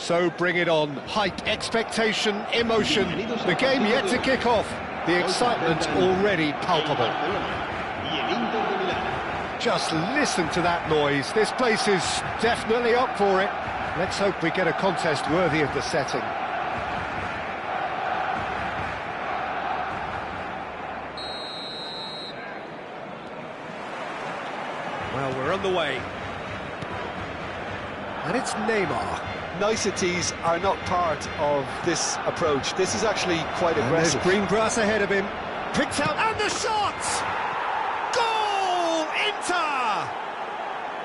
So bring it on. Hype, expectation, emotion. The game yet to kick off. The excitement already palpable. Just listen to that noise. This place is definitely up for it. Let's hope we get a contest worthy of the setting. Well, we're on the way. And it's Neymar. Niceties are not part of this approach. This is actually quite aggressive. There's green grass ahead of him. Picked out, and the shot! Goal! Inter!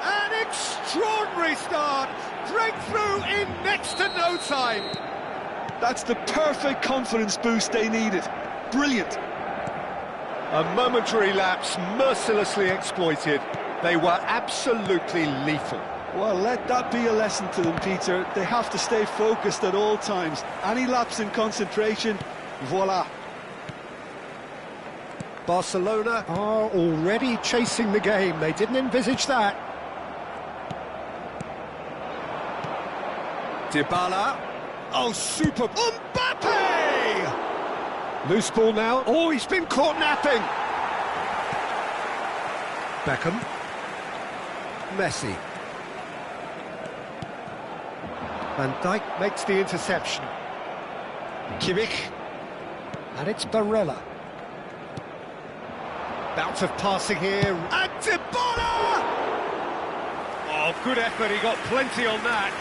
An extraordinary start. Breakthrough in next to no time. That's the perfect confidence boost they needed. Brilliant. A momentary lapse, mercilessly exploited. They were absolutely lethal. Well, let that be a lesson to them, Peter. They have to stay focused at all times. Any lapse in concentration, voila. Barcelona are already chasing the game. They didn't envisage that. Dybala. Oh, super. Mbappe! Loose ball now. Oh, he's been caught napping. Beckham. Messi. Van Dijk makes the interception. Kimmich. And it's Barella. Bout of passing here. And Dybala! Oh, good effort. He got plenty on that.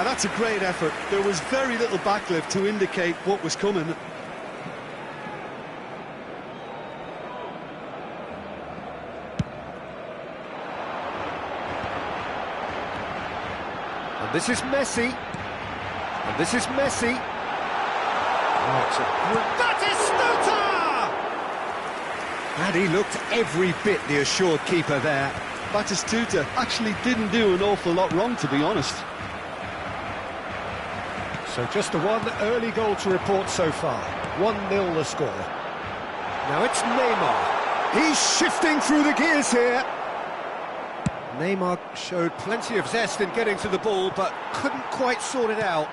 That's a great effort. There was very little backlift to indicate what was coming. And this is Messi. And this is Messi. Oh, it's a great... Batistuta! And he looked every bit the assured keeper there. Batistuta actually didn't do an awful lot wrong, to be honest. So just the one early goal to report so far. 1-0 the score. Now it's Neymar. He's shifting through the gears here. Neymar showed plenty of zest in getting to the ball, but couldn't quite sort it out.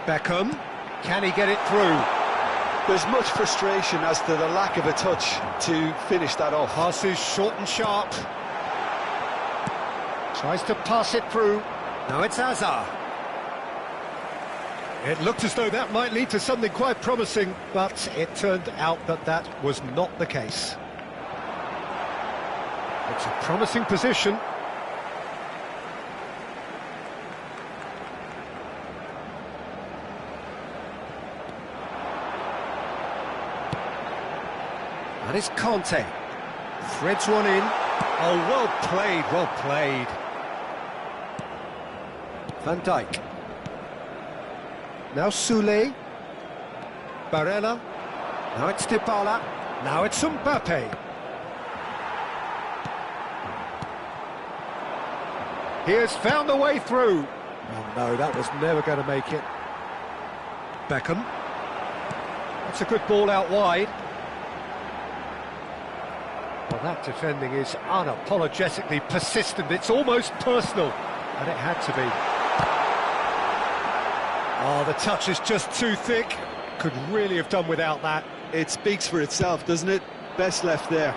Beckham. Can he get it through? There's much frustration as to the lack of a touch to finish that off. Passes short and sharp. Tries to pass it through. Now it's Hazard. It looked as though that might lead to something quite promising, but it turned out that that was not the case. It's a promising position. And it's Conte. Threads one in. Oh, well played, well played. Van Dijk. Now Soule. Barella. Now it's Dybala. Now it's Mbappe. He has found a way through. Oh no, that was never going to make it. Beckham. That's a good ball out wide. Well, that defending is unapologetically persistent. It's almost personal, and it had to be. Oh, the touch is just too thick. Could really have done without that. It speaks for itself, doesn't it? Best left there.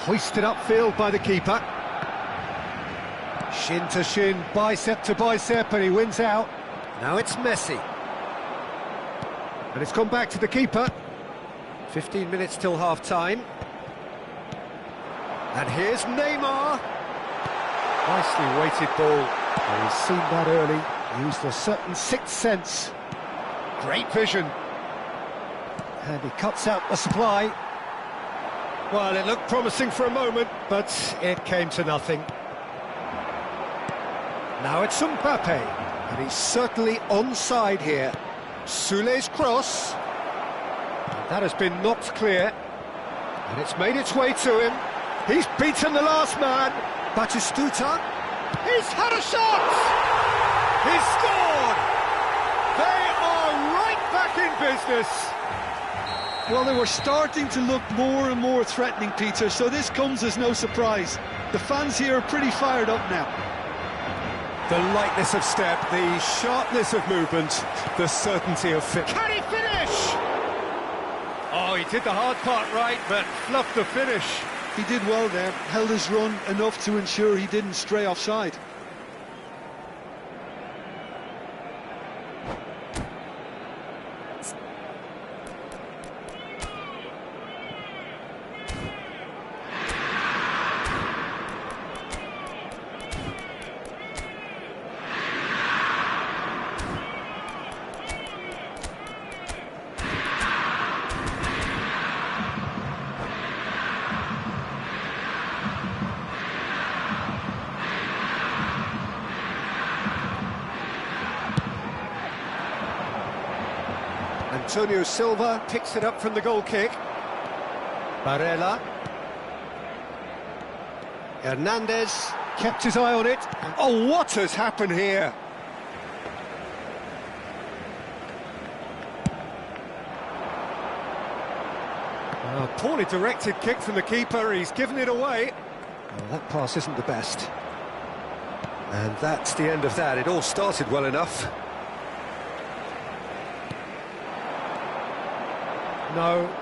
Hoisted upfield by the keeper. Shin to shin, bicep to bicep, and he wins out. Now it's Messi. And it's gone back to the keeper. 15 minutes till half-time. And here's Neymar. Nicely weighted ball. And he's seen that early. Used a certain sixth sense. Great vision. And he cuts out the supply. Well, it looked promising for a moment, but it came to nothing. Now it's Mbappe. And he's certainly onside here. Soule's cross. And that has been knocked clear. And it's made its way to him. He's beaten the last man. Batistuta. He's had a shot! He's scored! They are right back in business. Well, they were starting to look more and more threatening, Peter, so this comes as no surprise. The fans here are pretty fired up now. The lightness of step, the sharpness of movement, the certainty of fit. Can he finish? Oh, he did the hard part right, but fluffed the finish. He did well there, held his run enough to ensure he didn't stray offside. Antonio Silva picks it up from the goal kick. Barella. Hernandez kept his eye on it. Oh, what has happened here? A poorly directed kick from the keeper, he's given it away. Well, that pass isn't the best. And that's the end of that. It all started well enough.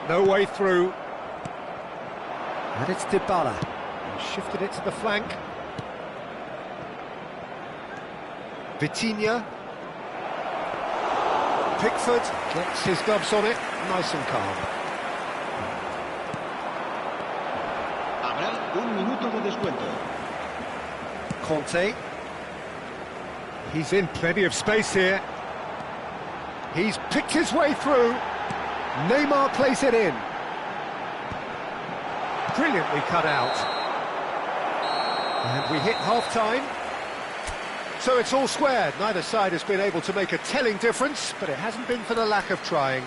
No way through. And it's Dybala. He shifted it to the flank. Vitinha. Pickford gets his gloves on it, nice and calm. Habrá un minuto de descuento. Conte. He's in plenty of space here. He's picked his way through. Neymar plays it in. Brilliantly cut out. And we hit half-time. So it's all squared. Neither side has been able to make a telling difference, but it hasn't been for the lack of trying.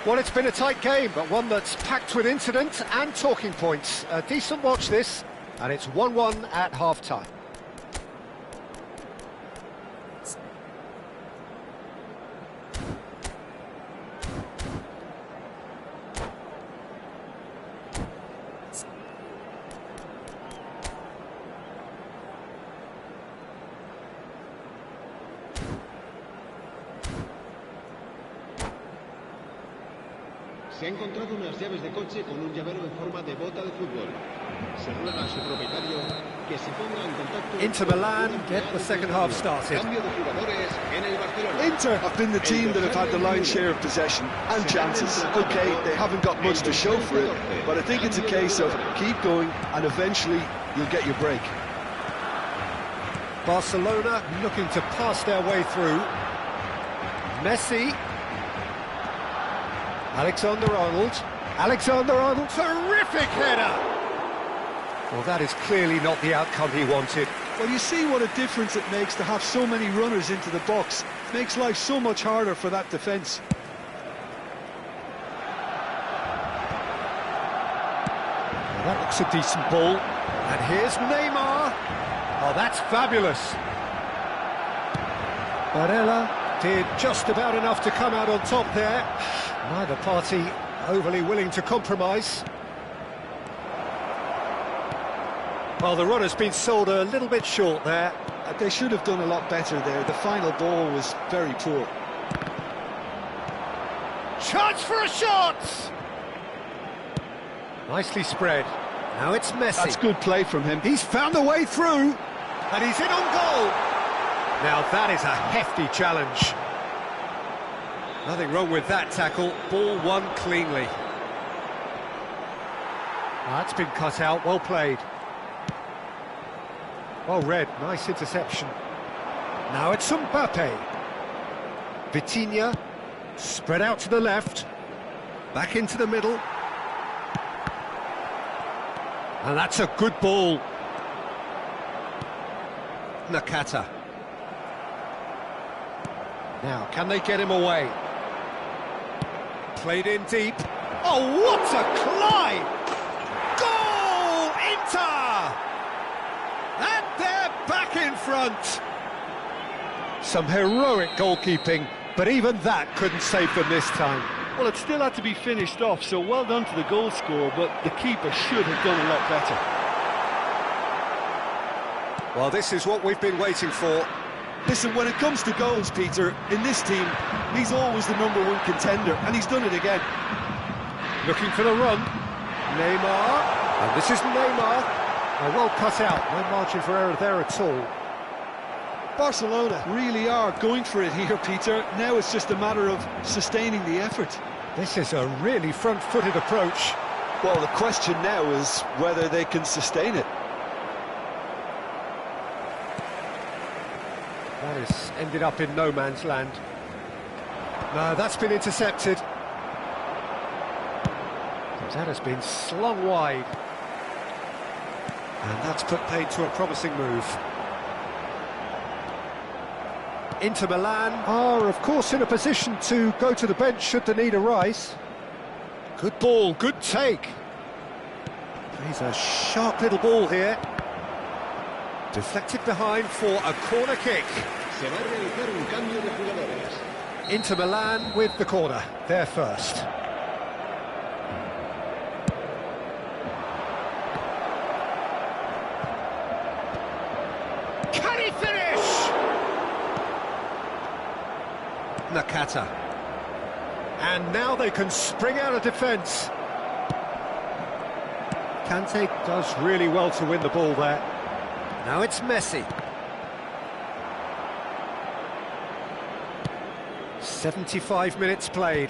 Well, it's been a tight game, but one that's packed with incident and talking points. A decent watch this, and it's 1-1 at half-time. Se ha encontrado unas llaves de coche con un llavero en forma de bota de fútbol. Se ruega a su propietario que se ponga en contacto. Inter Milan get the second half started. Cambio de jugadores en el Barcelona. Inter have been the team that have had the lion's share of possession and chances. OK, they haven't got much to show for it, but I think it's a case of keep going and eventually you'll get your break. Barcelona looking to pass their way through. Messi. Alexander-Arnold, terrific header! Well, that is clearly not the outcome he wanted. Well, you see what a difference it makes to have so many runners into the box. Makes life so much harder for that defence. Well, that looks a decent ball. And here's Neymar. Oh, that's fabulous. Barella did just about enough to come out on top there. Neither party overly willing to compromise. Well, the runner's been sold a little bit short there. They should have done a lot better there. The final ball was very poor. Chance for a shot! Nicely spread. Now it's Messi. That's good play from him. He's found the way through, and he's in on goal. Now that is a hefty challenge. Nothing wrong with that tackle. Ball won cleanly. That's been cut out. Well played. Well read. Nice interception. Now it's Mbappe. Vitinha. Spread out to the left. Back into the middle. And that's a good ball. Nakata. Now, can they get him away? Played in deep. Oh, what a climb! Goal! Inter! And they're back in front. Some heroic goalkeeping, but even that couldn't save them this time. Well, it still had to be finished off, so well done to the goal scorer, but the keeper should have done a lot better. Well, this is what we've been waiting for. Listen, when it comes to goals, Peter, in this team, he's always the #1 contender, and he's done it again. Looking for the run. Neymar. And this is Neymar. Well cut out, no margin for error there at all. Barcelona really are going for it here, Peter. Now it's just a matter of sustaining the effort. This is a really front-footed approach. Well, the question now is whether they can sustain it. That has ended up in no man's land. No, that's been intercepted. That has been slung wide. And that's put paid to a promising move. Inter Milan are, of course, in a position to go to the bench should the need arise. Good ball, good take. He's a sharp little ball here. Deflected behind for a corner kick. Se va a realizar un cambio de jugadores. Inter Milan with the corner, there first. Can he finish? Nakata. And now they can spring out of defence. Kante does really well to win the ball there. Now it's Messi. 75 minutes played.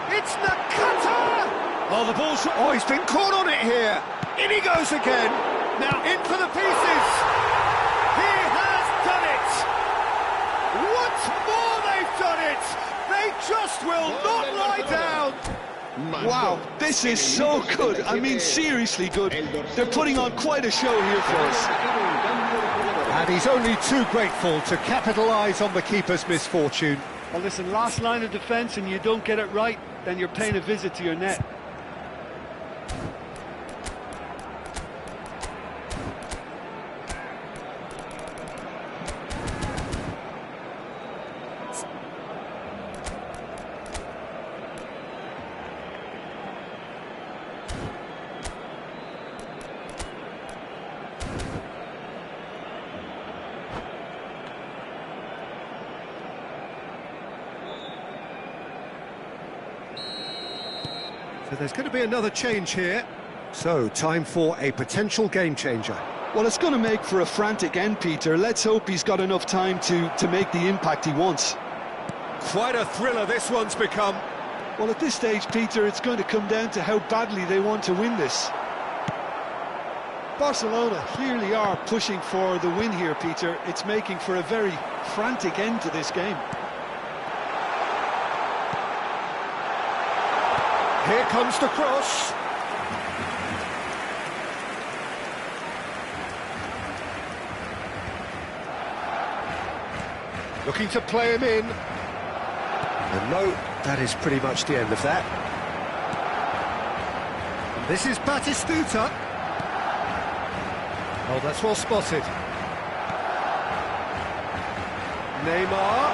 It's Nakata! Oh, the ball's... Oh, he's been caught on it here. In he goes again. Now in for the pieces. He has done it. Once more they've done it. They just will not lie down. Wow, this is so good. I mean, seriously good. They're putting on quite a show here for us. And he's only too grateful to capitalise on the keeper's misfortune. Well, listen, last line of defence and you don't get it right, then you're paying a visit to your net. So there's going to be another change here. So, time for a potential game changer. Well, it's going to make for a frantic end, Peter. Let's hope he's got enough time to make the impact he wants. Quite a thriller this one's become. Well, at this stage, Peter, it's going to come down to how badly they want to win this. Barcelona clearly are pushing for the win here, Peter. It's making for a very frantic end to this game. Here comes the cross. Looking to play him in. And no, that is pretty much the end of that. And this is Batistuta. Oh, that's well spotted. Neymar.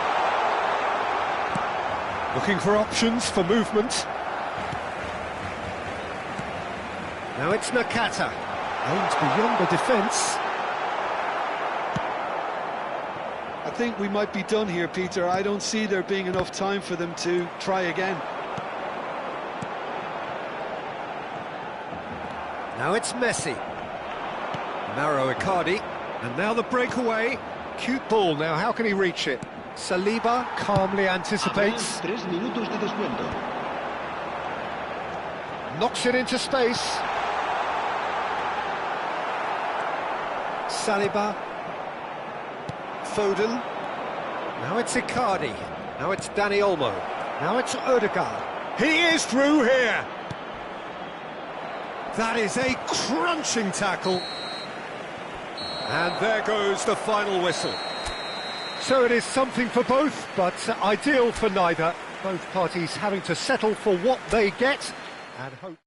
Looking for options for movement. Now it's Nakata. Aims beyond the defence. I think we might be done here, Peter. I don't see there being enough time for them to try again. Now it's Messi. Mauro Icardi. And now the breakaway. Cute ball now, how can he reach it? Saliba calmly anticipates. 3 minutos de descuento. Knocks it into space. Saliba. Foden. Now it's Icardi. Now it's Dani Olmo. Now it's Odegaard. He is through here. That is a crunching tackle. And there goes the final whistle. So it is something for both, but ideal for neither. Both parties having to settle for what they get and hope.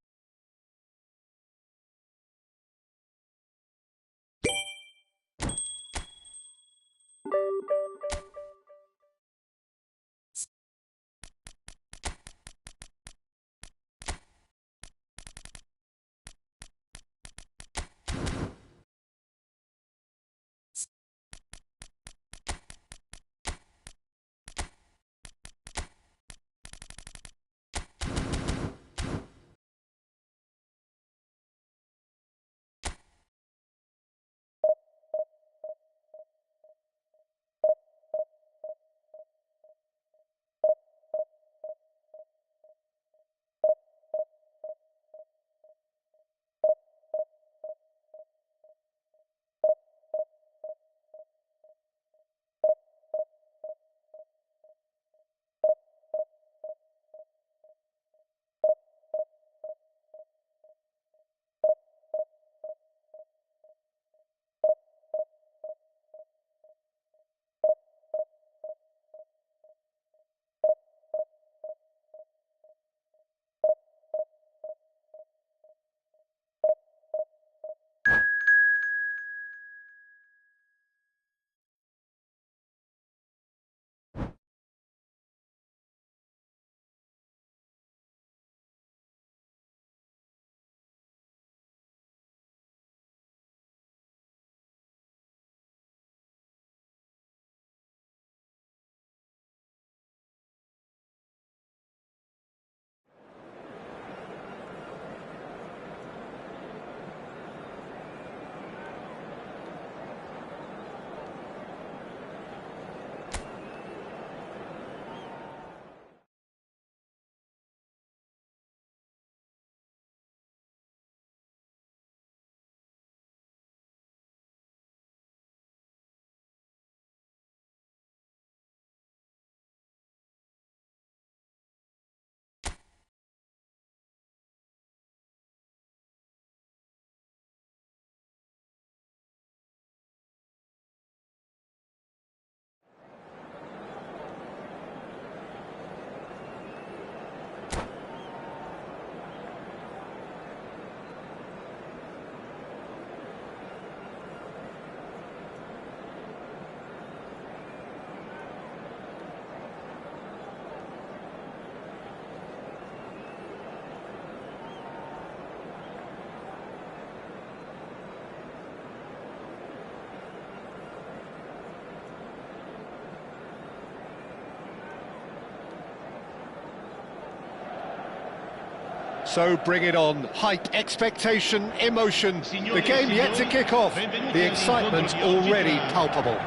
So bring it on. Hype, expectation, emotion. The game yet to kick off. The excitement already palpable.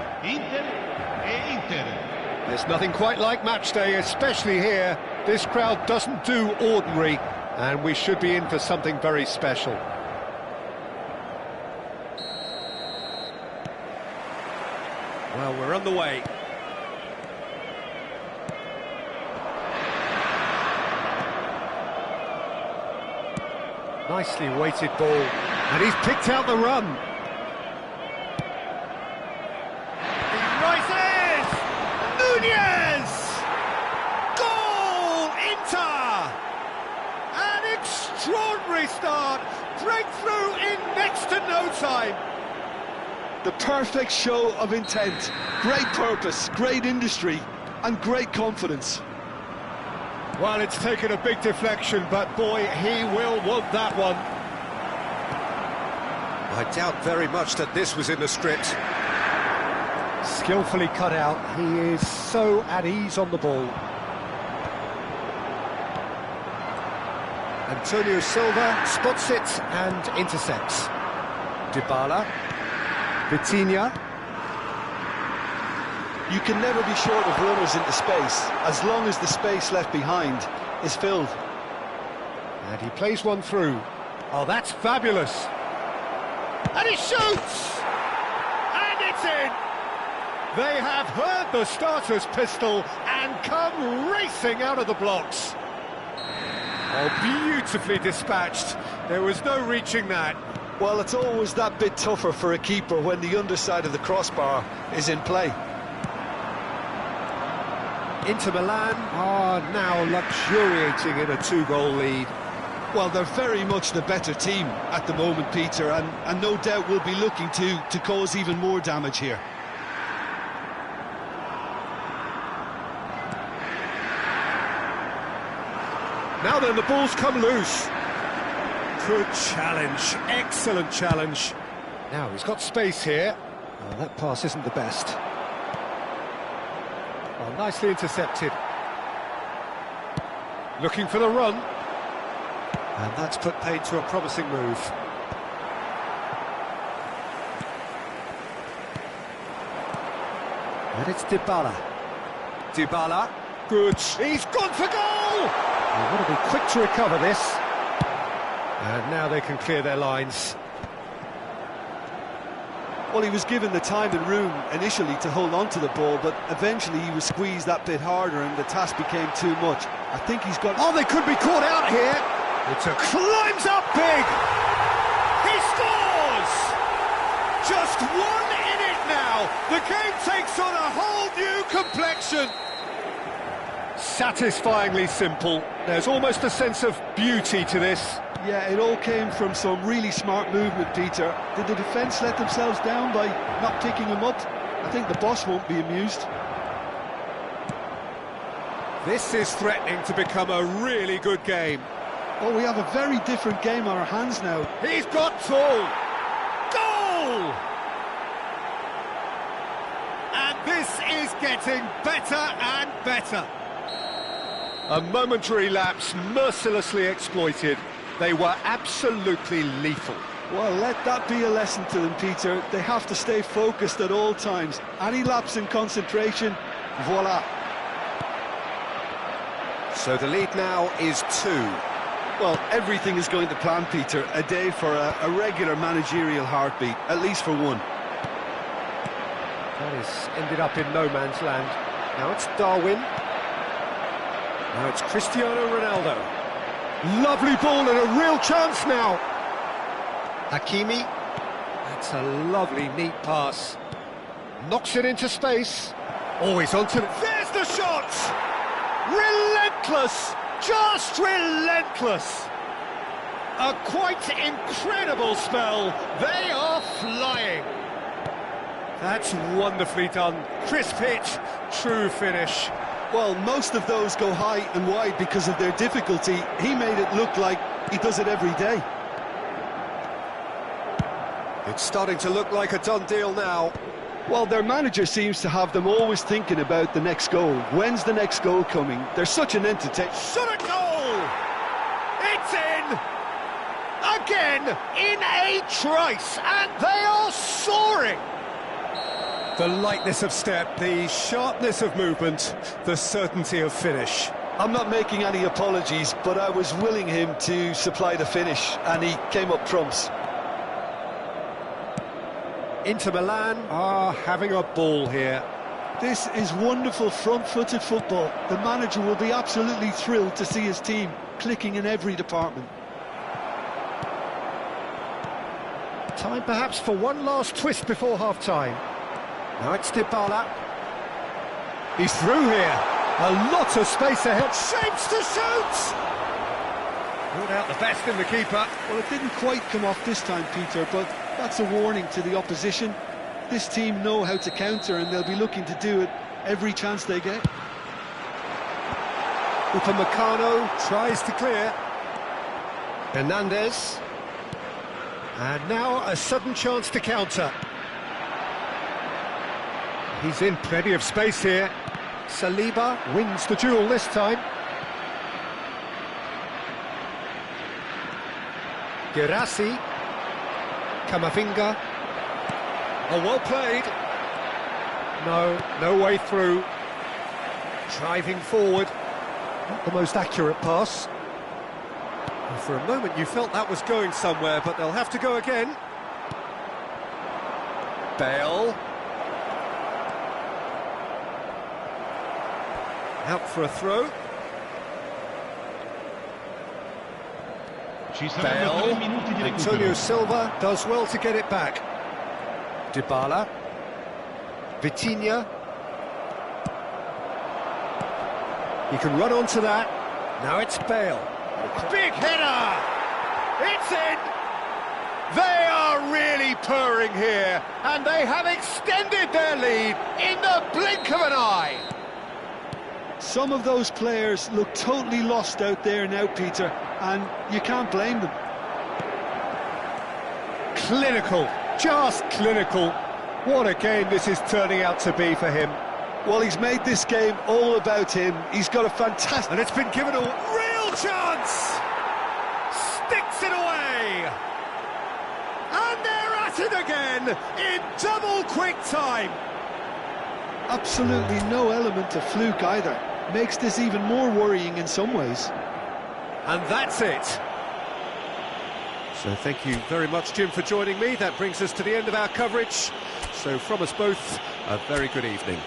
There's nothing quite like match day, especially here. This crowd doesn't do ordinary, and we should be in for something very special. Well, we're on the way. Nicely weighted ball, and he's picked out the run. He rises! Nunez! Goal! Inter! An extraordinary start. Breakthrough in next to no time. The perfect show of intent. Great purpose, great industry, and great confidence. Well, it's taken a big deflection, but boy, he will want that one. I doubt very much that this was in the script. Skillfully cut out. He is so at ease on the ball. Antonio Silva spots it and intercepts. Dybala. Vitinha. You can never be short of runners into space, as long as the space left behind is filled. And he plays one through. Oh, that's fabulous. And he shoots! And it's in! They have heard the starter's pistol and come racing out of the blocks. Oh, beautifully dispatched. There was no reaching that. Well, it's always that bit tougher for a keeper when the underside of the crossbar is in play. Inter Milan are now luxuriating in a 2-goal lead. Well, they're very much the better team at the moment, Peter, and no doubt will be looking to cause even more damage here. Now then, the ball's come loose. Good challenge, excellent challenge. Now, he's got space here. Oh, that pass isn't the best. Oh, nicely intercepted. Looking for the run. And that's put paid to a promising move. And it's Dybala. Dybala. Good. He's gone for goal! They've got to be quick to recover this. And now they can clear their lines. Well, he was given the time and room initially to hold on to the ball, but eventually he was squeezed that bit harder and the task became too much. I think he's got... Oh, they could be caught out here. It's a climbs up big. He scores! Just one in it now. The game takes on a whole new complexion. Satisfyingly simple. There's almost a sense of beauty to this. Yeah, it all came from some really smart movement, Peter. Did the defence let themselves down by not picking him up? I think the boss won't be amused. This is threatening to become a really good game. Oh, we have a very different game on our hands now. He's got full. Goal! And this is getting better and better. A momentary lapse mercilessly exploited. They were absolutely lethal. Well, let that be a lesson to them, Peter. They have to stay focused at all times. Any lapse in concentration, voila. So the lead now is 2. Well, everything is going to plan, Peter. A day for a regular managerial heartbeat, at least for one. That has ended up in no man's land. Now it's Darwin. Now it's Cristiano Ronaldo. Lovely ball and a real chance now. Hakimi. That's a lovely, neat pass. Knocks it into space. Oh, he's onto it. There's the shot! Relentless! Just relentless! A quite incredible spell. They are flying. That's wonderfully done. Crisp hit, true finish. Well, most of those go high and wide because of their difficulty. He made it look like he does it every day. It's starting to look like a done deal now. Well, their manager seems to have them always thinking about the next goal. When's the next goal coming? They're such an entertainer. Shot a goal! It's in! again in a trice, and they are soaring. The lightness of step, the sharpness of movement, the certainty of finish. I'm not making any apologies, but I was willing him to supply the finish, and he came up trumps. Inter Milan are having a ball here. This is wonderful front-footed football. The manager will be absolutely thrilled to see his team clicking in every department. Time perhaps for one last twist before half-time. Now it's Dybala. He's through here. A lot of space ahead. Shapes to shoot! Ruled out the best in the keeper. Well, it didn't quite come off this time, Peter, but that's a warning to the opposition. This team know how to counter, and they'll be looking to do it every chance they get. Upamecano tries to clear. Hernandez. And now a sudden chance to counter. He's in plenty of space here. Saliba wins the duel this time. Girassi. Camavinga. Oh, well played. No way through. Driving forward. Not the most accurate pass. And for a moment you felt that was going somewhere, but they'll have to go again. Bale. Out for a throw. Bale. Antonio Silva does well to get it back. Dybala. Vitinha. He can run onto that. Now it's Bale. Big header! It's in! They are really purring here, and they have extended their lead in the blink of an eye. Some of those players look totally lost out there now, Peter, and you can't blame them. Clinical, just clinical. What a game this is turning out to be for him. Well, he's made this game all about him. He's got a fantastic... And it's been given a real chance! Sticks it away! And they're at it again in double quick time! Absolutely no element of fluke either. Makes this even more worrying in some ways. And that's it. So thank you very much, Jim, for joining me. That brings us to the end of our coverage. So from us both, a very good evening.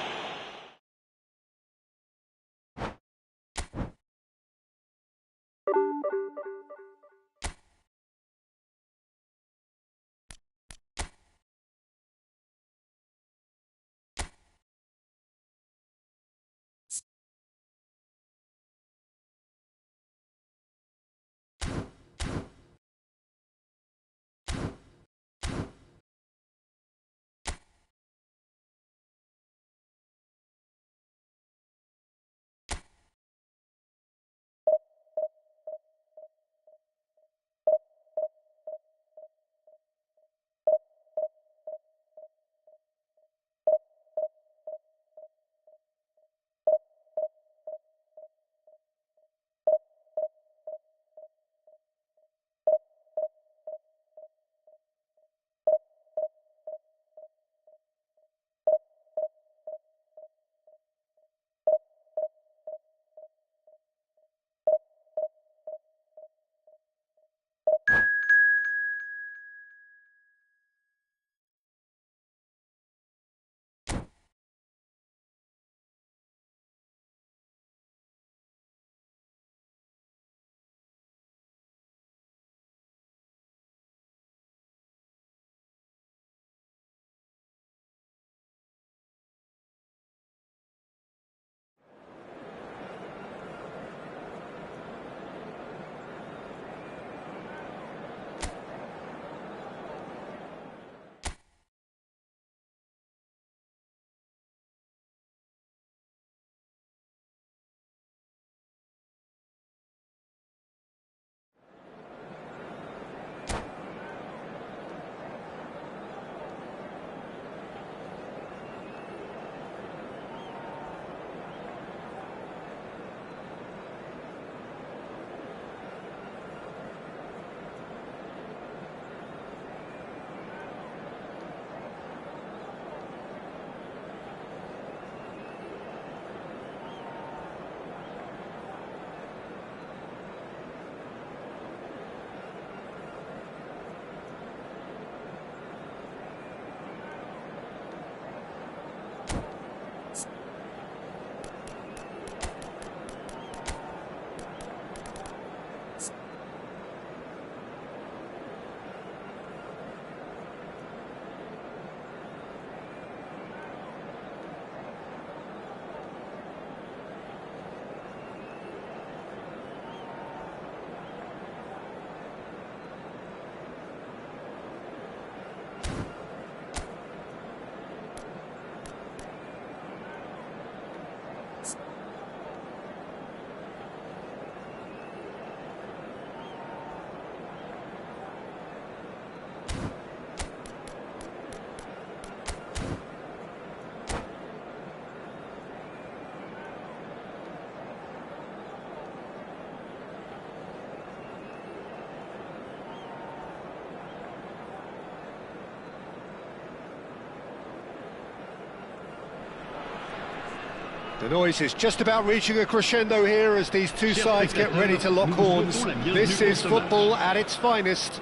The noise is just about reaching a crescendo here as these two sides get ready to lock horns. This is football at its finest.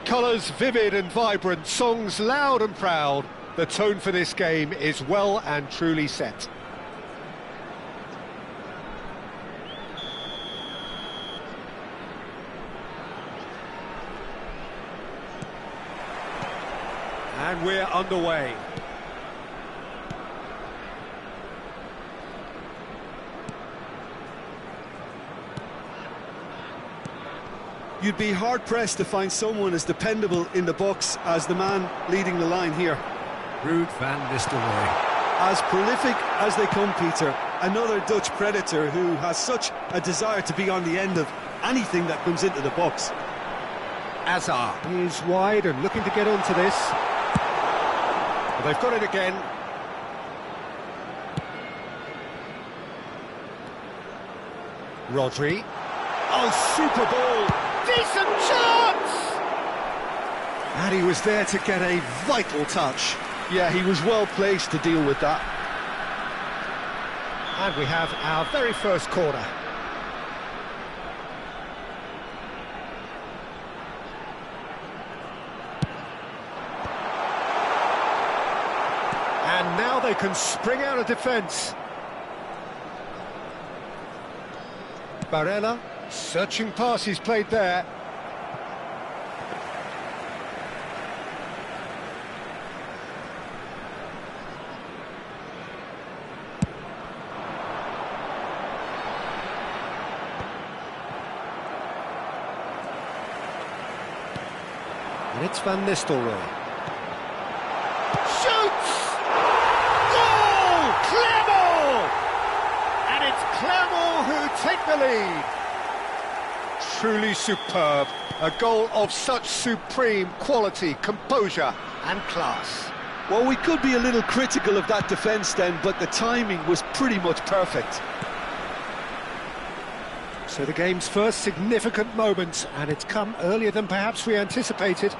Colours vivid and vibrant, songs loud and proud. The tone for this game is well and truly set. And we're underway. You'd be hard-pressed to find someone as dependable in the box as the man leading the line here. Ruud van Nistelrooy. As prolific as they come, Peter. Another Dutch predator who has such a desire to be on the end of anything that comes into the box. Azar is wide and looking to get onto this. But they've got it again. Rodri. Oh, super ball! Decent chance! And he was there to get a vital touch. Yeah, he was well placed to deal with that. And we have our very first corner. And now they can spring out of defence. Barella, searching pass he's played there. And it's Van Nistelrooy. Shoots! Goal! Clermont! And it's Clermont who take the lead. Truly superb. A goal of such supreme quality, composure and class. Well, we could be a little critical of that defence then, but the timing was pretty much perfect. So the game's first significant moment, and it's come earlier than perhaps we anticipated.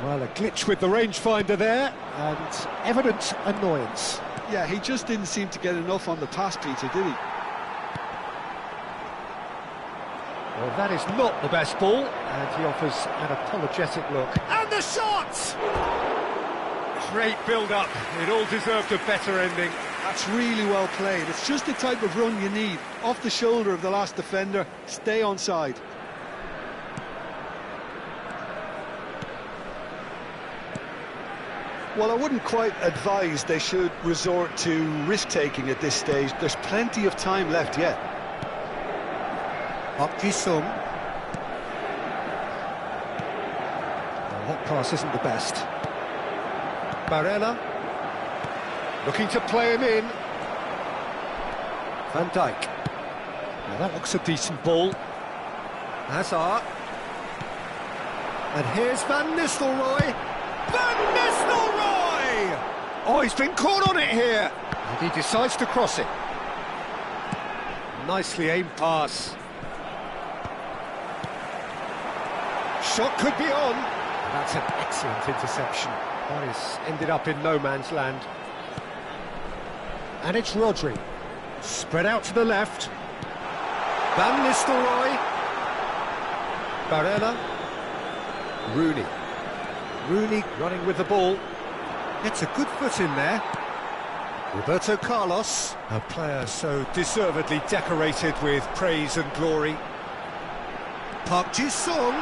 Well, a glitch with the rangefinder there, and evident annoyance. Yeah, he just didn't seem to get enough on the pass, Peter, did he? Well, that is not the best ball, and he offers an apologetic look. And the shot! Great build-up. It all deserved a better ending. That's really well played. It's just the type of run you need. Off the shoulder of the last defender, stay onside. Well, I wouldn't quite advise they should resort to risk-taking at this stage. There's plenty of time left yet. Park Ji-sung. Well, that pass isn't the best. Barella. Looking to play him in. Van Dijk. Now that looks a decent ball. Hazard. And here's Van Nistelrooy. Van Nistelrooy! Oh, he's been caught on it here. And he decides to cross it. Nicely aimed pass. Shot could be on. And that's an excellent interception. That has ended up in no man's land. And it's Rodri. Spread out to the left. Van Nistelrooy. Barella. Rooney. Rooney running with the ball. Gets a good foot in there. Roberto Carlos, a player so deservedly decorated with praise and glory. Park Ji-sung.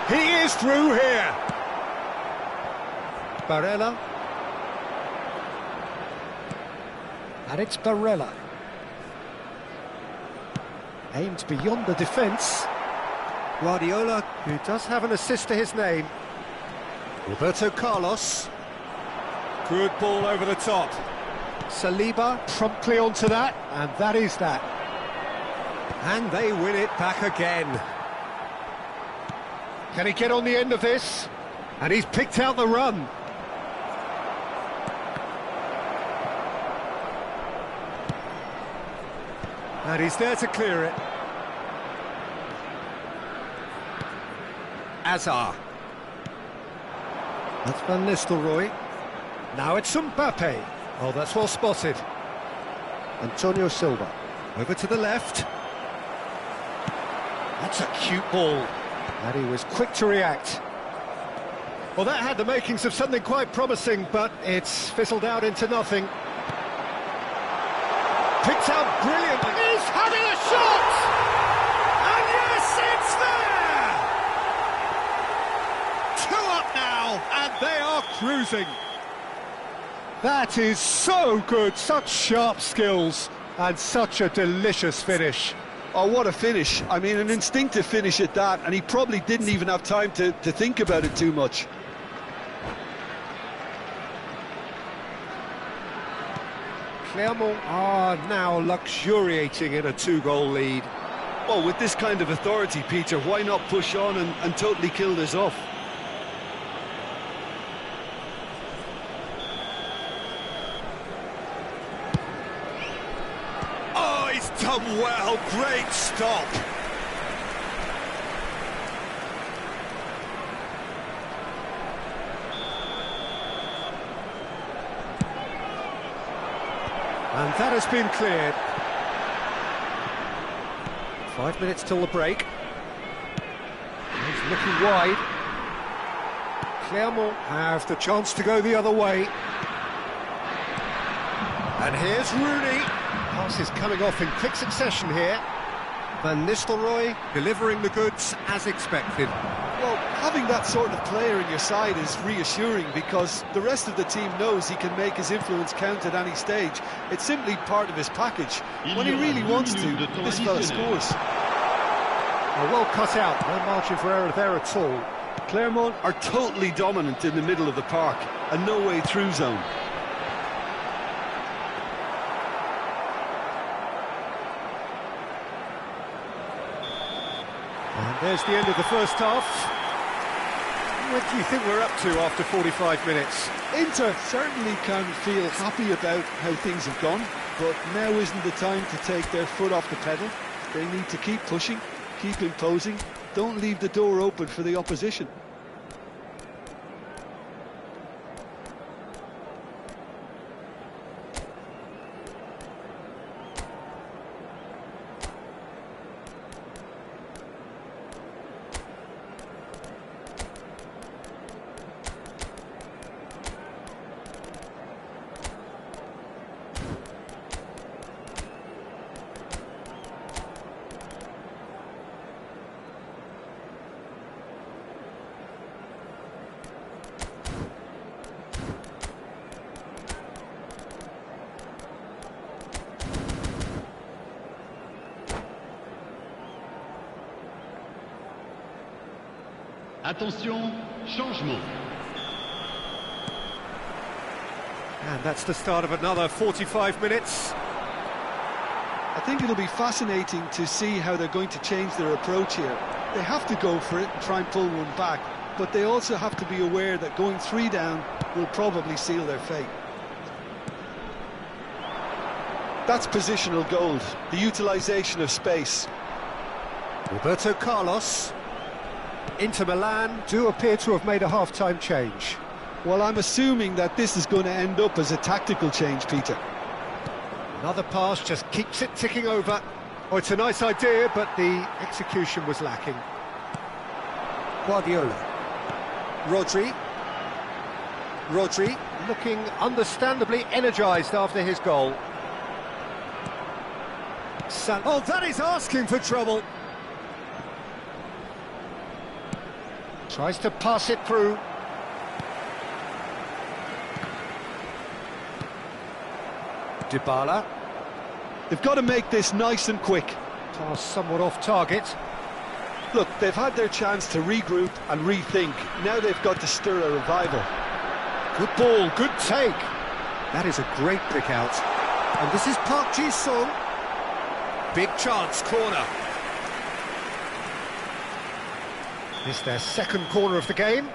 He is through here. Barella. And it's Barella. Aimed beyond the defence. Guardiola, who does have an assist to his name. Roberto Carlos. Good ball over the top. Saliba promptly onto that, and that is that. And they win it back again. Can he get on the end of this? And he's picked out the run. And he's there to clear it. Azar. That's Van Nistelrooy. Now it's Mbappe. Oh, that's well spotted. Antonio Silva. Over to the left. That's a cute ball. And he was quick to react. Well, that had the makings of something quite promising, but it's fizzled out into nothing. Picked out brilliantly. He's having a shot! And yes, it's there! 2 up now, and they are cruising. That is so good, such sharp skills, and such a delicious finish. Oh, what a finish. I mean, an instinctive finish at that, and he probably didn't even have time to think about it too much. Clermont are now luxuriating in a 2-goal lead. Well, with this kind of authority, Peter, why not push on and totally kill this off? Oh, he's done well, great stop. And that has been cleared. 5 minutes till the break. He's looking wide. Clermont have the chance to go the other way. And here's Rooney. Pass is coming off in quick succession here. Van Nistelrooy delivering the goods as expected. Well, having that sort of player in your side is reassuring because the rest of the team knows he can make his influence count at any stage. It's simply part of his package. When he really wants to, this fella scores. Well cut out, no margin for error there at all. Clermont are totally dominant in the middle of the park, a no-way through zone. And there's the end of the first half. What do you think we're up to after 45 minutes? Inter certainly can feel happy about how things have gone, but now isn't the time to take their foot off the pedal. They need to keep pushing, keep imposing, don't leave the door open for the opposition. Attention, changement. And that's the start of another 45 minutes. I think it'll be fascinating to see how they're going to change their approach here. They have to go for it and try and pull one back, but they also have to be aware that going 3 down will probably seal their fate. That's positional gold, the utilisation of space. Roberto Carlos. Inter Milan do appear to have made a half-time change. Well, I'm assuming that this is going to end up as a tactical change, Peter. Another pass just keeps it ticking over. Oh, it's a nice idea, but the execution was lacking. Guardiola. Rodri looking understandably energised after his goal. Oh, that is asking for trouble. Tries to pass it through. Dybala. They've got to make this nice and quick. Pass somewhat off target. Look, they've had their chance to regroup and rethink. Now they've got to stir a revival. Good ball, good take. That is a great pick out. And this is Park Ji-sung. Big chance, corner. It's their second corner of the game.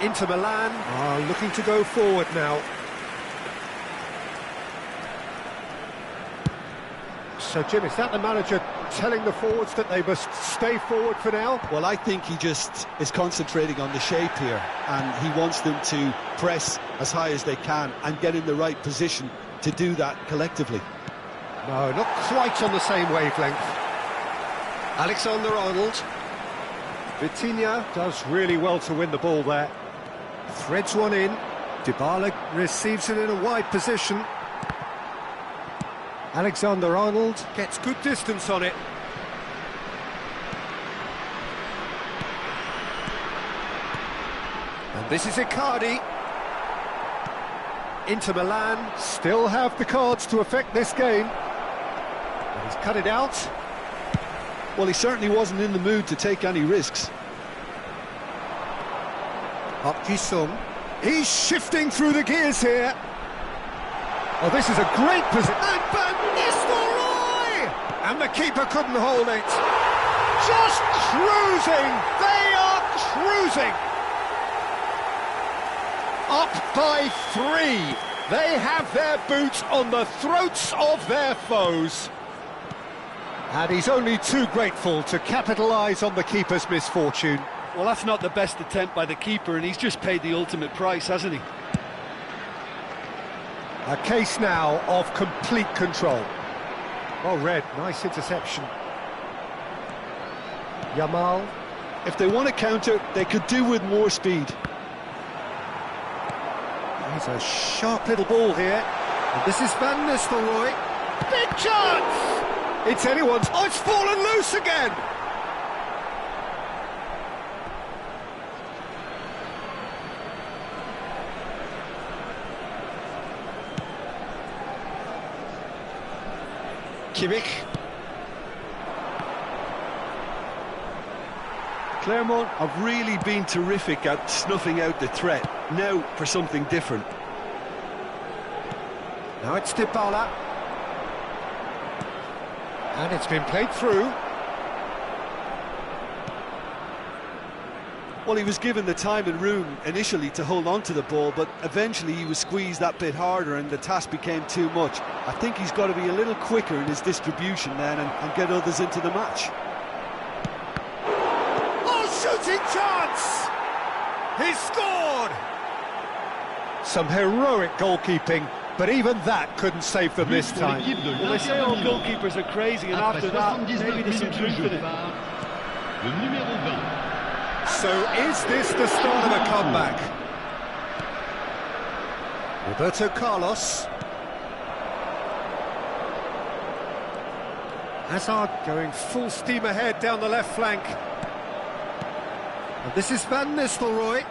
Inter Milan are looking to go forward now. So, Jim, is that the manager telling the forwards that they must stay forward for now? Well, I think he just is concentrating on the shape here, and he wants them to press as high as they can and get in the right position to do that collectively. No, not quite on the same wavelength. Alexander-Arnold. Vitinha does really well to win the ball there. Threads one in. Dybala receives it in a wide position. Alexander-Arnold gets good distance on it. And this is Icardi. Inter Milan still have the cards to affect this game. But he's cut it out. Well, he certainly wasn't in the mood to take any risks. Park-Ji-sung. He's shifting through the gears here. Oh, this is a great position. And Van Nistelrooy! And the keeper couldn't hold it. Just cruising. They are cruising. Up by 3. They have their boots on the throats of their foes. And he's only too grateful to capitalise on the keeper's misfortune. Well, that's not the best attempt by the keeper, and he's just paid the ultimate price, hasn't he? A case now of complete control. Well read, nice interception. Yamal. If they want to counter, they could do with more speed. He's a sharp little ball here. And this is Van Nistelrooy. Big chance! It's anyone's. Oh, it's fallen loose again! Kimmich. Clermont have really been terrific at snuffing out the threat. Now for something different. Now it's Dybala. And it's been played through. Well, he was given the time and room initially to hold on to the ball, but eventually he was squeezed that bit harder and the task became too much. I think he's got to be a little quicker in his distribution then and get others into the match. Oh, shooting chance! He's scored! Some heroic goalkeeping, but even that couldn't save them this time. Well, they say all goalkeepers are crazy, and after that, maybe there's some truth in it. So is this the start of a comeback? Roberto Carlos. Hazard going full steam ahead down the left flank. And this is Van Nistelrooy.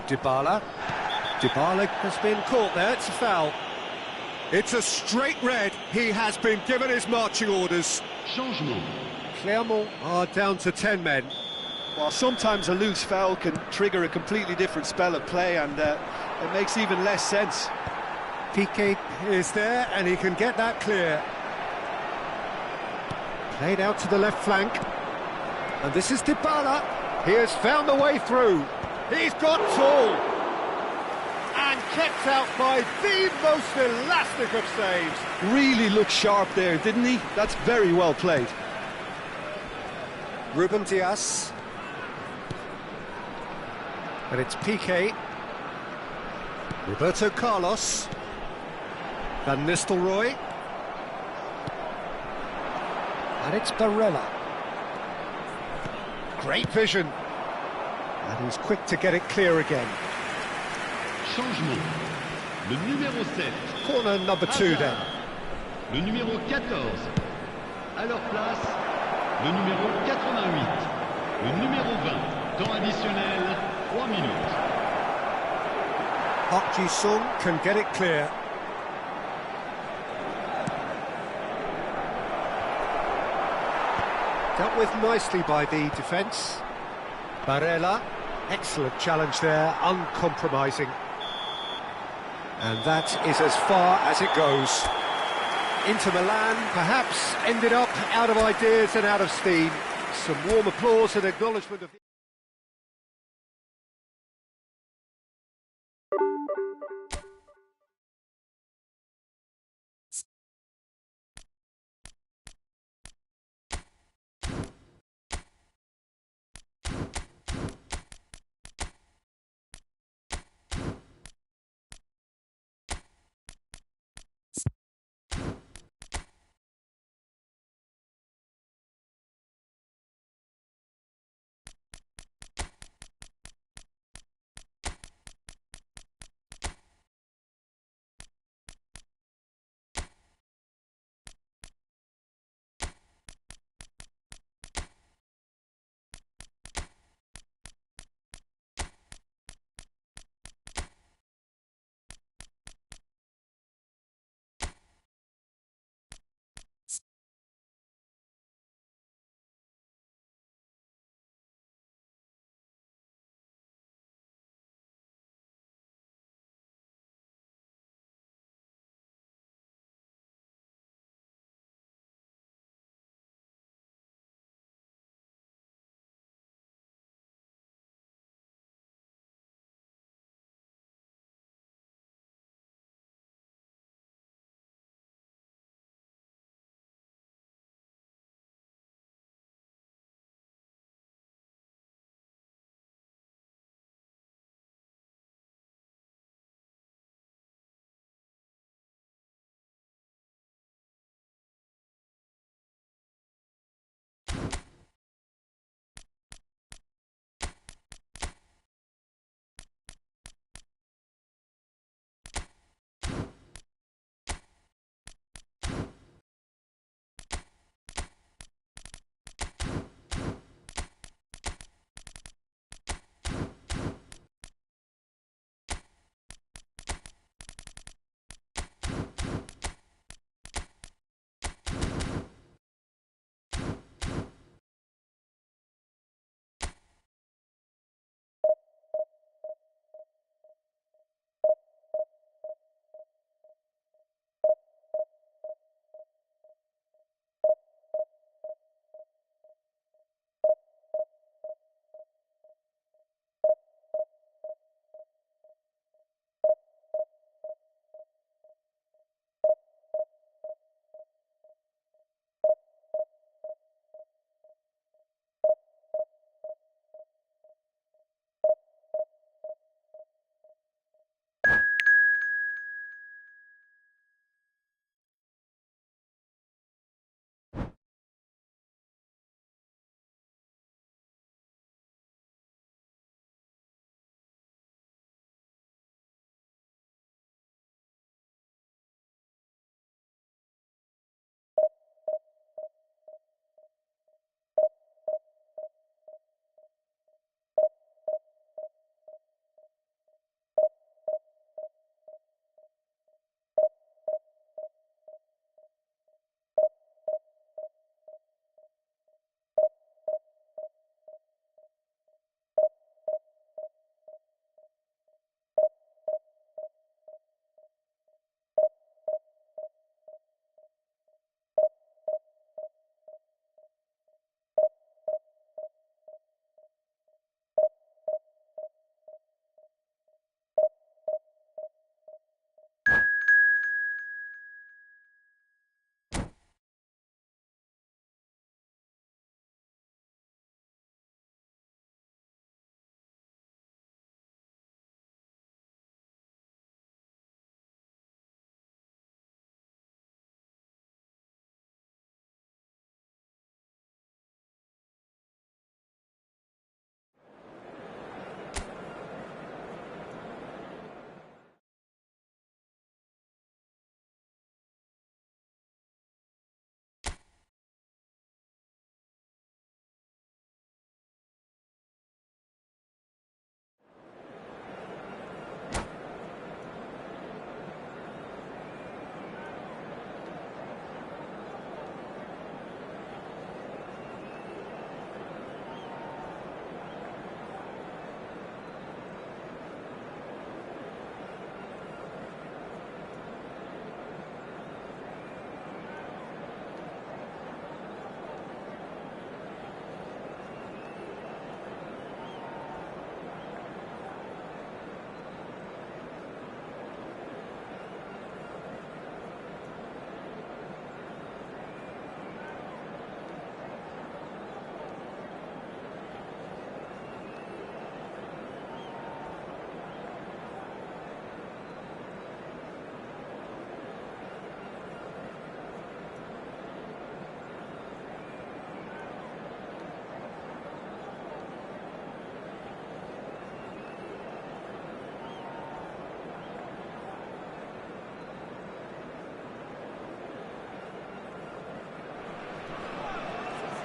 Dybala. Dybala has been caught there, it's a foul. It's a straight red, he has been given his marching orders. Changement. Clermont are down to 10 men. Well, sometimes a loose foul can trigger a completely different spell of play, and it makes even less sense. Piqué is there, and he can get that clear. Played out to the left flank. And this is Dybala. He has found the way through. He's got tall. And kept out by the most elastic of saves. Really looked sharp there, didn't he? That's very well played. Ruben Dias. And it's Piqué. Roberto Carlos. Van Nistelrooy. And it's Barella. Great vision. And he's quick to get it clear again. Changement. Le numéro 7. Corner number 2 then. Le numéro 14. À leur place, le numéro 88. Le numéro 20. Temps additionnel, 3 minutes. Park-Ji-sung can get it clear. Dealt with nicely by the defence. Barella, excellent challenge there, uncompromising. And that is as far as it goes. Inter Milan perhaps ended up out of ideas and out of steam. Some warm applause and acknowledgement of...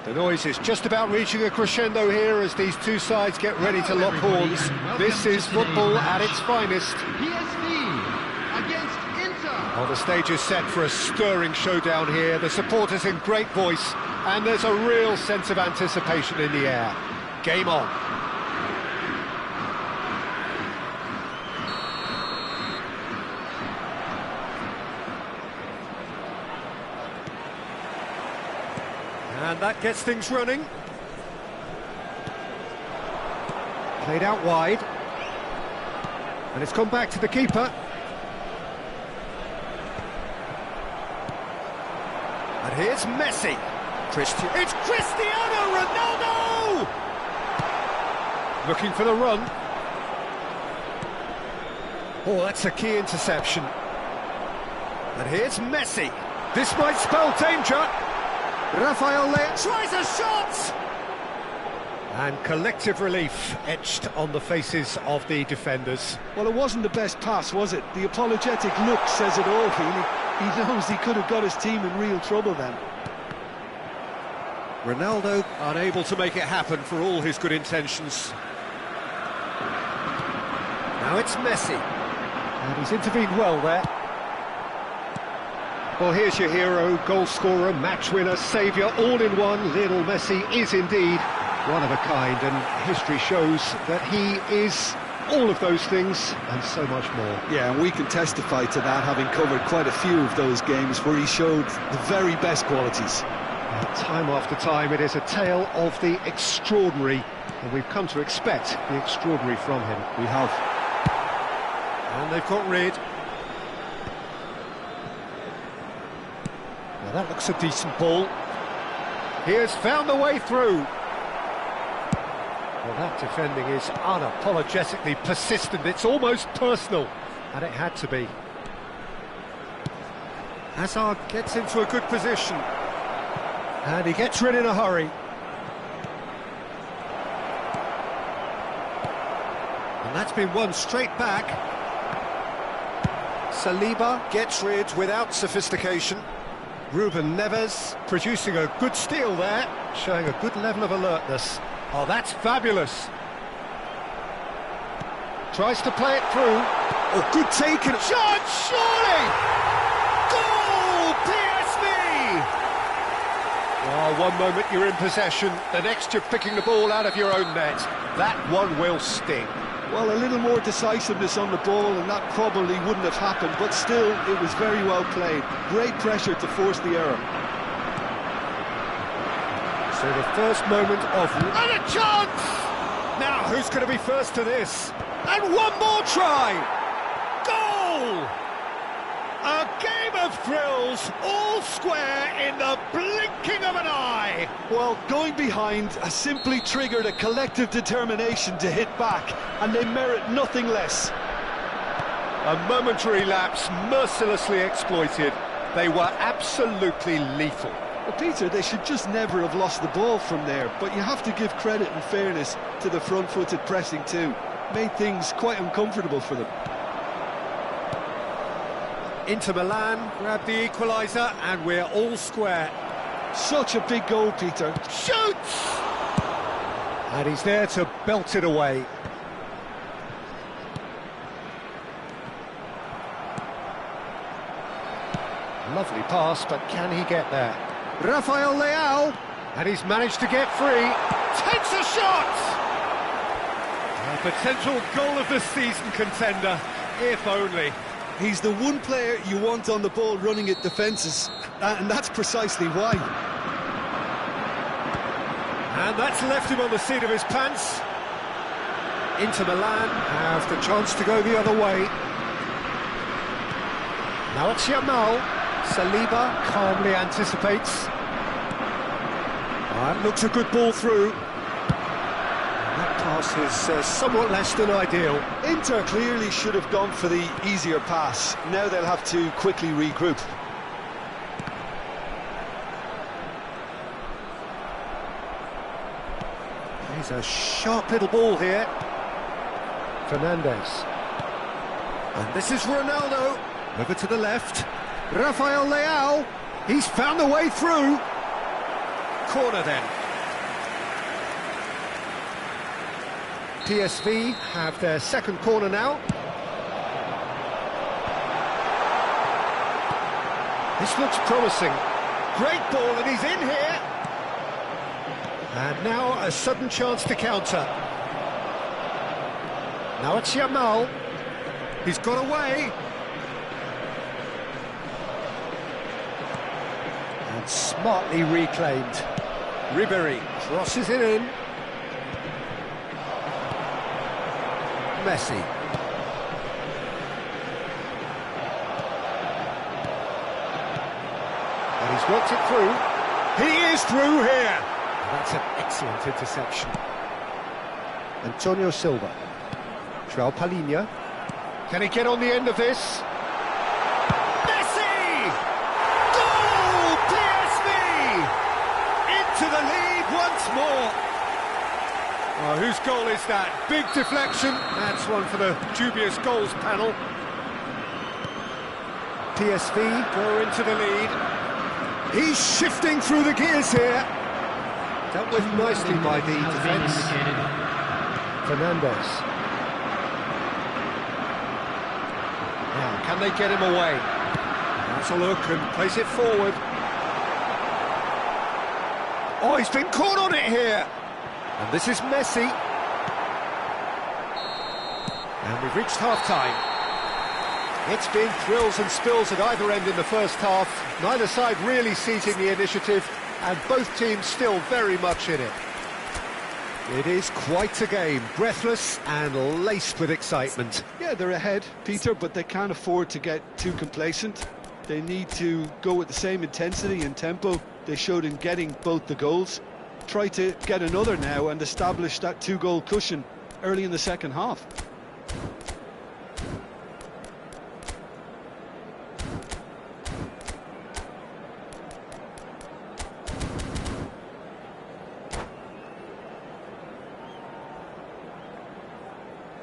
The noise is just about reaching a crescendo here as these two sides get ready to lock horns. This is football at its finest. PSV against Inter. Well, the stage is set for a stirring showdown here. The supporters in great voice, and there's a real sense of anticipation in the air. Game on. And that gets things running. Played out wide. And it's gone back to the keeper. And here's Messi. It's Cristiano Ronaldo! Looking for the run. Oh, that's a key interception. And here's Messi. This might spell danger. Rafael tries a shot! And collective relief etched on the faces of the defenders. Well, it wasn't the best pass, was it? The apologetic look says it all, really. He knows he could have got his team in real trouble then. Ronaldo unable to make it happen for all his good intentions. Now it's Messi. And he's intervened well there. Well, here's your hero, goal scorer, match winner, saviour, all in one. Lionel Messi is indeed one of a kind, and history shows that he is all of those things and so much more. Yeah, and we can testify to that, having covered quite a few of those games where he showed the very best qualities. Time after time, it is a tale of the extraordinary, and we've come to expect the extraordinary from him. We have. And they've got rid. Now that looks a decent ball. He has found the way through. Well, that defending is unapologetically persistent. It's almost personal, and it had to be. Hazard gets into a good position. And he gets rid in a hurry. And that's been won straight back. Saliba gets rid without sophistication. Ruben Neves producing a good steal there, showing a good level of alertness. Oh, that's fabulous. Tries to play it through. Oh, good taken. Shot, surely! Goal, PSV! Oh, one moment you're in possession, the next you're picking the ball out of your own net. That one will sting. Well, a little more decisiveness on the ball and that probably wouldn't have happened, but still, it was very well played. Great pressure to force the error. So the first moment of... And a chance! Now, who's going to be first to this? And one more try! Goal! A game of thrills, all square in the blinking of an eye. Well, going behind has simply triggered a collective determination to hit back, and they merit nothing less. A momentary lapse mercilessly exploited. They were absolutely lethal. Well, Peter, they should just never have lost the ball from there, but you have to give credit and fairness to the front-footed pressing too. Made things quite uncomfortable for them. Inter Milan grab the equaliser, and we're all square. Such a big goal, Peter. Shoots! And he's there to belt it away. Lovely pass, but can he get there? Rafael Leao, and he's managed to get free. Takes a shot! A potential goal of the season contender, if only. He's the one player you want on the ball running at defences, and that's precisely why. And that's left him on the seat of his pants. Inter Milan have the chance to go the other way. Now it's Yamal. Saliba calmly anticipates. That looks a good ball through. That pass is somewhat less than ideal. Inter clearly should have gone for the easier pass. Now they'll have to quickly regroup. Here's a sharp little ball here. Fernandes. And this is Ronaldo. Over to the left. Rafael Leao. He's found the way through. corner then. PSV have their second corner now. This looks promising. Great ball, and he's in here. And now a sudden chance to counter. Now it's Yamal. He's got away. And smartly reclaimed. Ribéry crosses it in. Messi. And he's worked it through. He is through here. And that's an excellent interception. Antonio Silva. João Palhinha. Can he get on the end of this? Messi! Goal! PSV! Into the lead once more. Oh, whose goal is that? Big deflection. That's one for the dubious goals panel. PSV go into the lead. He's shifting through the gears here. Dealt with nicely by the defence. Fernandes. Now, can they get him away? That's a look and place it forward. Oh, he's been caught on it here. And this is Messi. And we've reached half-time. It's been thrills and spills at either end in the first half. Neither side really seizing the initiative, and both teams still very much in it. It is quite a game, breathless and laced with excitement. Yeah, they're ahead, Peter, but they can't afford to get too complacent. They need to go with the same intensity and tempo they showed in getting both the goals. Try to get another now and establish that two-goal cushion early in the second half.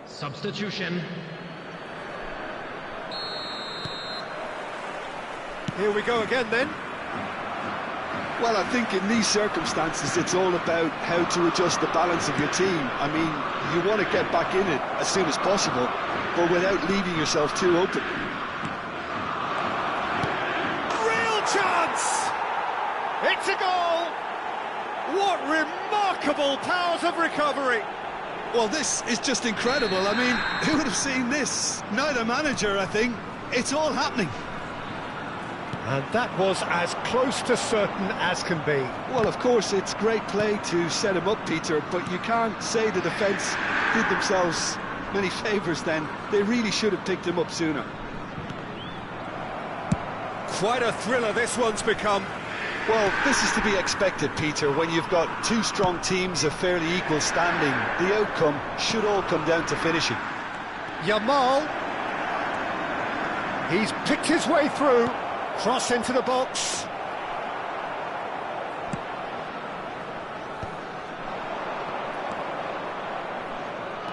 Substitution. Here we go again then. Well, I think in these circumstances it's all about how to adjust the balance of your team. I mean, you want to get back in it as soon as possible, but without leaving yourself too open. Real chance! It's a goal! What remarkable powers of recovery! Well, this is just incredible. I mean, who would have seen this? Neither manager, I think. It's all happening. And that was as close to certain as can be. Well, of course, it's great play to set him up, Peter, but you can't say the defence did themselves many favours then. They really should have picked him up sooner. Quite a thriller this one's become. Well, this is to be expected, Peter. When you've got two strong teams of fairly equal standing, the outcome should all come down to finishing. Yamal. He's picked his way through. Cross into the box.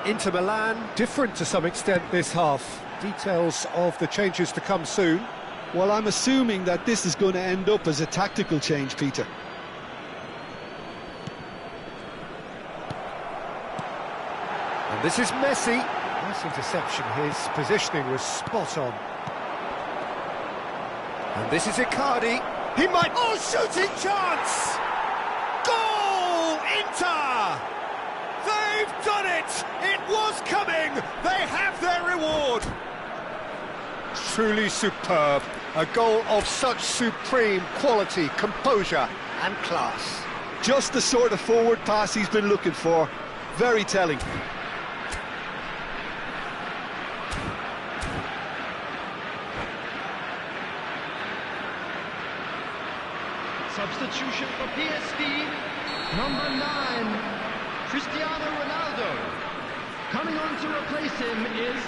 Inter Milan, different to some extent this half. Details of the changes to come soon. Well, I'm assuming that this is going to end up as a tactical change, Peter. And this is Messi. Nice interception. His positioning was spot on. And this is Icardi. He might... Oh, shooting chance! Goal! Inter! They've done it! It was coming! They have their reward! Truly superb. A goal of such supreme quality, composure and class. Just the sort of forward pass he's been looking for. Very telling. Substitution for PSV, number 9, Cristiano Ronaldo. Coming on to replace him is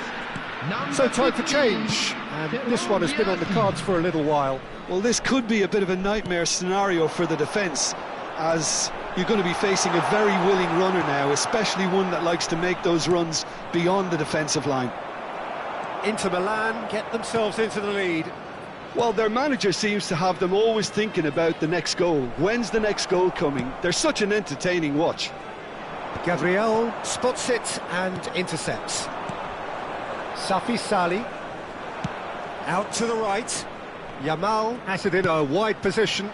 number So time for 15, change, and this one has been on the cards for a little while. Well, this could be a bit of a nightmare scenario for the defence, as you're going to be facing a very willing runner now, especially one that likes to make those runs beyond the defensive line. Inter Milan get themselves into the lead. Well, their manager seems to have them always thinking about the next goal. When's the next goal coming? They're such an entertaining watch. Gabriel spots it and intercepts. Safi Sali. Out to the right. Yamal has it in a wide position.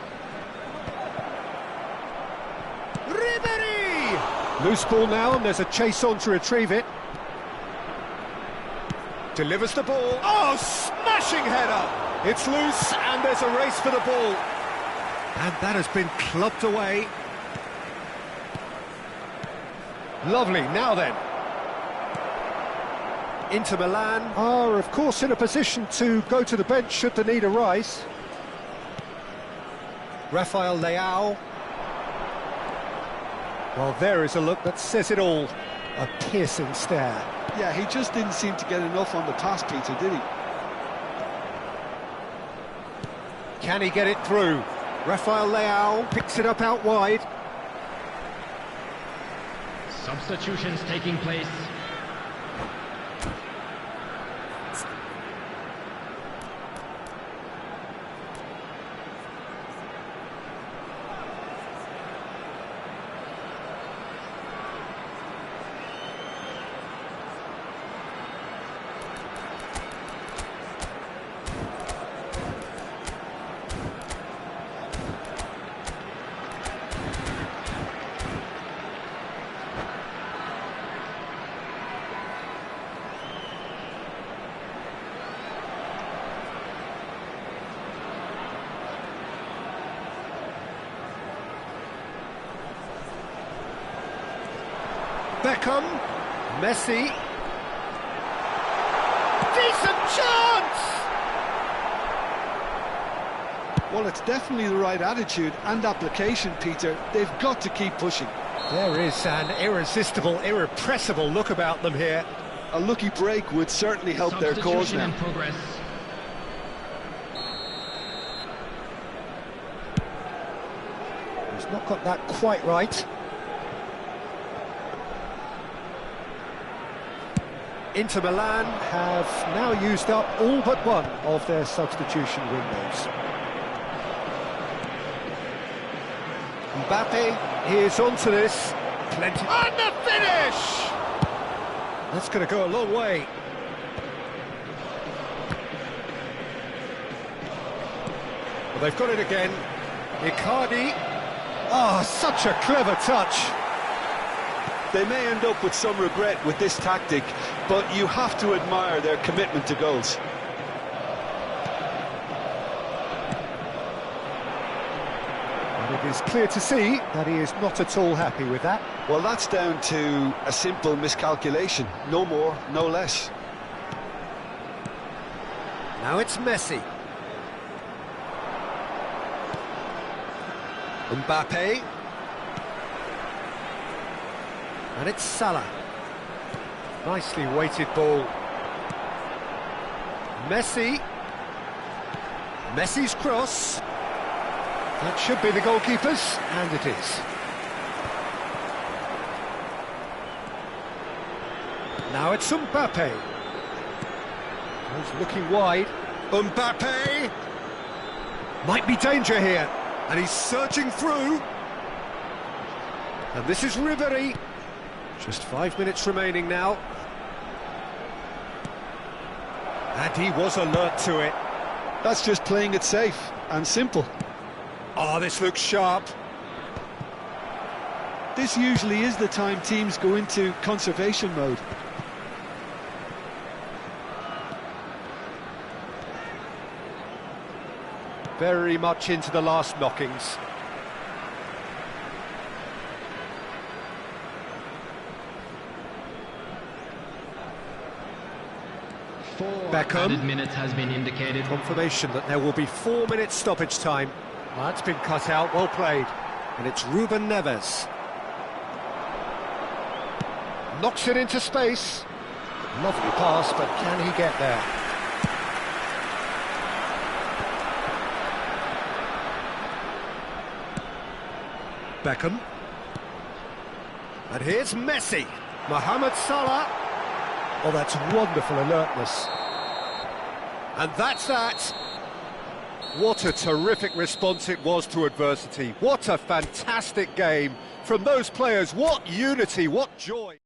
Ribery! Loose ball now, and there's a chase on to retrieve it. Delivers the ball. Oh, smashing header! It's loose, and there's a race for the ball. And that has been clubbed away. Lovely, now then. Inter Milan are, of course, in a position to go to the bench should the need arise. Rafael Leao. Well, there is a look that says it all. A piercing stare. Yeah, he just didn't seem to get enough on the pass, Peter, did he? Can he get it through? Rafael Leao picks it up out wide. Substitutions taking place. Beckham, Messi, decent chance! Well, it's definitely the right attitude and application, Peter. They've got to keep pushing. There is an irresistible, irrepressible look about them here. A lucky break would certainly help their cause now. In progress. He's not got that quite right. Inter Milan have now used up all but one of their substitution windows. Mbappe is onto this. Plenty. And the finish! That's going to go a long way. Well, they've got it again. Icardi. Oh, such a clever touch. They may end up with some regret with this tactic, but you have to admire their commitment to goals. And it is clear to see that he is not at all happy with that. Well, that's down to a simple miscalculation. No more, no less. Now it's Messi. Mbappe. And it's Salah. Nicely weighted ball. Messi. Messi's cross. That should be the goalkeeper's, and it is. Now it's Mbappe. He's looking wide. Mbappe! Might be danger here. And he's surging through. And this is Ribery. Just 5 minutes remaining now. And he was alert to it. That's just playing it safe and simple. Oh, this looks sharp. This usually is the time teams go into conservation mode. Very much into the last knockings. Beckham. Added minutes has been indicated. Confirmation that there will be 4 minutes stoppage time. Well, that's been cut out, well played. And it's Ruben Neves. Knocks it into space. Lovely pass, but can he get there? Beckham. And here's Messi. Mohamed Salah. Oh, that's wonderful alertness. And that's that. What a terrific response it was to adversity. What a fantastic game from those players. What unity, what joy.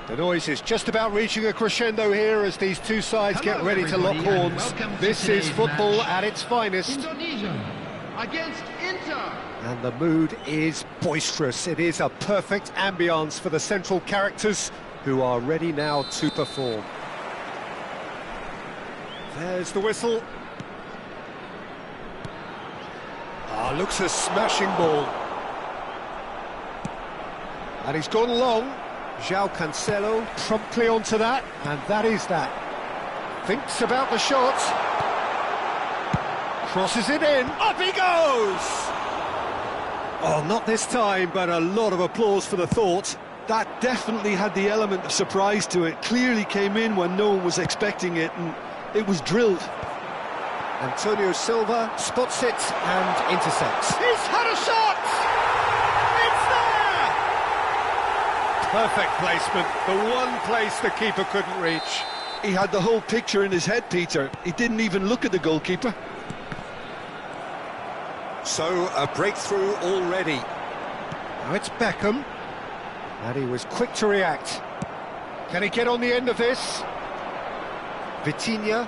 The noise is just about reaching a crescendo here as these two sides get ready to lock horns. This is football at its finest. Indonesia. against Inter. And the mood is boisterous. It is a perfect ambience for the central characters who are ready now to perform. There's the whistle. Looks a smashing ball. And he's gone long. João Cancelo promptly onto that, and that is that. Thinks about the shot. Crosses it in. Up he goes! Oh, not this time, but a lot of applause for the thought. That definitely had the element of surprise to it. Clearly came in when no one was expecting it, and it was drilled. Antonio Silva spots it and intercepts. He's had a shot! It's there! Perfect placement, the one place the keeper couldn't reach. He had the whole picture in his head, Peter. He didn't even look at the goalkeeper. So, a breakthrough already. Now it's Beckham. And he was quick to react. Can he get on the end of this? Vitinha.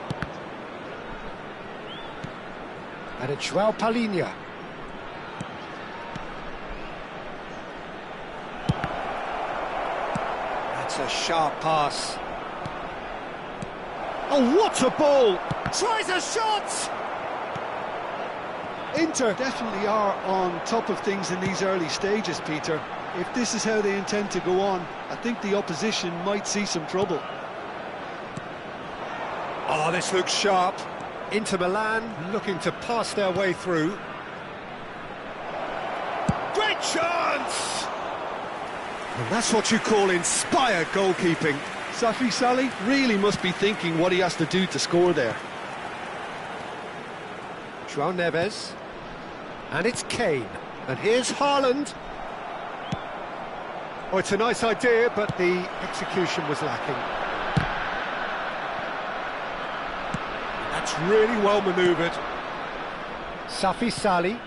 And it's João Palhinha. That's a sharp pass. Oh, what a ball! Tries a shot! Inter definitely are on top of things in these early stages, Peter. If this is how they intend to go on, I think the opposition might see some trouble. Oh, this looks sharp. Inter Milan looking to pass their way through. Great chance! And that's what you call inspired goalkeeping. Safi Salih really must be thinking what he has to do to score there. João Neves. And it's Kane. And here's Haaland. Oh, it's a nice idea, but the execution was lacking. That's really well manoeuvred. Safi Salih.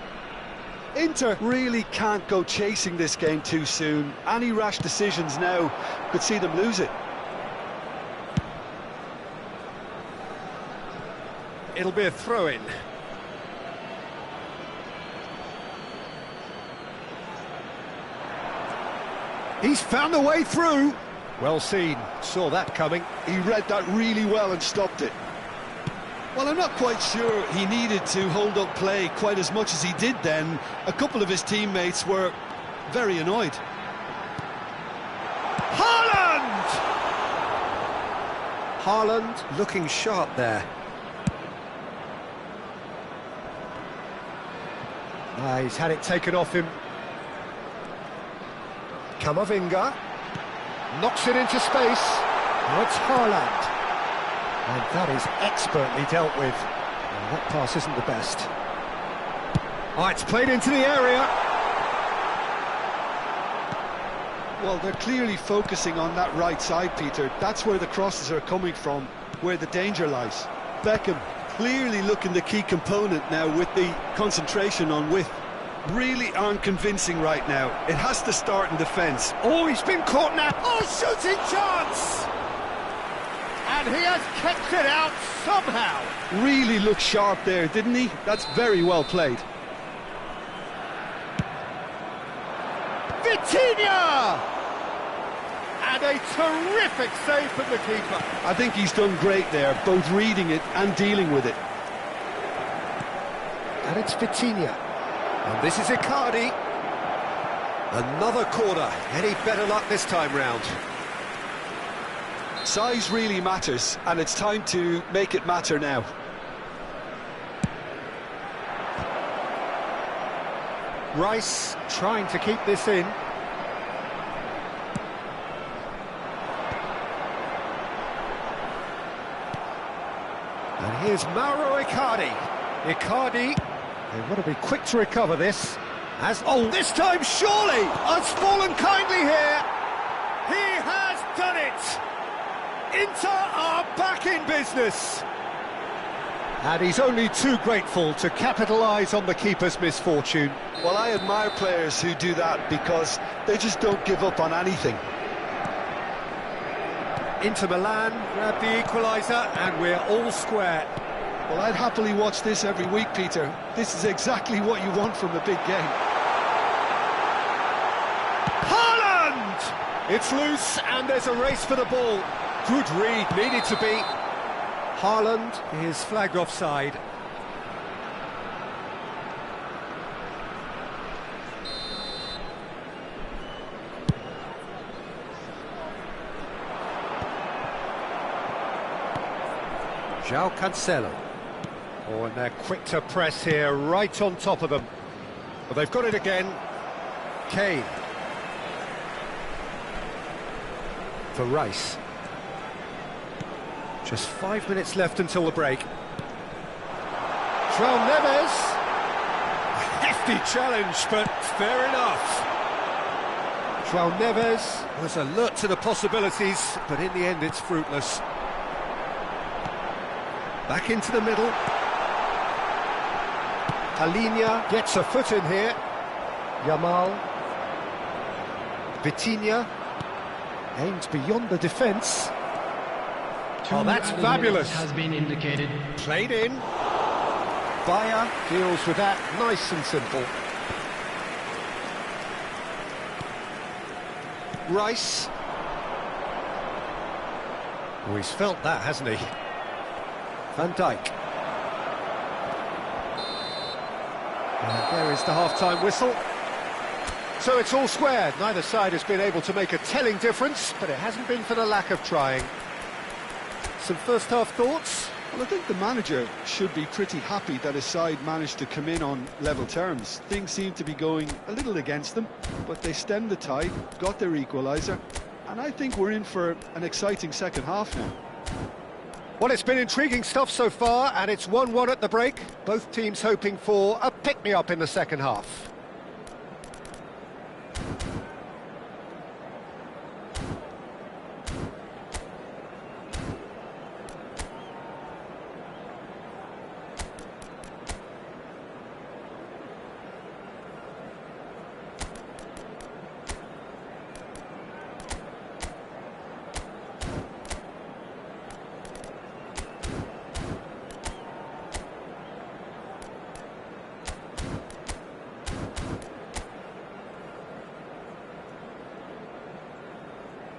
Inter really can't go chasing this game too soon. Any rash decisions now could see them lose it. It'll be a throw-in. He's found a way through. Well seen, saw that coming. He read that really well and stopped it. Well, I'm not quite sure he needed to hold up play quite as much as he did then. A couple of his teammates were very annoyed. Haaland! Haaland looking sharp there. He's had it taken off him. Camavinga knocks it into space. Now it's Haaland. And that is expertly dealt with. And that pass isn't the best. Oh, it's played into the area. Well, they're clearly focusing on that right side, Peter. That's where the crosses are coming from, where the danger lies. Beckham clearly looking the key component now with the concentration on width. Really aren't convincing right now. It has to start in defence. Oh, he's been caught now. Oh, shooting chance! And he has kept it out somehow. Really looked sharp there, didn't he? That's very well played. Vitinha! And a terrific save from the keeper. I think he's done great there, both reading it and dealing with it. And it's Vitinha. And this is Icardi. Another corner. Any better luck this time round? Size really matters, and it's time to make it matter now. Rice trying to keep this in. And here's Mauro Icardi. Icardi, they want to be quick to recover this. This time surely! Has fallen kindly here. He has done it! Inter are back in business. And he's only too grateful to capitalise on the keeper's misfortune. Well, I admire players who do that because they just don't give up on anything. Inter Milan grab the equaliser and we're all square. Well, I'd happily watch this every week, Peter. This is exactly what you want from a big game. Haaland! It's loose and there's a race for the ball. Good read, needed to be. Haaland is flagged offside. João Cancelo. Oh, and they're quick to press here, right on top of them. But they've got it again. Kane. For Rice. Just 5 minutes left until the break. João Neves. A hefty challenge, but fair enough. João Neves was alert to the possibilities, but in the end it's fruitless. Back into the middle. Alinia gets a foot in here. Yamal. Vitinha. Aims beyond the defence. Oh, that's fabulous. Has been indicated. Played in. Bayer deals with that nice and simple. Rice. Oh, he's felt that, hasn't he? Van Dijk. And there is the half-time whistle. So it's all square. Neither side has been able to make a telling difference, but it hasn't been for the lack of trying. Some first-half thoughts? Well, I think the manager should be pretty happy that his side managed to come in on level terms. Things seem to be going a little against them, but they stemmed the tide, got their equaliser, and I think we're in for an exciting second half now. Well, it's been intriguing stuff so far, and it's 1-1 at the break. Both teams hoping for a pick-me-up in the second half.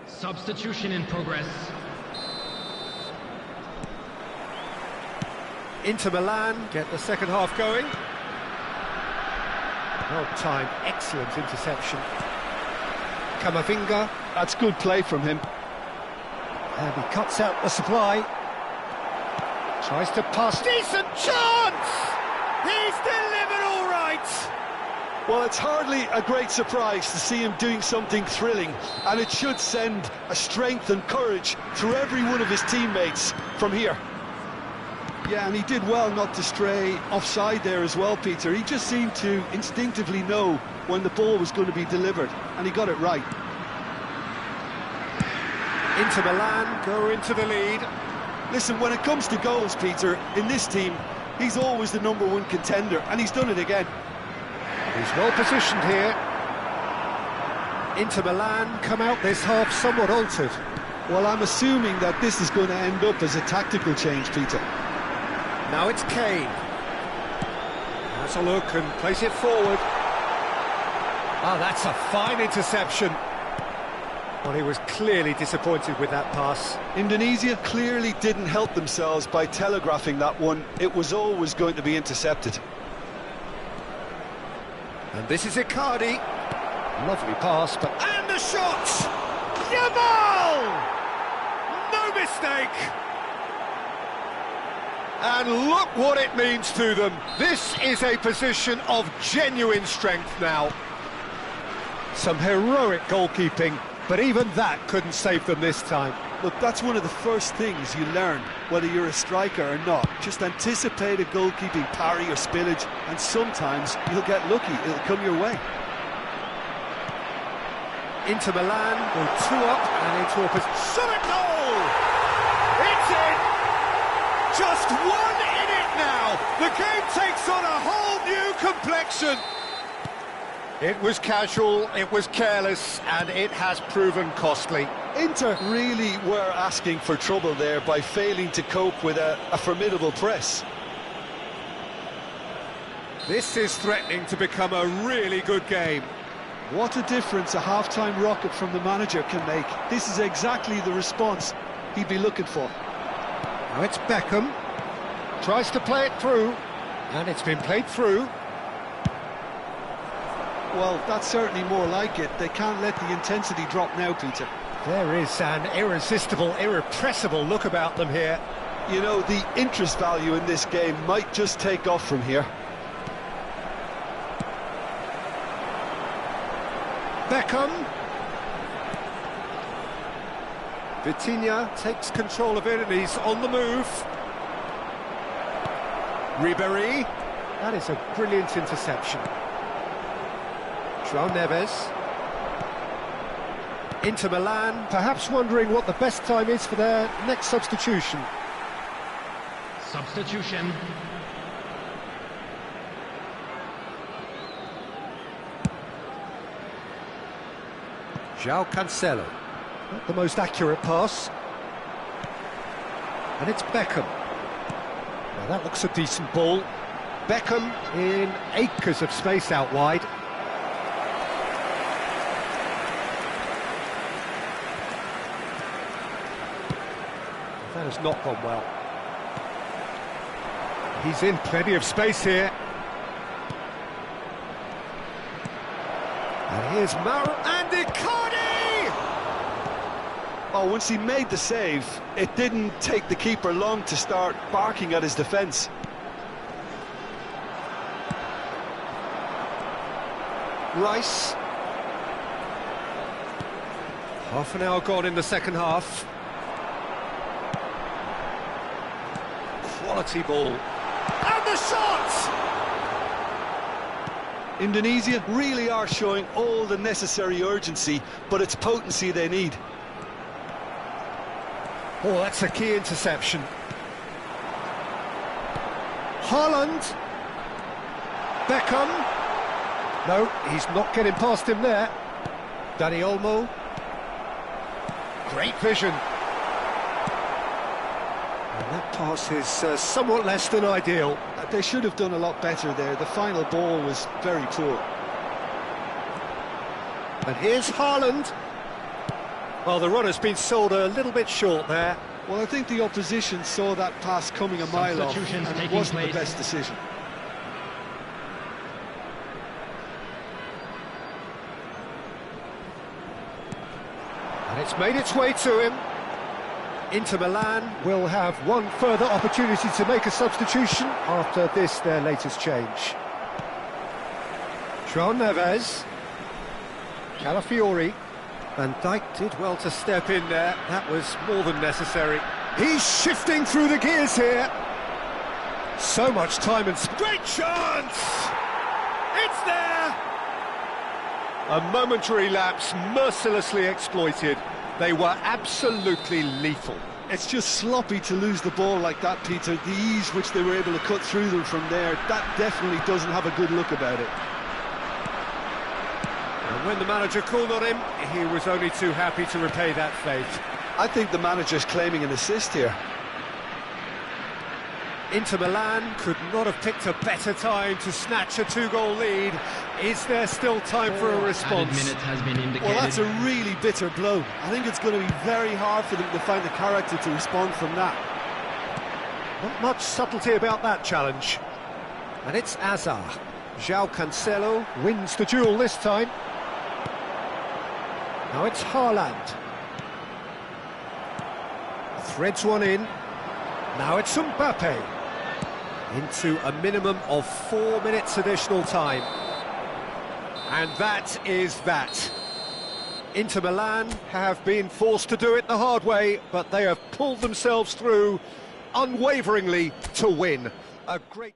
Substitution in progress. Inter Milan get the second half going. Well timed, excellent interception. Camavinga. That's good play from him. And he cuts out the supply. Tries to pass. Decent chance! He's delivered all right! Well, it's hardly a great surprise to see him doing something thrilling, and it should send a strength and courage through every one of his teammates from here. Yeah, and he did well not to stray offside there as well, Peter. He just seemed to instinctively know when the ball was going to be delivered, and he got it right. Inter Milan go into the lead. Listen, when it comes to goals, Peter, in this team, he's always the #1 contender, and he's done it again. He's well positioned here. Inter Milan come out this half somewhat altered. Well, I'm assuming that this is going to end up as a tactical change, Peter. Now it's Kane. Has a look and plays it forward. Oh, that's a fine interception. Well, he was clearly disappointed with that pass. Indonesia clearly didn't help themselves by telegraphing that one. It was always going to be intercepted. And this is Icardi. Lovely pass, but... And the shot! Yamal! No mistake! And look what it means to them. This is a position of genuine strength now. Some heroic goalkeeping, but even that couldn't save them this time. Look, that's one of the first things you learn, whether you're a striker or not. Just anticipate a goalkeeping parry or spillage, and sometimes you'll get lucky, it'll come your way. Inter Milan go 2 up and into a position. Shot at goal! It's in! Just 1 in it now! The game takes on a whole new complexion! It was casual, it was careless, and it has proven costly. Inter really were asking for trouble there by failing to cope with a formidable press. This is threatening to become a really good game. What a difference a half-time rocket from the manager can make. This is exactly the response he'd be looking for. Now it's Beckham. Tries to play it through. And it's been played through. Well, that's certainly more like it. They can't let the intensity drop now, Peter. There is an irresistible, irrepressible look about them here. You know, the interest value in this game might just take off from here. Beckham. Vitinha takes control of it and he's on the move. Ribéry. That is a brilliant interception. João Neves. Inter Milan, perhaps wondering what the best time is for their next substitution. Substitution. João Cancelo. Not the most accurate pass. And it's Beckham. Now that looks a decent ball. Beckham in acres of space out wide. That has not gone well. He's in plenty of space here. And here's Mauro and Icardi! Oh, once he made the save, it didn't take the keeper long to start barking at his defence. Rice. Half an hour gone in the second half. Quality ball. And the shot! Indonesia really are showing all the necessary urgency, but it's potency they need. Oh, that's a key interception. Haaland. Beckham. No, he's not getting past him there. Dani Olmo. Great vision. And that pass is somewhat less than ideal. They should have done a lot better there. The final ball was very poor. And here's Haaland. Well, the runner's been sold a little bit short there. Well, I think the opposition saw that pass coming a mile off, Substitutions and it taking wasn't the place. best decision. And it's made its way to him. Inter Milan will have one further opportunity to make a substitution after this, their latest change. João Neves. Calafiori. Van Dijk did well to step in there. That was more than necessary. He's shifting through the gears here. So much time and great chance! It's there! A momentary lapse mercilessly exploited. They were absolutely lethal. It's just sloppy to lose the ball like that, Peter. The ease which they were able to cut through them from there, that definitely doesn't have a good look about it. And when the manager called on him, he was only too happy to repay that faith. I think the manager's claiming an assist here. Inter Milan could not have picked a better time to snatch a two-goal lead. Is there still time for a Added response? minute has been indicated. Well, that's a really bitter blow. I think it's going to be very hard for them to find the character to respond from that. Not much subtlety about that challenge. And it's Azar. João Cancelo wins the duel this time. Now it's Haaland. Threads one in. Now it's Mbappe. Into a minimum of 4 minutes additional time. And that is that. Inter Milan have been forced to do it the hard way, but they have pulled themselves through unwaveringly to win. A great...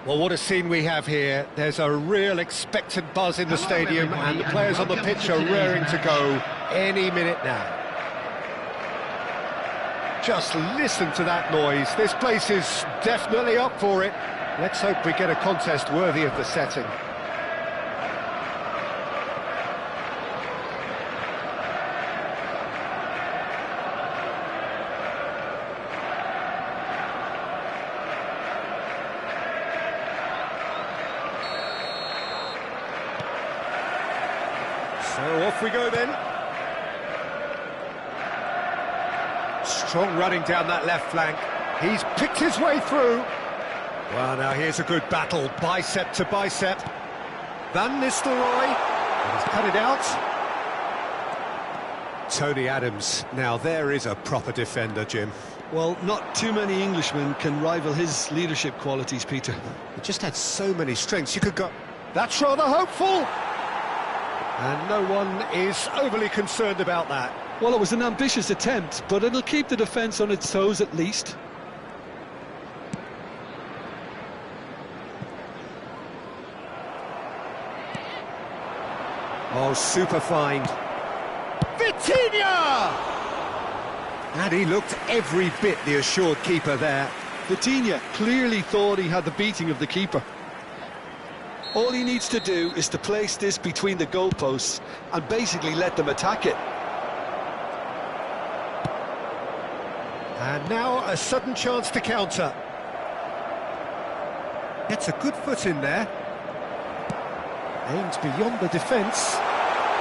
Well, what a scene we have here. There's a real expectant buzz in the stadium, and the players on the pitch are raring to go any minute now. Just listen to that noise. This place is definitely up for it. Let's hope we get a contest worthy of the setting. So off we go then. Strong running down that left flank. He's picked his way through. Well, now here's a good battle, bicep to bicep. Van Nistelrooy, and he's cut it out. Tony Adams, now there is a proper defender, Jim. Well, not too many Englishmen can rival his leadership qualities, Peter. He just had so many strengths. You could go... That's rather hopeful! And no one is overly concerned about that. Well, it was an ambitious attempt, but it'll keep the defence on its toes at least. Oh, super find. Vitinha! And he looked every bit the assured keeper there. Vitinha clearly thought he had the beating of the keeper. All he needs to do is to place this between the goalposts and basically let them attack it. And now a sudden chance to counter. Gets a good foot in there. Aims beyond the defence.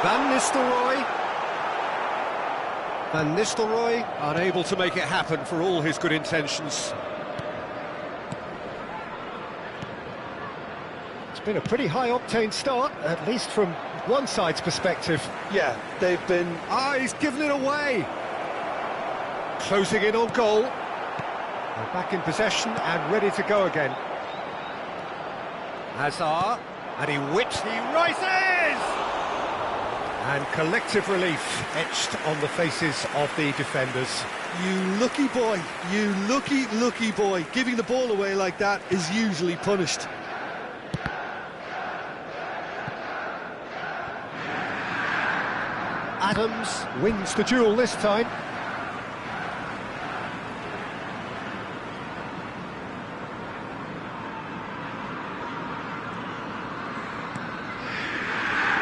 Van Nistelrooy. Van Nistelrooy unable to make it happen for all his good intentions. It's been a pretty high-octane start, at least from one side's perspective. Yeah, they've been... Ah, he's given it away. Closing in on goal. They're back in possession and ready to go again. Hazard, and he whips, he rises! And collective relief etched on the faces of the defenders. You lucky boy, you lucky boy. Giving the ball away like that is usually punished. Adams wins the duel this time.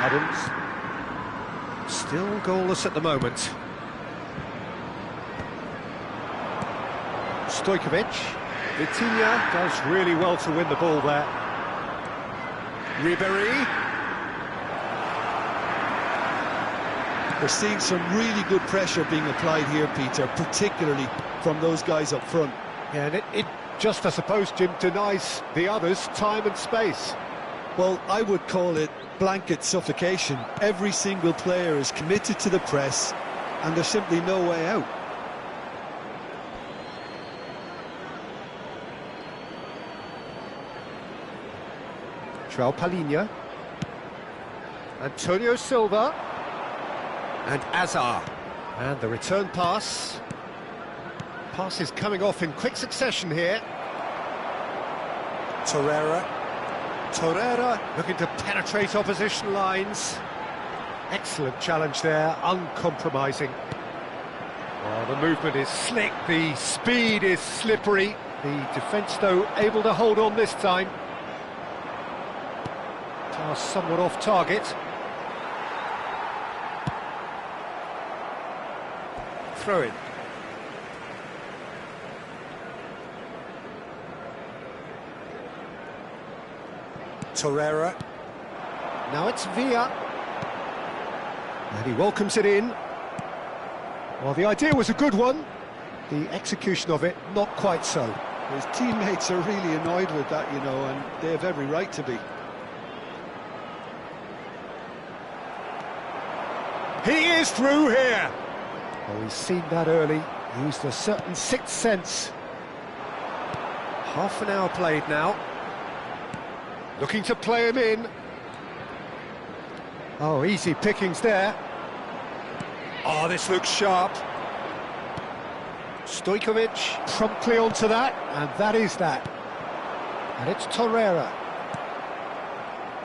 Adams still goalless at the moment. Stojkovic. Vitinha does really well to win the ball there. Ribéry. We're seeing some really good pressure being applied here, Peter, particularly from those guys up front. Yeah, and it just, I suppose, Jim, denies the others time and space. Well, I would call it blanket suffocation. Every single player is committed to the press, and there's simply no way out. João Palhinha. Antonio Silva. And Hazard. And the return pass. Pass is coming off in quick succession here. Torreira looking to penetrate opposition lines. Excellent challenge there, uncompromising. Well, the movement is slick, the speed is slippery. The defence, though, able to hold on this time. Pass somewhat off target. Throw in. Torreira. Now it's Villa. And he welcomes it in. Well, the idea was a good one. The execution of it, not quite so. His teammates are really annoyed with that, you know, and they have every right to be. He is through here. Oh, he's seen that early. Used a certain sixth sense. Half an hour played now. Looking to play him in. Oh, easy pickings there. Oh, this looks sharp. Stojkovic promptly onto that, and that is that. And it's Torreira.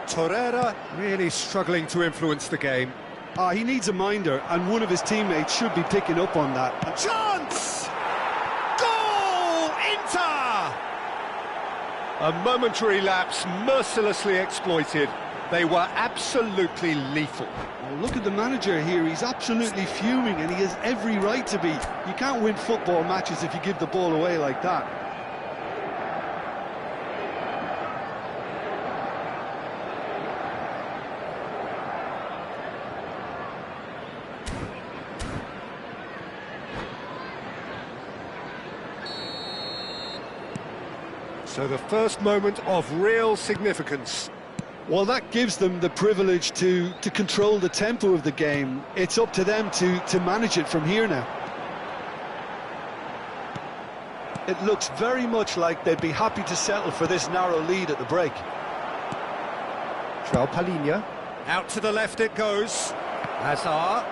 Torreira really struggling to influence the game. He needs a minder, and one of his teammates should be picking up on that. Chance! Goal! Inter! A momentary lapse mercilessly exploited. They were absolutely lethal. Oh, look at the manager here, he's absolutely fuming, and he has every right to be. You can't win football matches if you give the ball away like that. So the first moment of real significance. Well, that gives them the privilege to control the tempo of the game. It's up to them to manage it from here now. It looks very much like they'd be happy to settle for this narrow lead at the break. João Palhinha. Out to the left it goes. Hazard.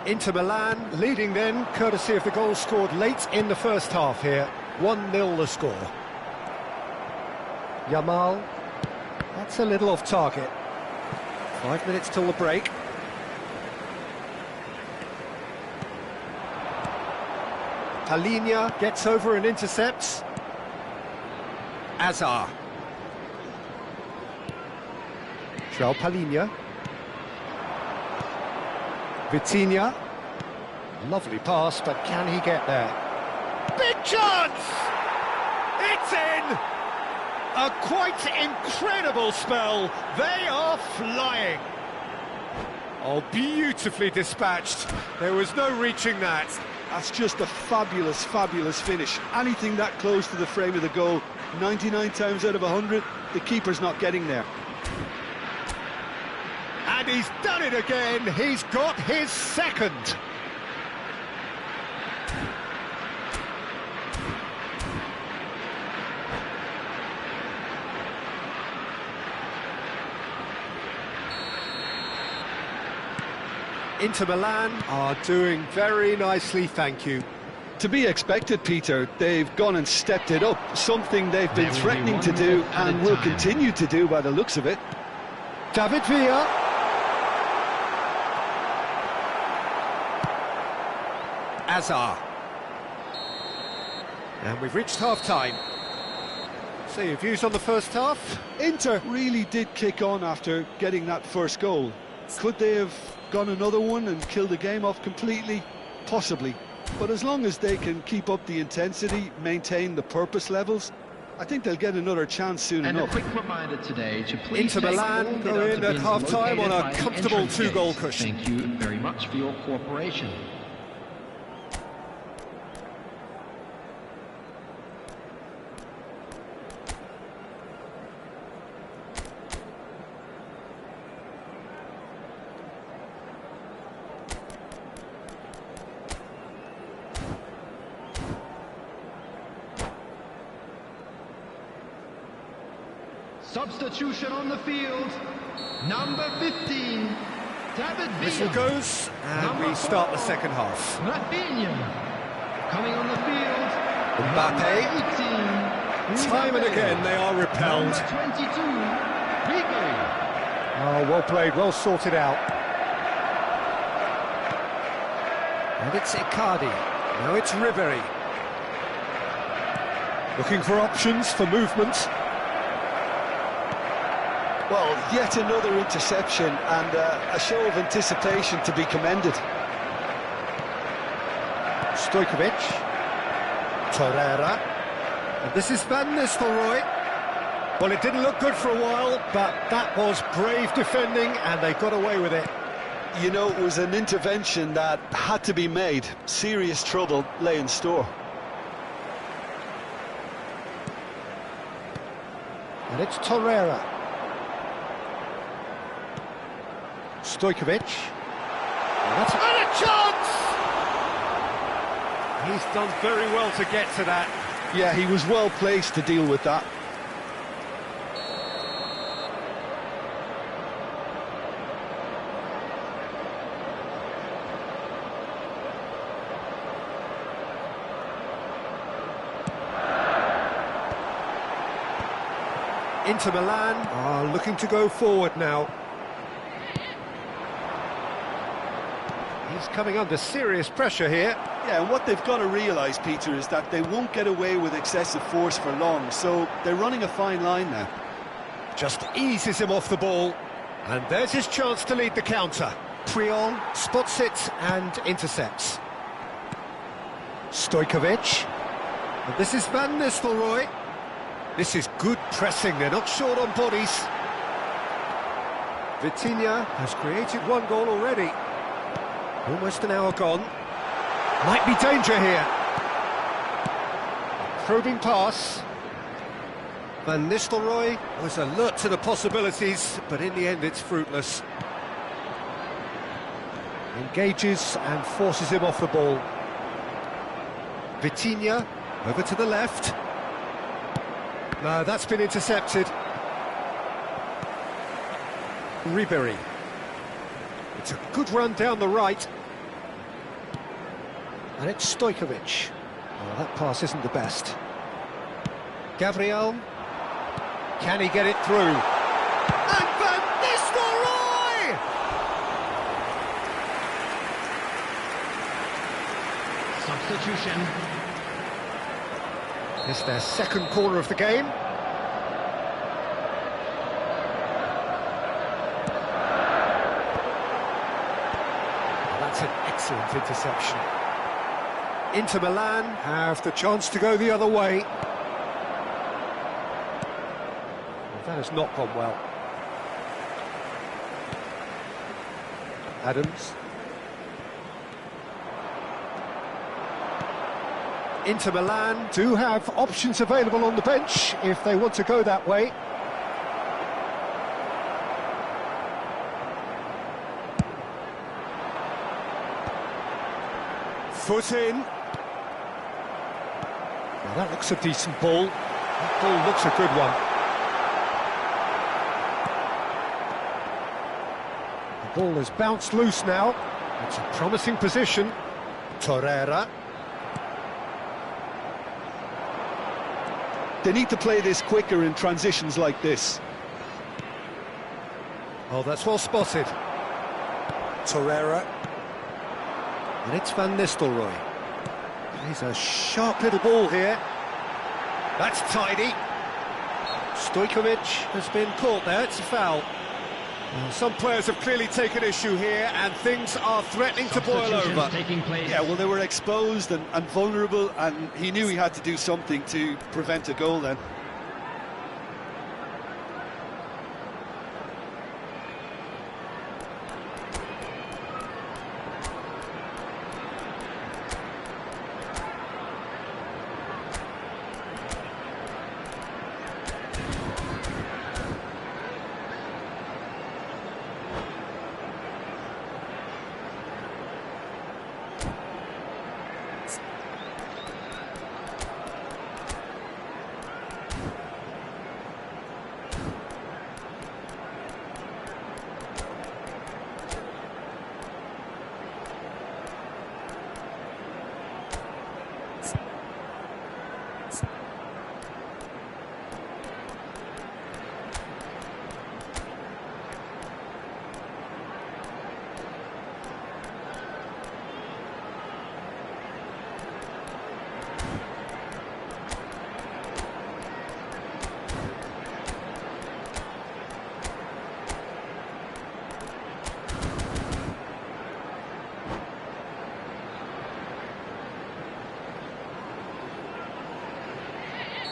Inter Milan leading then, courtesy of the goal scored late in the first half here. 1-0 the score. Yamal. That's a little off target. 5 minutes till the break. Palhinha gets over and intercepts. Hazard. João Palhinha. Vitinha. Lovely pass, but can he get there? Big chance! It's in! A quite incredible spell. They are flying. Oh, beautifully dispatched. There was no reaching that. That's just a fabulous, fabulous finish. Anything that close to the frame of the goal, 99 times out of 100, the keeper's not getting there. And he's done it again. He's got his second. Inter Milan are doing very nicely, thank you. To be expected, Peter. They've gone and stepped it up, something they've been threatening to do and will continue to do by the looks of it. David Villa. Hazard. And we've reached half-time. So your views on the first half? Inter really did kick on after getting that first goal. Could they have gone another one and killed the game off completely? Possibly. But as long as they can keep up the intensity, maintain the purpose levels, I think they'll get another chance soon enough. And a quick reminder today to please Inter Milan go in at half-time on a comfortable two-goal cushion. Thank you very much for your cooperation. Substitution on the field, number 15, David Villa. Whistle goes, and we start the second half. Rafinha. Coming on the field, Mbappe. 18. Time and again they are repelled. Number 22, Ribery. Oh, well played, well sorted out. And it's Icardi. Now it's Ribery. Looking for options for movement. Well, yet another interception and a show of anticipation to be commended. Stojkovic. Torreira. And this is Van Nistelrooy. Well, it didn't look good for a while, but that was brave defending and they got away with it. You know, it was an intervention that had to be made. Serious trouble lay in store. And it's Torreira. Stojkovic. And that's a chance! He's done very well to get to that. Yeah, he was well placed to deal with that. Inter Milan are looking to go forward now. He's coming under serious pressure here. Yeah, and what they've got to realise, Peter, is that they won't get away with excessive force for long, so they're running a fine line now. Just eases him off the ball. And there's his chance to lead the counter. Puyol spots it and intercepts. Stojkovic. And this is Van Nistelrooy. This is good pressing, they're not short on bodies. Vitinha has created one goal already. Almost an hour gone. Might be danger here. Probing pass. Van Nistelrooy was alert to the possibilities, but in the end it's fruitless. Engages and forces him off the ball. Vitinha over to the left. No, that's been intercepted. Ribery. It's a good run down the right. And it's Stojkovic. Oh, that pass isn't the best. Gabriel. Can he get it through? And Van Nistelrooy! Substitution. It's their second corner of the game. That's an excellent interception. Inter Milan have the chance to go the other way. That has not gone well. Adams. Inter Milan do have options available on the bench if they want to go that way. Foot in. Now that looks a decent ball. That ball looks a good one. The ball has bounced loose now. It's a promising position. Torreira. They need to play this quicker in transitions like this. Oh, that's well spotted. Torreira. And it's Van Nistelrooy. He's a sharp little ball here. That's tidy. Stojkovic has been caught there, it's a foul. Some players have clearly taken issue here, and things are threatening to boil over. Taking place. Yeah, well, they were exposed and vulnerable, and he knew he had to do something to prevent a goal then.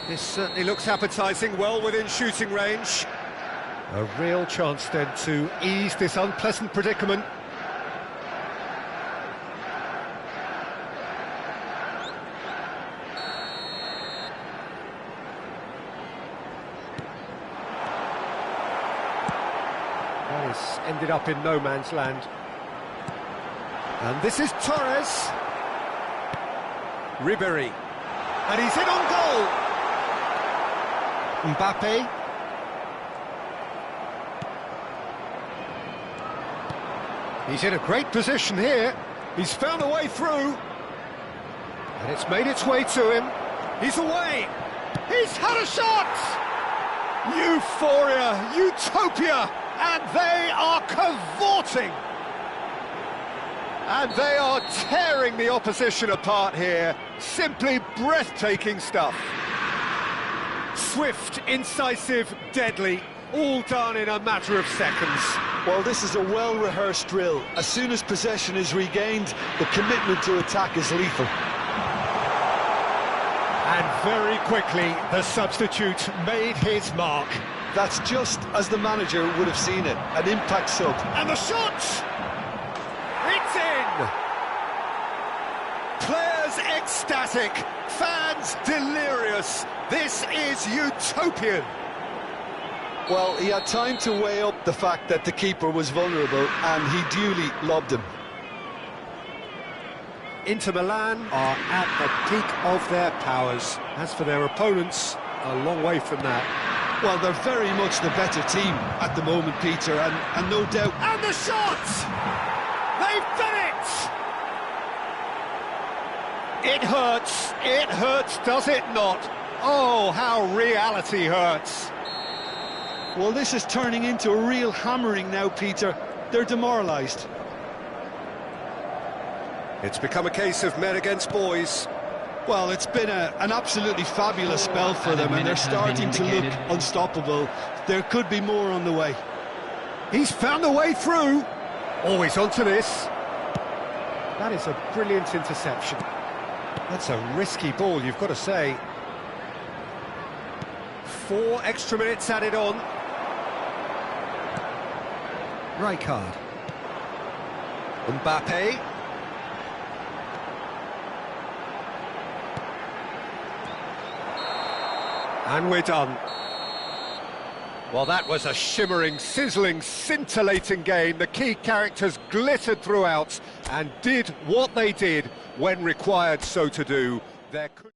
This certainly looks appetising, well within shooting range. A real chance then to ease this unpleasant predicament. That has ended up in no man's land. And this is Torres. Ribery. And he's in on goal. Mbappe. He's in a great position here. He's found a way through. And it's made its way to him. He's away. He's had a shot! Euphoria, utopia, and they are cavorting. And they are tearing the opposition apart here. Simply breathtaking stuff. Swift, incisive, deadly, all done in a matter of seconds. Well, this is a well-rehearsed drill. As soon as possession is regained, the commitment to attack is lethal. And very quickly, the substitute made his mark. That's just as the manager would have seen it, an impact sub. And the shot! It's in! Players ecstatic, fans delirious. This is utopian. Well, he had time to weigh up the fact that the keeper was vulnerable, and he duly lobbed him. Inter Milan are at the peak of their powers. As for their opponents, a long way from that. Well, they're very much the better team at the moment, Peter, and no doubt... And the shot! They've done it! It hurts, does it not? Oh, how reality hurts. Well, this is turning into a real hammering now, Peter. They're demoralised. It's become a case of men against boys. Well, it's been an absolutely fabulous spell for them, and they're starting to look unstoppable. There could be more on the way. He's found a way through. Always onto this. That is a brilliant interception. That's a risky ball, you've got to say. 4 extra minutes added on. Ryger. Mbappe. And we're done. Well, that was a shimmering, sizzling, scintillating game. The key characters glittered throughout and did what they did when required so to do. There could...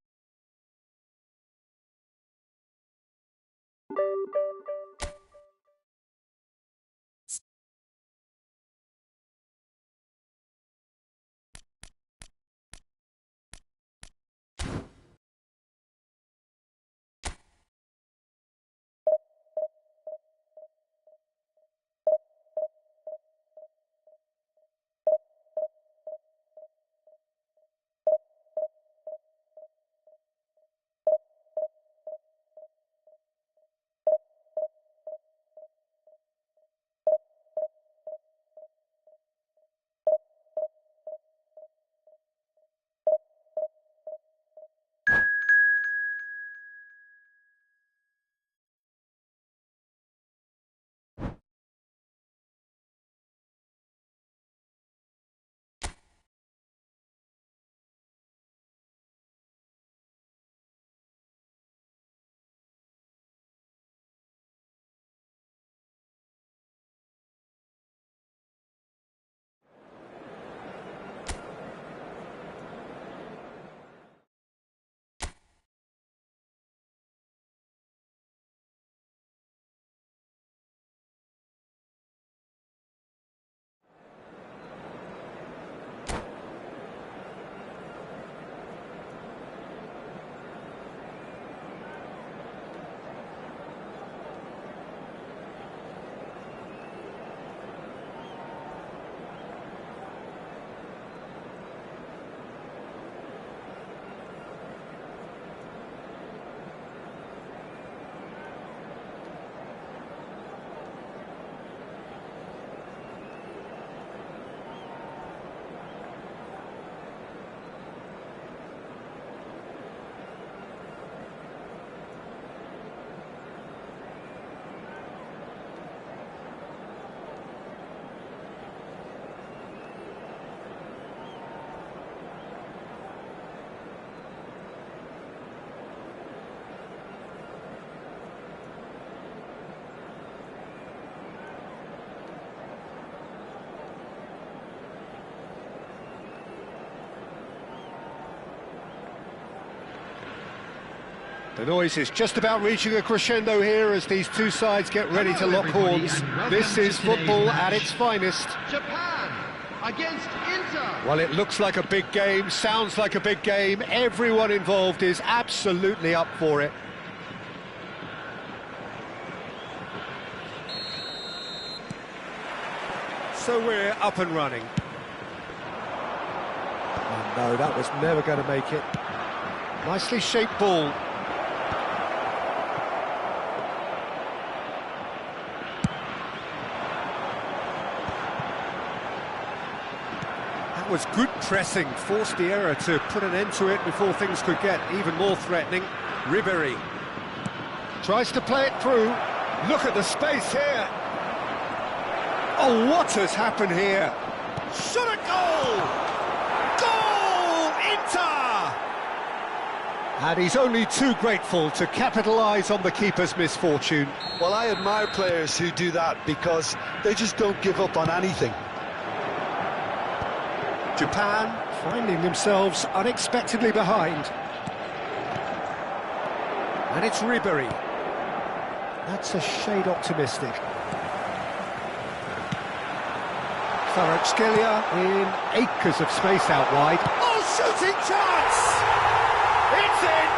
The noise is just about reaching a crescendo here as these two sides get ready to lock horns. This is football at its finest. Japan against Inter. Well, it looks like a big game, sounds like a big game. Everyone involved is absolutely up for it. So we're up and running. Oh no, that was never going to make it. Nicely shaped ball. That was good pressing, forced the error to put an end to it before things could get even more threatening. Ribery tries to play it through. Look at the space here. Oh, what has happened here? Shot a goal! Goal! Inter! And he's only too grateful to capitalise on the keeper's misfortune. Well, I admire players who do that because they just don't give up on anything. Japan finding themselves unexpectedly behind. And it's Ribery. That's a shade optimistic. Kvaratskhelia in acres of space out wide. Oh, shooting chance! It's in!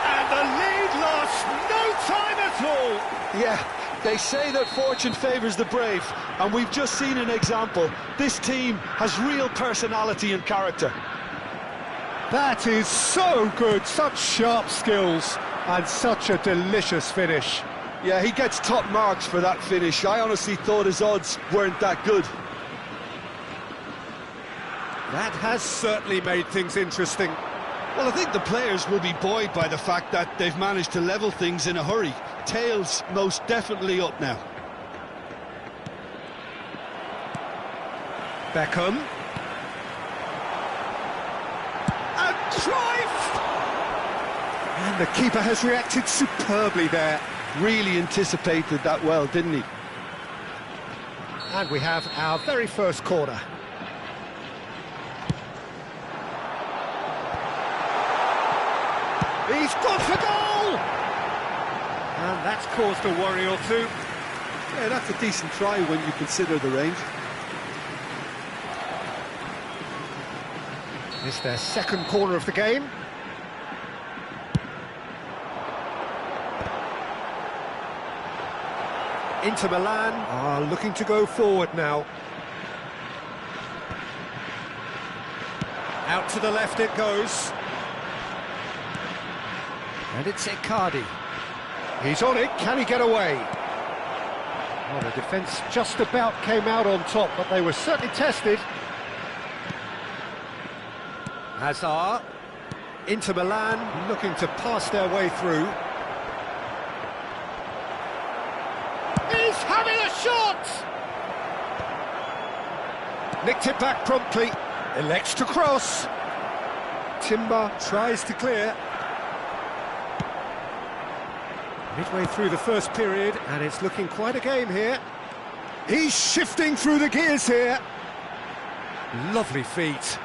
And the lead lost no time at all! Yeah, they say that fortune favours the brave, and we've just seen an example. This team has real personality and character. That is so good, such sharp skills, and such a delicious finish. Yeah, he gets top marks for that finish. I honestly thought his odds weren't that good. That has certainly made things interesting. Well, I think the players will be buoyed by the fact that they've managed to level things in a hurry. Tails most definitely up now. Beckham. And Cruyff! And the keeper has reacted superbly there. Really anticipated that well, didn't he? And we have our very first corner. He's gone for goal! And that's caused a worry or two. Yeah, that's a decent try when you consider the range. It's their second corner of the game. Inter Milan are looking to go forward now. Out to the left it goes. And it's Icardi. He's on it, can he get away? Well, the defence just about came out on top, but they were certainly tested. Hazard. Inter Milan looking to pass their way through. He's having a shot! Nicked it back promptly. Elects to cross. Timber tries to clear. Midway through the first period, and it's looking quite a game here. He's shifting through the gears here. Lovely feet.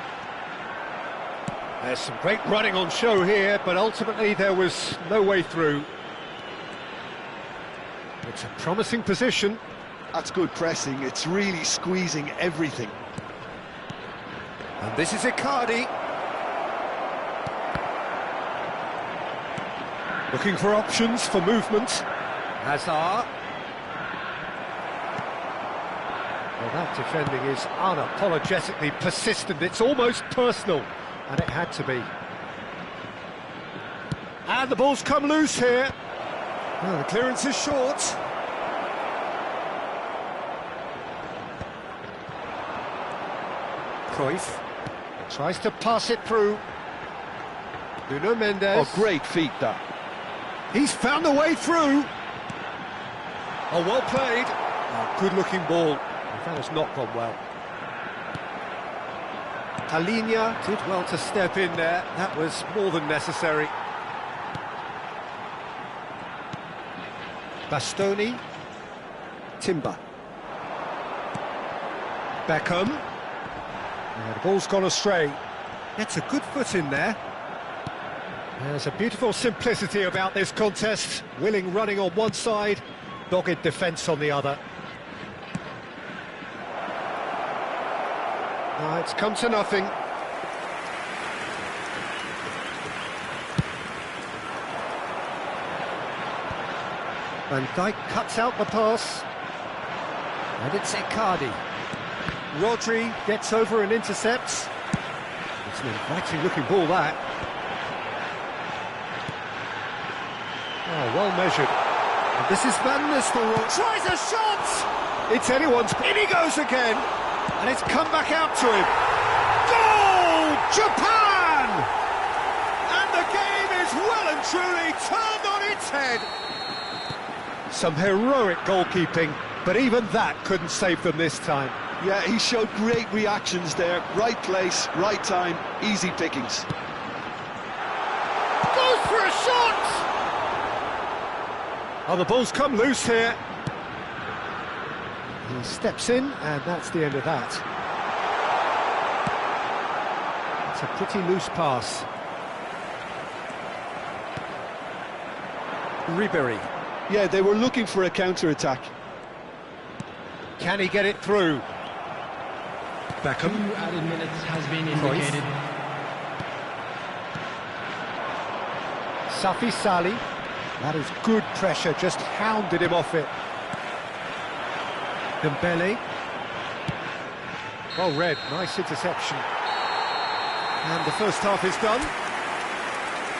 There's some great running on show here, but ultimately there was no way through. It's a promising position. That's good pressing. It's really squeezing everything. And this is Icardi. Looking for options for movement. Hazard. Well, that defending is unapologetically persistent. It's almost personal, and it had to be. And the ball's come loose here. Well, the clearance is short. Cruyff tries to pass it through. Nuno Mendes. Oh, great feet, that. He's found the way through. Oh, well played. Oh, good-looking ball. That has not gone well. Palhinha did well to step in there. That was more than necessary. Bastoni. Timber. Beckham. Yeah, the ball's gone astray. Gets a good foot in there. There's a beautiful simplicity about this contest. Willing running on one side, dogged defence on the other. It's come to nothing. Van Dijk cuts out the pass. And it's Icardi. Rodri gets over and intercepts. It's an inviting looking ball, that. Oh, well measured. And this is Van Nistelrooy. Tries a shot! It's anyone's. In he goes again. And it's come back out to him. Goal! Japan! And the game is well and truly turned on its head. Some heroic goalkeeping, but even that couldn't save them this time. Yeah, he showed great reactions there. Right place, right time, easy pickings. Goes for a shot! Oh, the ball's come loose here. He steps in, and that's the end of that. It's a pretty loose pass. Ribery. Yeah, they were looking for a counter-attack. Can he get it through? Beckham. 2 added minutes has been indicated. Safi Sali. That is good pressure, just hounded him off it. Dembele. Well read, nice interception. And the first half is done.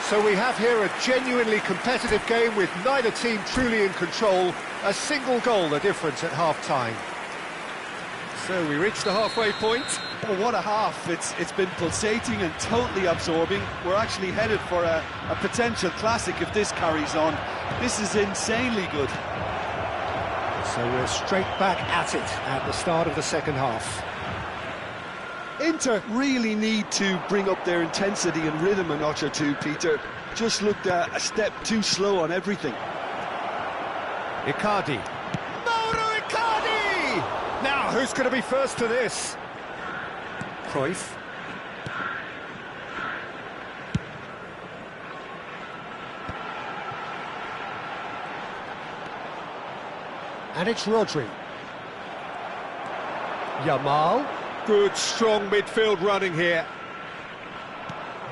So we have here a genuinely competitive game with neither team truly in control. A single goal the difference at half-time. So we reach the halfway point. Oh, what a half. It's been pulsating and totally absorbing. We're actually headed for a potential classic if this carries on. This is insanely good. So we're straight back at it at the start of the second half. Inter really need to bring up their intensity and rhythm a notch or two, Peter. Just looked a step too slow on everything. Icardi. Mauro Icardi! Now, who's going to be first to this? Cruyff. And it's Rodri. Yamal. Good, strong midfield running here.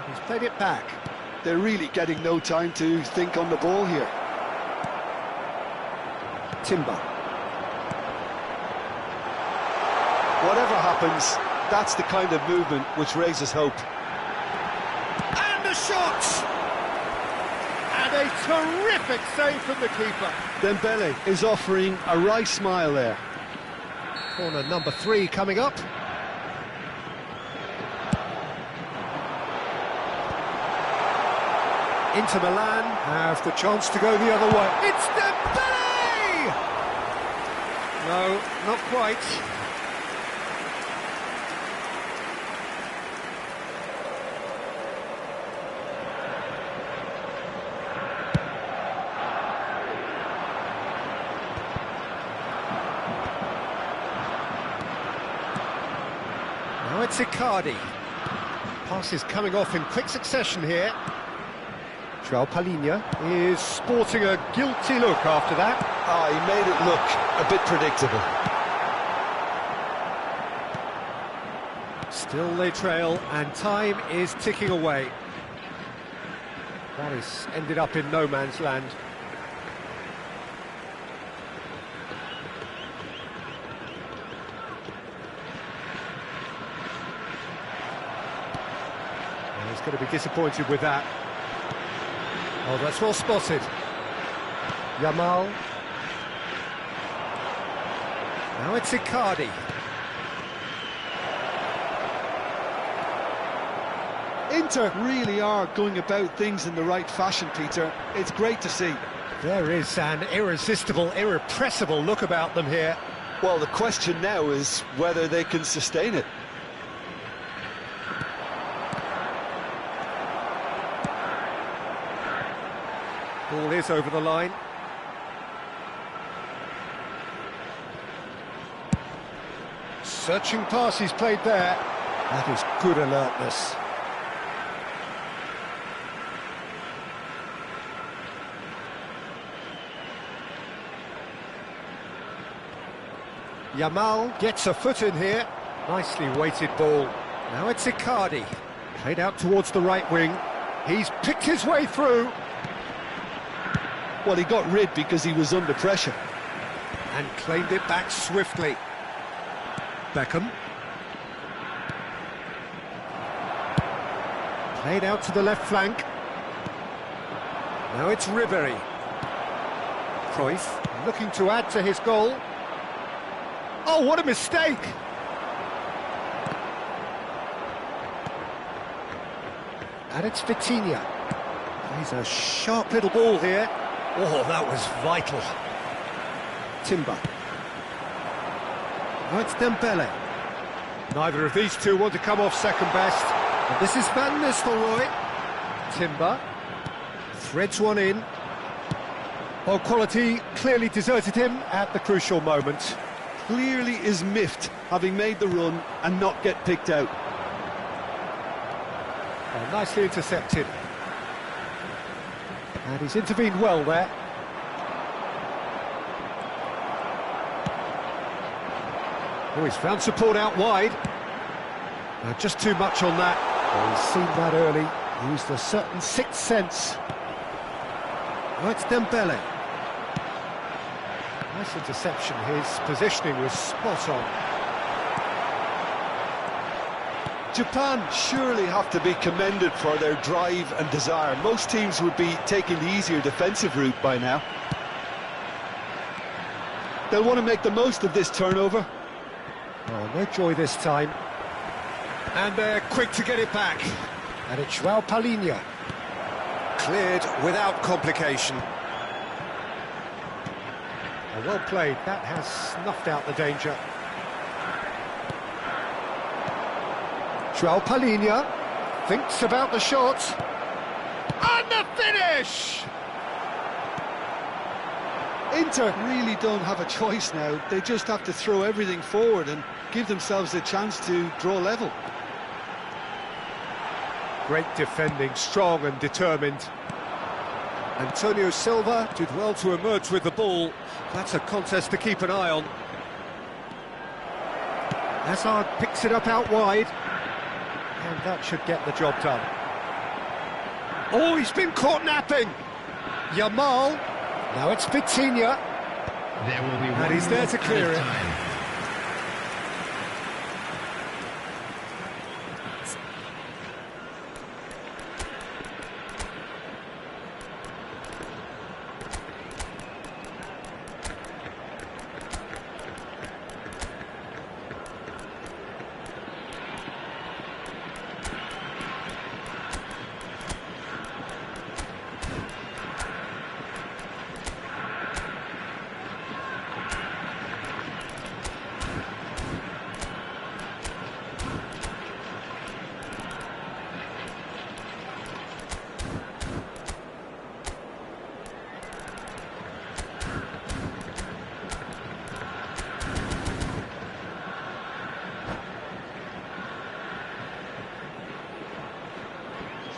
He's played it back. They're really getting no time to think on the ball here. Timber. Whatever happens, that's the kind of movement which raises hope. And a shot! And a terrific save from the keeper. Dembele is offering a right smile there. Corner number 3 coming up. Inter Milan have the chance to go the other way. It's Dembele! No, not quite. Now it's Icardi. Pass is coming off in quick succession here. João Palhinha is sporting a guilty look after that. He made it look a bit predictable. Still they trail, and time is ticking away. That is ended up in no man's land. And he's going to be disappointed with that. Oh, that's well spotted. Yamal. Now it's Icardi. Inter really are going about things in the right fashion, Peter. It's great to see. There is an irresistible, irrepressible look about them here. Well, the question now is whether they can sustain it. Ball is over the line. Searching pass he's played there. That is good alertness. Yamal gets a foot in here. Nicely weighted ball. Now it's Icardi. Played out towards the right wing. He's picked his way through. Well, he got rid because he was under pressure. And claimed it back swiftly. Beckham. Played out to the left flank. Now it's Ribery. Cruyff looking to add to his goal. Oh, what a mistake! And it's Vitinha. Plays a sharp little ball here. Oh, that was vital. Timber. Now it's Dembele. Neither of these two want to come off second best. And this is Van Nistelrooy. Timber. Threads one in. Oh, quality clearly deserted him at the crucial moment. Clearly is miffed, having made the run and not get picked out. Oh, nicely intercepted. And he's intervened well there. Oh, he's found support out wide. Now, just too much on that. Oh, he's seen that early. Used a certain sixth sense. Oh, it's Dembele. Nice interception. His positioning was spot on. Japan surely have to be commended for their drive and desire. Most teams would be taking the easier defensive route by now. They'll want to make the most of this turnover. Oh, no joy this time. And they're quick to get it back. And it's João Palhinha. Cleared without complication. Oh, well played. That has snuffed out the danger. João Palhinha thinks about the shot. And the finish! Inter really don't have a choice now. They just have to throw everything forward and give themselves a chance to draw level. Great defending, strong and determined. Antonio Silva did well to emerge with the ball. That's a contest to keep an eye on. Hazard picks it up out wide. And that should get the job done. Oh, he's been caught napping. Yamal. Now it's Vitinha. There will be And he's there to clear it.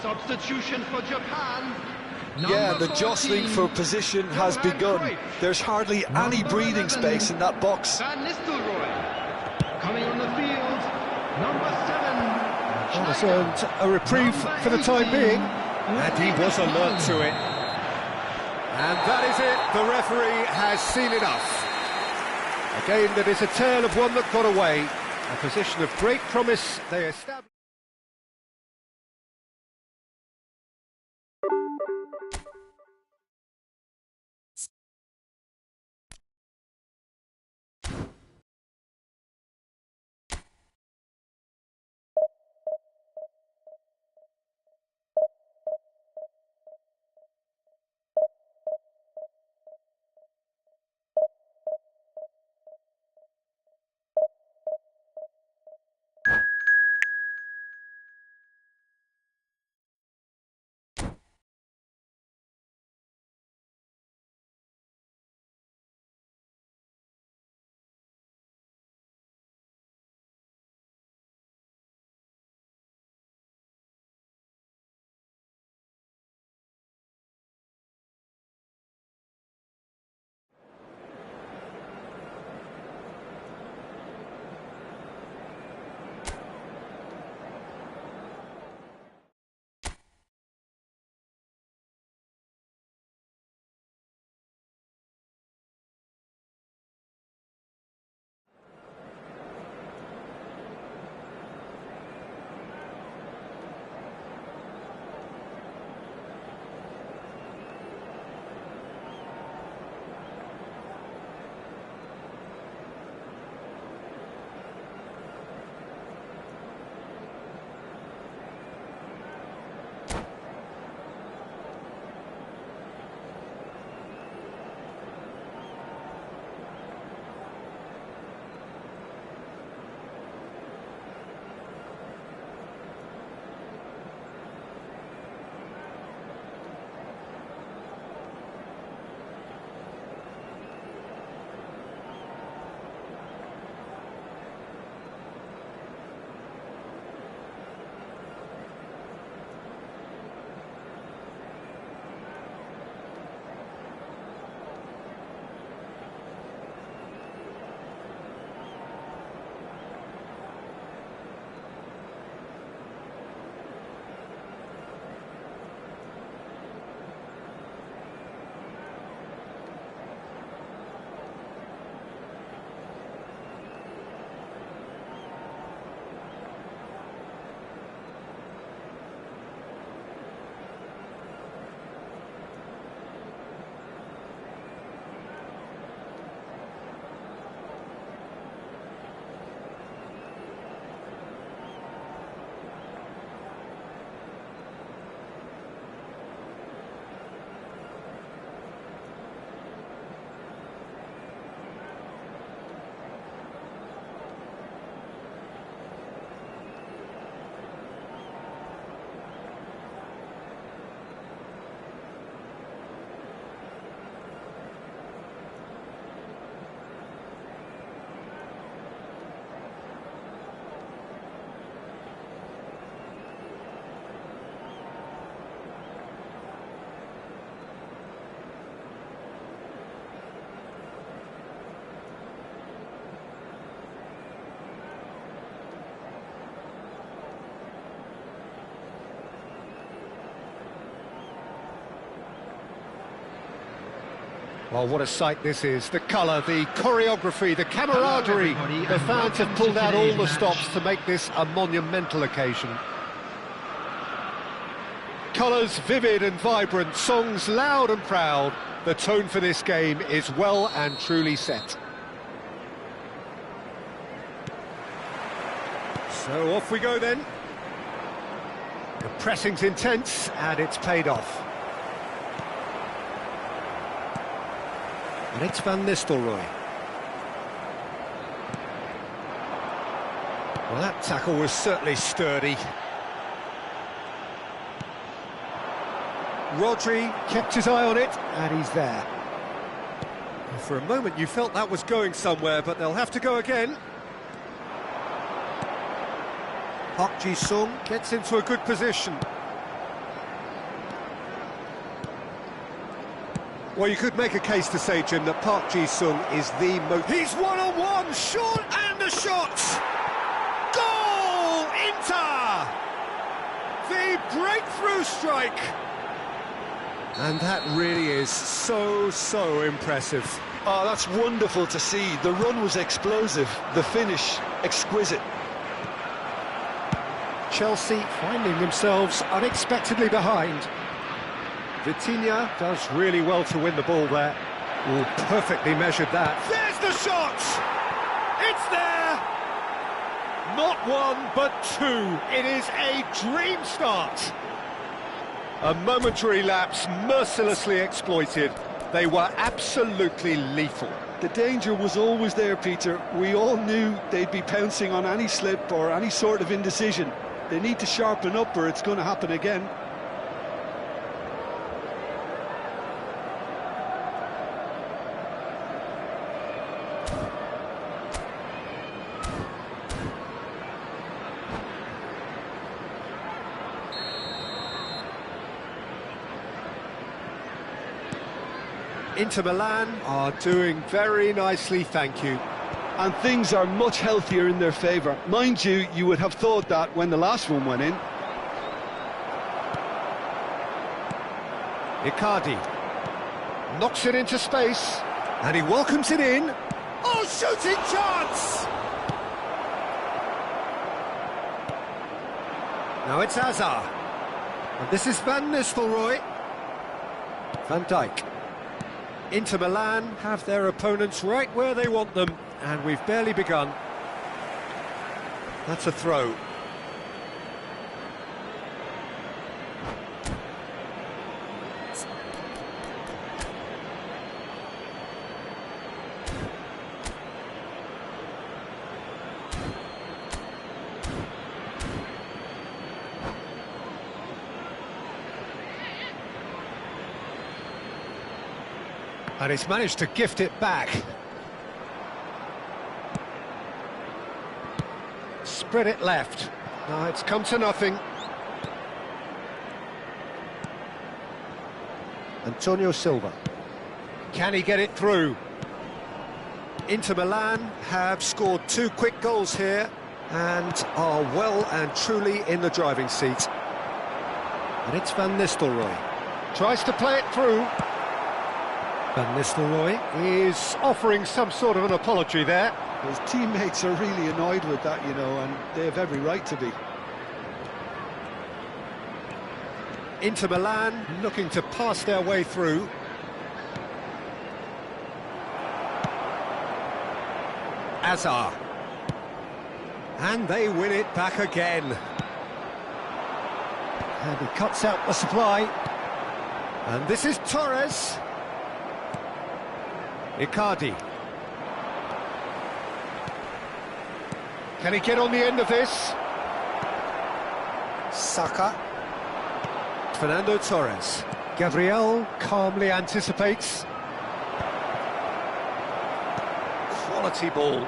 Substitution for Japan. Yeah, the Number jostling 14, for position has Johan begun. Cruyff. There's hardly any Number breathing 11, space in that box. Van Nistelrooy. Coming on the field, number 7. Well, has earned a reprieve for the time being. And he was alert to it. And that is it. The referee has seen enough. Again, that is a tale of one that got away. A position of great promise they established. Well, what a sight this is. The colour, the choreography, the camaraderie. everybody, The and fans have welcome pulled to out all today's the match. stops to make this a monumental occasion. Colours vivid and vibrant, songs loud and proud. The tone for this game is well and truly set. So off we go then. The pressing's intense and it's paid off. And it's Van Nistelrooy. Well, that tackle was certainly sturdy. Rodri kept his eye on it, and he's there. For a moment you felt that was going somewhere, but they'll have to go again. Park Ji-sung gets into a good position. Well, you could make a case to say, Jim, that Park Ji-sung is the most... He's one-on-one, short, and a shot! Goal! Inter! The breakthrough strike! And that really is so impressive. Oh, that's wonderful to see. The run was explosive, the finish exquisite. Chelsea finding themselves unexpectedly behind. Vitinha does really well to win the ball there. Oh, perfectly measured that. There's the shot! It's there! Not one, but two. It is a dream start. A momentary lapse mercilessly exploited. They were absolutely lethal. The danger was always there, Peter. We all knew they'd be pouncing on any slip or any sort of indecision. They need to sharpen up or it's going to happen again. Inter Milan are doing very nicely, thank you. And things are much healthier in their favour. Mind you, you would have thought that when the last one went in. Icardi knocks it into space, and he welcomes it in. Oh, shooting chance! Now it's Hazard. And this is Van Nistelrooy. Van Dijk. Inter Milan have their opponents right where they want them, and we've barely begun. That's a throw. And he's managed to gift it back. Spread it left. No, it's come to nothing. Antonio Silva. Can he get it through? Inter Milan have scored 2 quick goals here and are well and truly in the driving seat. And it's Van Nistelrooy. Tries to play it through. Van Nistelrooy is offering some sort of an apology there. His teammates are really annoyed with that, you know, and they have every right to be. Inter Milan looking to pass their way through. Hazard. And they win it back again. And he cuts out the supply. And this is Torres. Icardi. Can he get on the end of this? Saka. Fernando Torres. Gabriel calmly anticipates. Quality ball.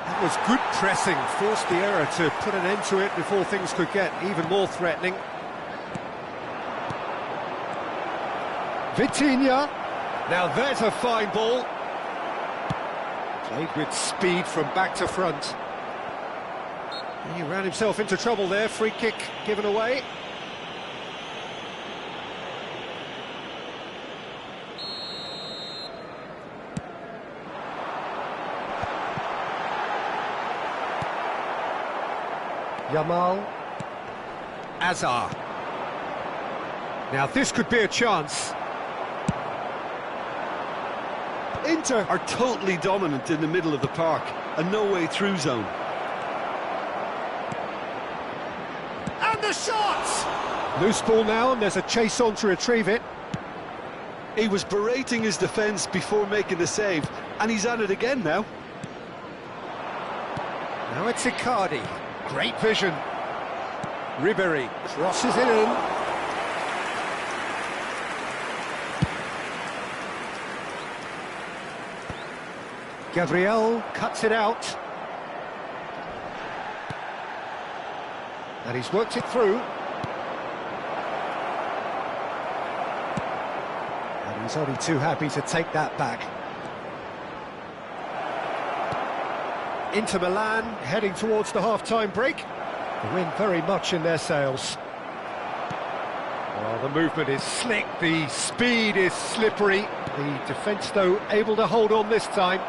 That was good pressing, forced the error to put an end to it before things could get even more threatening. Vitinha. Now there's a fine ball. Played with speed from back to front. He ran himself into trouble there, free kick given away. Yamal. Azar. Now this could be a chance. Inter are totally dominant in the middle of the park, a no-way through zone. And the shot! Loose ball now, and there's a chase on to retrieve it. He was berating his defence before making the save, and he's at it again now. Now it's Icardi. Great vision. Ribery crosses it in. Gabriel cuts it out. And he's worked it through. And he's only too happy to take that back. Inter Milan heading towards the half-time break. The wind very much in their sails. Well, the movement is slick, the speed is slippery. The defence, though, able to hold on this time.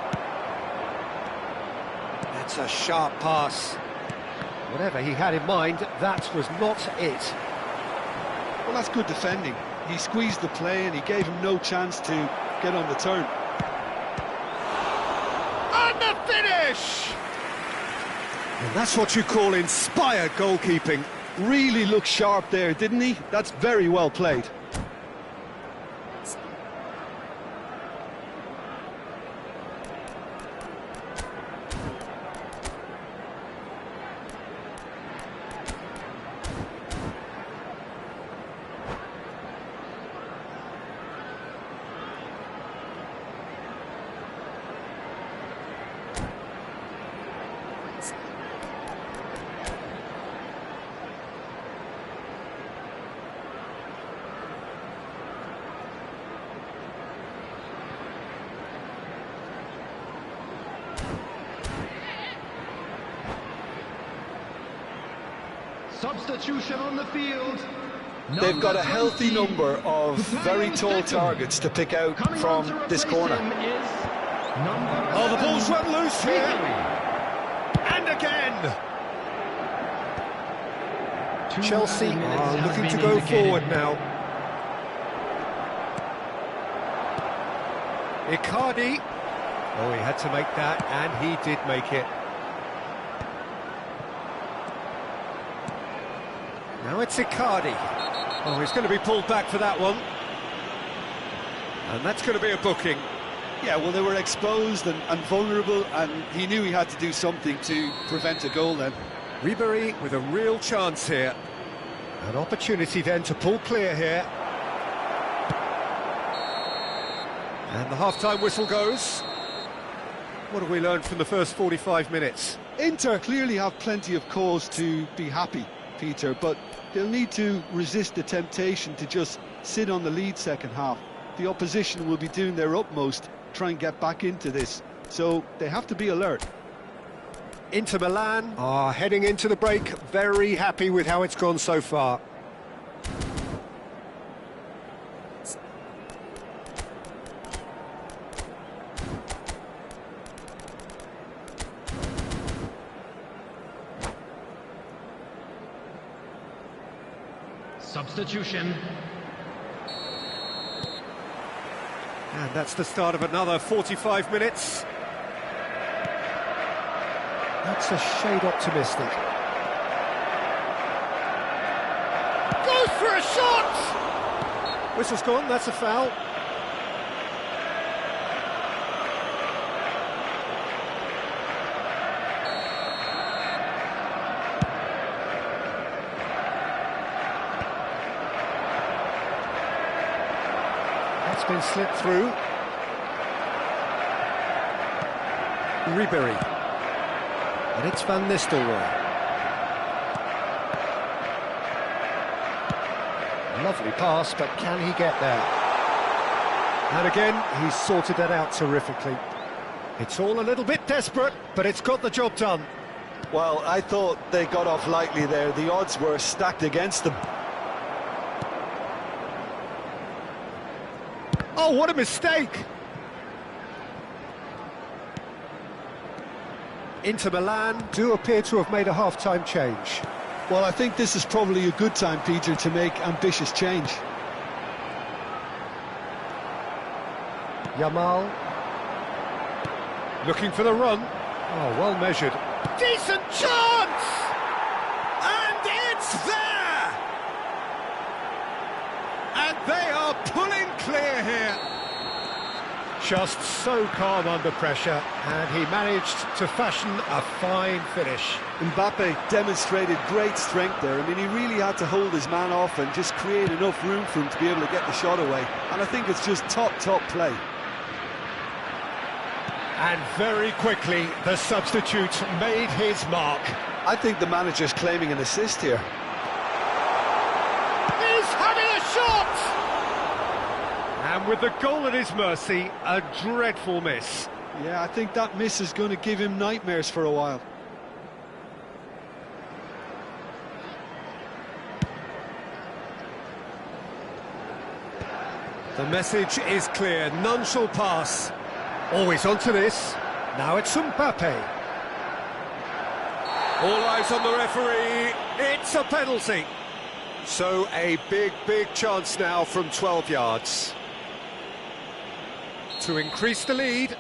That's a sharp pass. Whatever he had in mind, that was not it. Well, that's good defending. He squeezed the play and he gave him no chance to get on the turn. And the finish! And that's what you call inspired goalkeeping. Really looked sharp there, didn't he? That's very well played. Substitution on the field. They've got a healthy number of very tall targets to pick out from this corner. Oh, the ball's run loose here. And again. Chelsea are looking to go forward now. Icardi. Oh, he had to make that, and he did make it. Now it's Icardi. Oh, he's going to be pulled back for that one. And that's going to be a booking. Yeah, well, they were exposed and vulnerable, and he knew he had to do something to prevent a goal then. Ribery with a real chance here. An opportunity then to pull clear here. And the half-time whistle goes. What have we learned from the first 45 minutes? Inter clearly have plenty of cause to be happy, Peter, but they'll need to resist the temptation to just sit on the lead second half. The opposition will be doing their utmost to try and get back into this, so they have to be alert. Inter Milan are heading into the break, very happy with how it's gone so far. Substitution. And that's the start of another 45 minutes. That's a shade optimistic. Goes for a shot! Whistle's gone, that's a foul. That's been slipped through. Ribery. And it's Van Nistelrooy. Lovely pass, but can he get there? And again, he's sorted that out terrifically. It's all a little bit desperate, but it's got the job done. Well, I thought they got off lightly there. The odds were stacked against them. Oh, what a mistake! Inter Milan do appear to have made a half-time change. Well, I think this is probably a good time, Peter, to make ambitious change. Yamal. Looking for the run. Oh, well measured. Decent chance! And it's there! And they are pulling clear here. Just so calm under pressure, and he managed to fashion a fine finish. Mbappe demonstrated great strength there. I mean, he really had to hold his man off and just create enough room for him to be able to get the shot away. And I think it's just top play. And very quickly, the substitute made his mark. I think the manager's claiming an assist here. He's having a shot! And with the goal at his mercy, a dreadful miss. Yeah, I think that miss is going to give him nightmares for a while. The message is clear, none shall pass. Always onto this. Now it's Mbappe. All eyes on the referee. It's a penalty. So a big chance now from 12 yards. To increase the lead.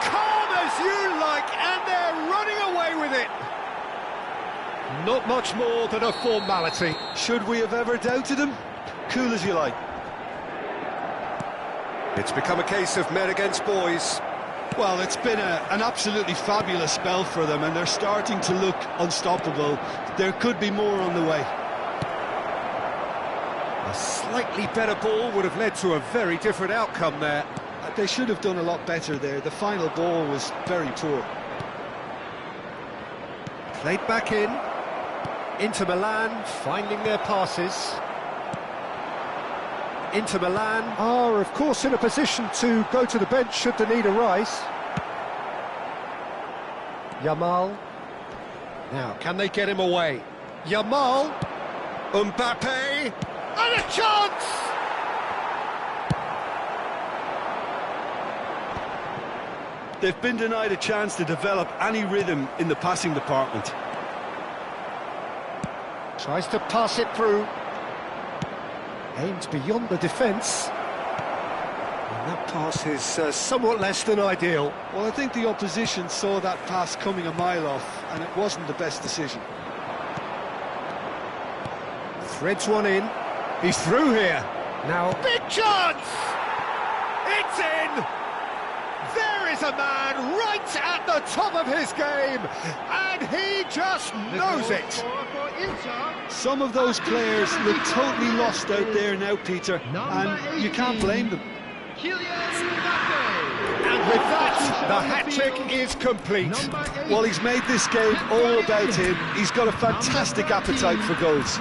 Calm as you like, and they're running away with it. Not much more than a formality. Should we have ever doubted him? Cool as you like. It's become a case of men against boys. Well, it's been an absolutely fabulous spell for them, and they're starting to look unstoppable. There could be more on the way. A slightly better ball would have led to a very different outcome there. They should have done a lot better there. The final ball was very poor. Played back in. Inter Milan finding their passes. Inter Milan are, of course, in a position to go to the bench should the need arise. Yamal. Now, can they get him away? Yamal. Mbappe. And a chance! They've been denied a chance to develop any rhythm in the passing department. Tries to pass it through. Aimed beyond the defence. And that pass is somewhat less than ideal. Well, I think the opposition saw that pass coming a mile off, and it wasn't the best decision. Threads one in. He's through here. Now, big chance! It's in! There is a man right at the top of his game, and he just knows it. Some of those players look totally lost out there now, Peter, and you can't blame them. And with that, the hat-trick is complete. Well, he's made this game all about him. He's got a fantastic appetite for goals.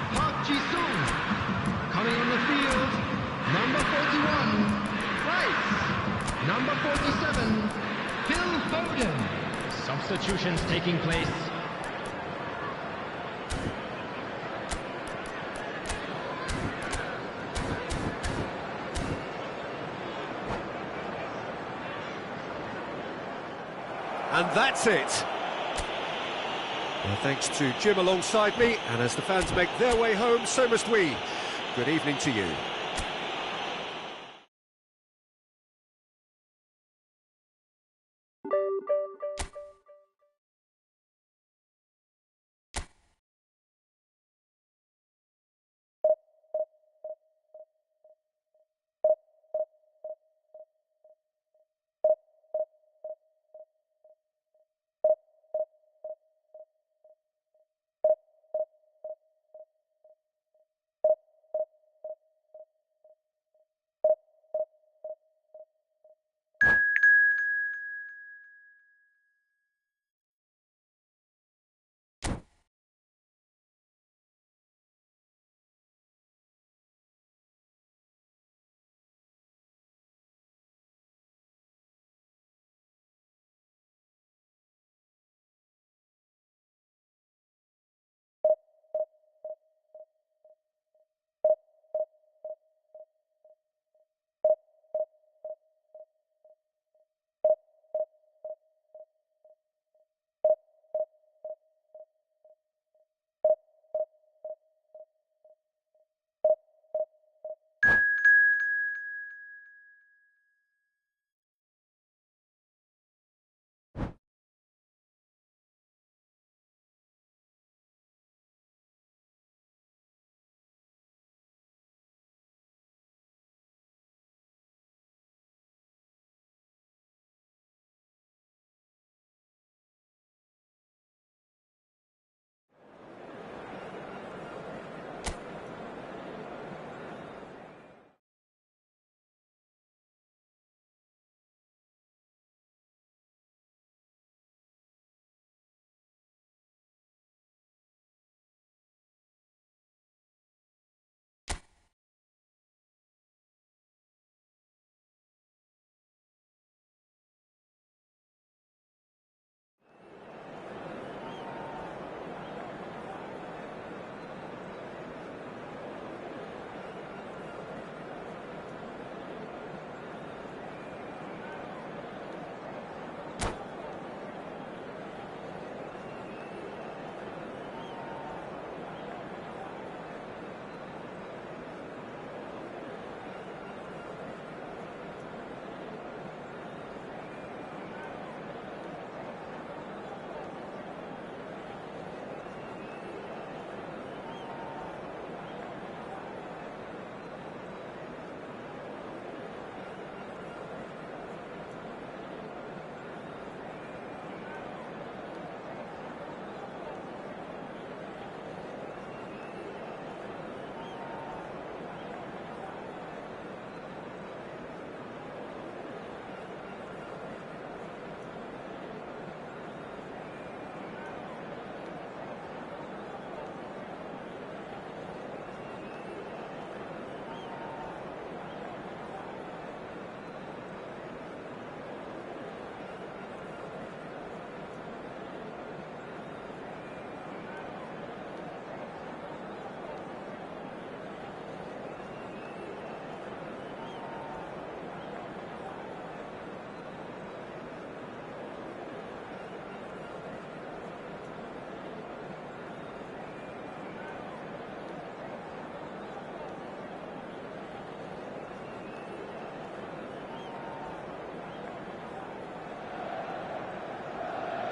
Coming on the field, number 41, Rice. Number 47, Phil Foden. Substitutions taking place. And that's it. Well, thanks to Jim alongside me, and as the fans make their way home, so must we. Good evening to you.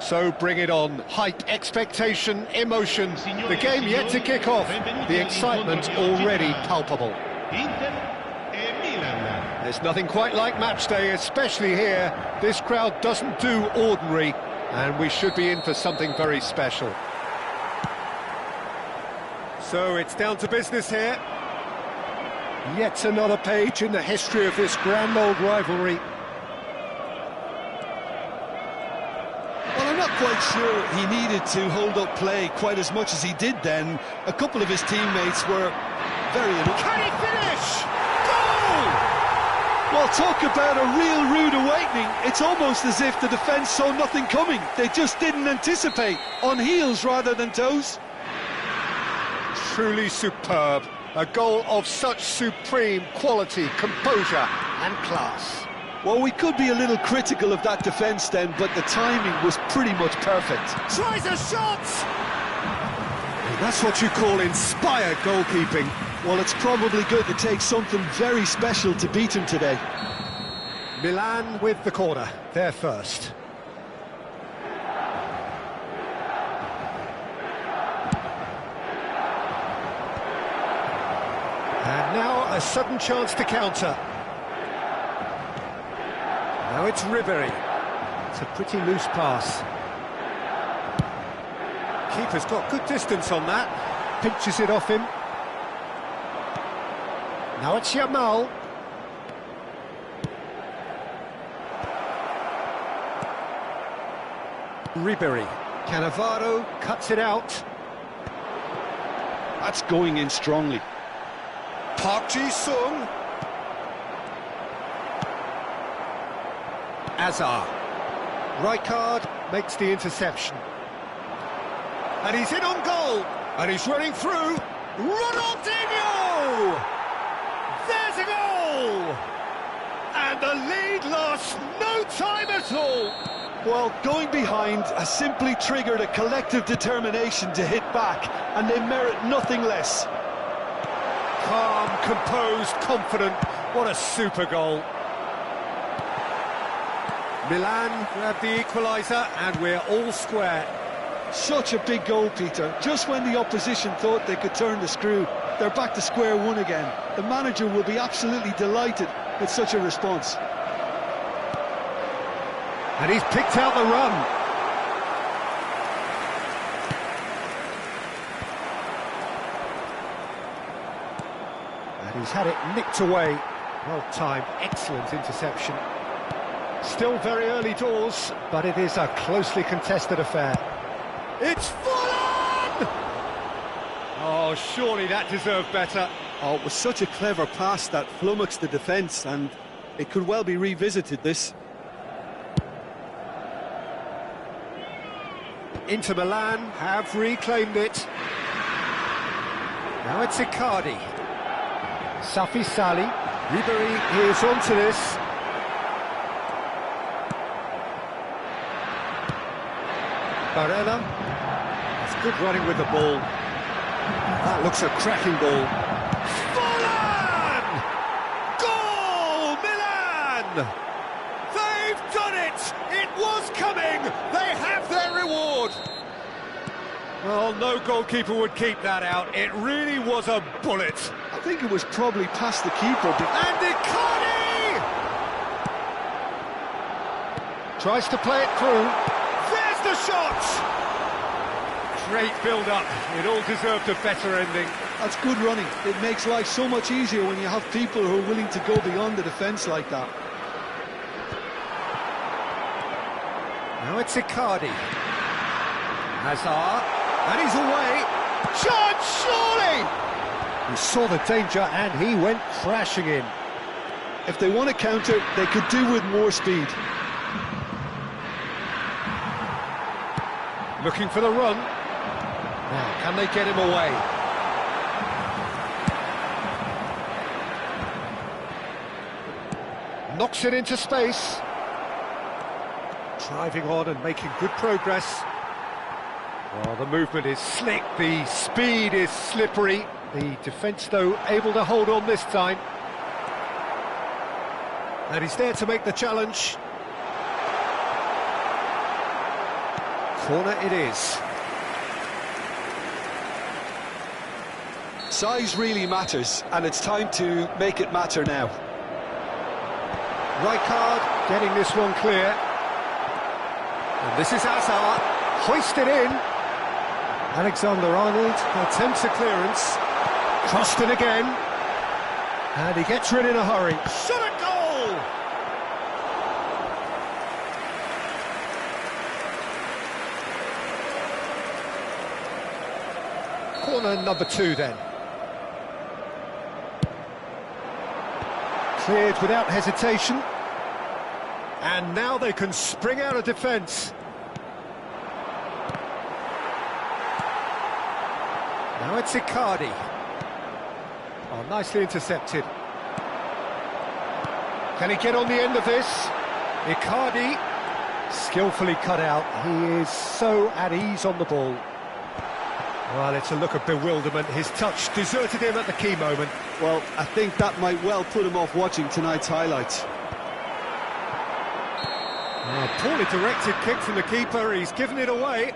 So bring it on. Hype, expectation, emotion. The game yet to kick off. The excitement already palpable. There's nothing quite like match day, especially here. This crowd doesn't do ordinary, and we should be in for something very special. So it's down to business here. Yet another page in the history of this grand old rivalry. Well, I'm not quite sure he needed to hold up play quite as much as he did then. A couple of his teammates were very... Can he finish? Goal! Well, talk about a real rude awakening. It's almost as if the defence saw nothing coming. They just didn't anticipate. On heels rather than toes. Truly superb. A goal of such supreme quality, composure and class. Well, we could be a little critical of that defence then, but the timing was pretty much perfect. Tries a shot! That's what you call inspired goalkeeping. Well, it's probably going to take something very special to beat him today. Milan with the corner, they're first. And now a sudden chance to counter. Now it's Ribery. It's a pretty loose pass. Keeper's got good distance on that. Pinches it off him. Now it's Yamal. Ribery. Cannavaro cuts it out. That's going in strongly. Park Ji-sung. Azar. Ryger makes the interception. And he's in on goal. And he's running through. Ronaldinho! There's a goal! And the lead lost no time at all. Well, going behind has simply triggered a collective determination to hit back, and they merit nothing less. Calm, composed, confident. What a super goal. Milan grab the equaliser, and we're all square. Such a big goal, Peter. Just when the opposition thought they could turn the screw, they're back to square one again. The manager will be absolutely delighted with such a response. And he's picked out the run. And he's had it nicked away. Well timed, excellent interception. Still very early doors, but it is a closely contested affair. It's full on! Oh, surely that deserved better. Oh, it was such a clever pass that flummoxed the defence, and it could well be revisited, this. Inter Milan have reclaimed it. Now it's Icardi. Safi Sali. Ribery is onto this. Barella. That's good running with the ball. That looks a cracking ball. Full-on! Goal, Milan! They've done it! It was coming! They have their reward! Well, no goalkeeper would keep that out. It really was a bullet. I think it was probably past the keeper. And Icardi! Tries to play it through. There's the shot! Great build-up. It all deserved a better ending. That's good running. It makes life so much easier when you have people who are willing to go beyond the defence like that. Now it's Icardi. Hazard. And he's away. Chance, surely! He saw the danger and he went crashing in. If they want to counter, they could do with more speed. Looking for the run. Now, can they get him away? Knocks it into space. Driving on and making good progress. Well, the movement is slick, the speed is slippery. The defence, though, able to hold on this time. And he's there to make the challenge. Corner it is. Size really matters, and it's time to make it matter now. Ryger getting this one clear. And this is Hazard, hoisted in. Alexander-Arnold attempts a clearance. Crossed it again. And he gets rid in a hurry. Shot a goal! Corner number 2 then. Cleared without hesitation. And now they can spring out of defence. Now it's Icardi. Oh, nicely intercepted. Can he get on the end of this? Icardi, skillfully cut out. He is so at ease on the ball. Well, it's a look of bewilderment. His touch deserted him at the key moment. Well, I think that might well put him off watching tonight's highlights. Oh, poorly directed kick from the keeper. He's given it away.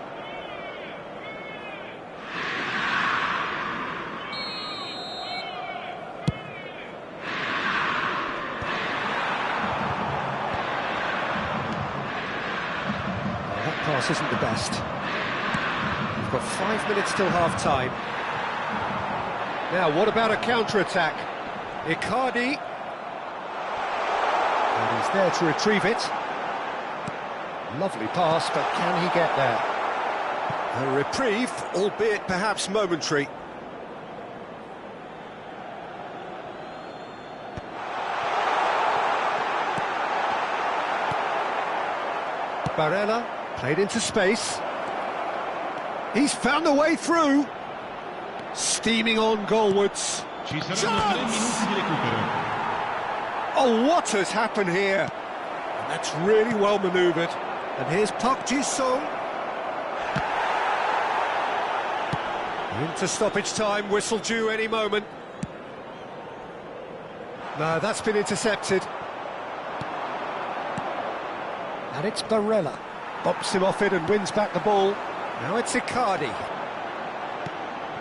That pass isn't the best. We've got 5 minutes till half-time. Now, what about a counter-attack? Icardi. And he's there to retrieve it. Lovely pass, but can he get there? A reprieve, albeit perhaps momentary. Barella, played into space. He's found a way through. Steaming on goalwards. Chance! Oh, what has happened here? And that's really well manoeuvred. And here's Park Ji-sung. Into stoppage time, whistle due any moment. No, that's been intercepted. And it's Barella. Bops him off it and wins back the ball. Now it's Icardi.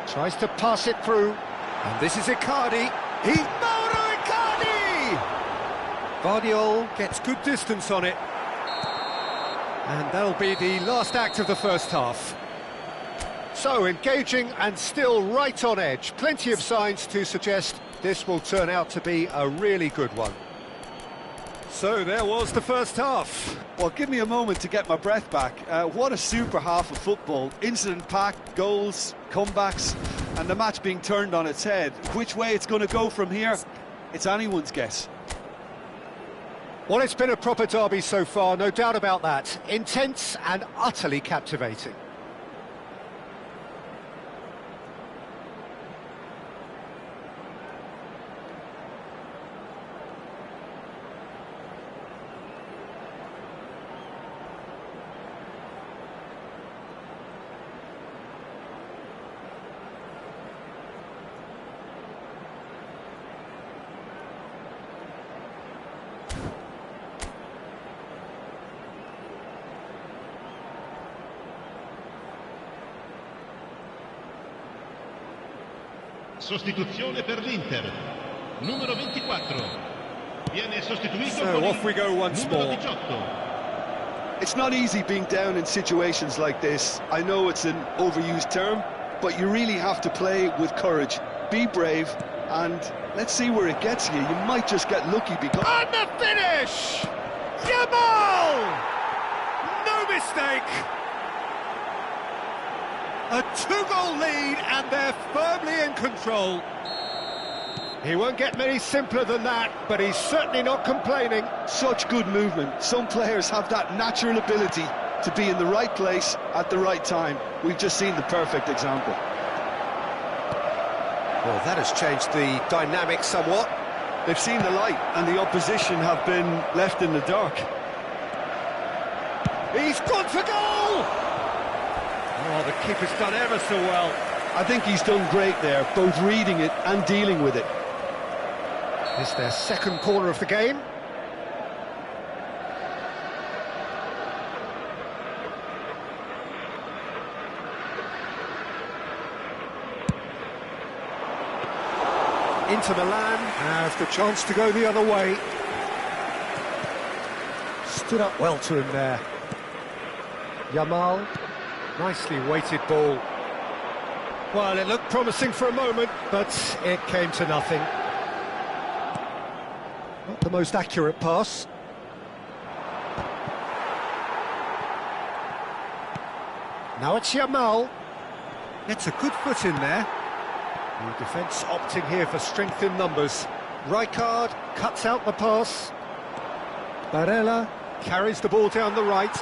Tries to pass it through. And this is Icardi. Mauro Icardi! Guardiola gets good distance on it. And that'll be the last act of the first half. So, engaging and still right on edge. Plenty of signs to suggest this will turn out to be a really good one. So, there was the first half. Well, give me a moment to get my breath back. What a super half of football. Incident-packed, goals, comebacks, and the match being turned on its head. Which way it's going to go from here, it's anyone's guess. Well, it's been a proper derby so far, no doubt about that. Intense and utterly captivating. Sostituzione per l'Inter. Numero 24. Viene sostituito So off we go once numero more. 18. It's not easy being down in situations like this. I know it's an overused term, but you really have to play with courage. Be brave, and let's see where it gets you. You might just get lucky because... And the finish! Jamal! No mistake! A 2-goal lead, and they're firmly in control. He won't get many simpler than that, but he's certainly not complaining. Such good movement. Some players have that natural ability to be in the right place at the right time. We've just seen the perfect example. Well, that has changed the dynamic somewhat. They've seen the light, and the opposition have been left in the dark. He's gone for goal! Oh, the keeper's done ever so well. I think he's done great there, both reading it and dealing with it. It's their second corner of the game. Inter Milan have the chance to go the other way. Stood up well to him there. Yamal, nicely weighted ball. Well, it looked promising for a moment, but it came to nothing. Not the most accurate pass. Now it's Yamal. Gets a good foot in there. The defence opting here for strength in numbers. Ryger cuts out the pass. Barella carries the ball down the right.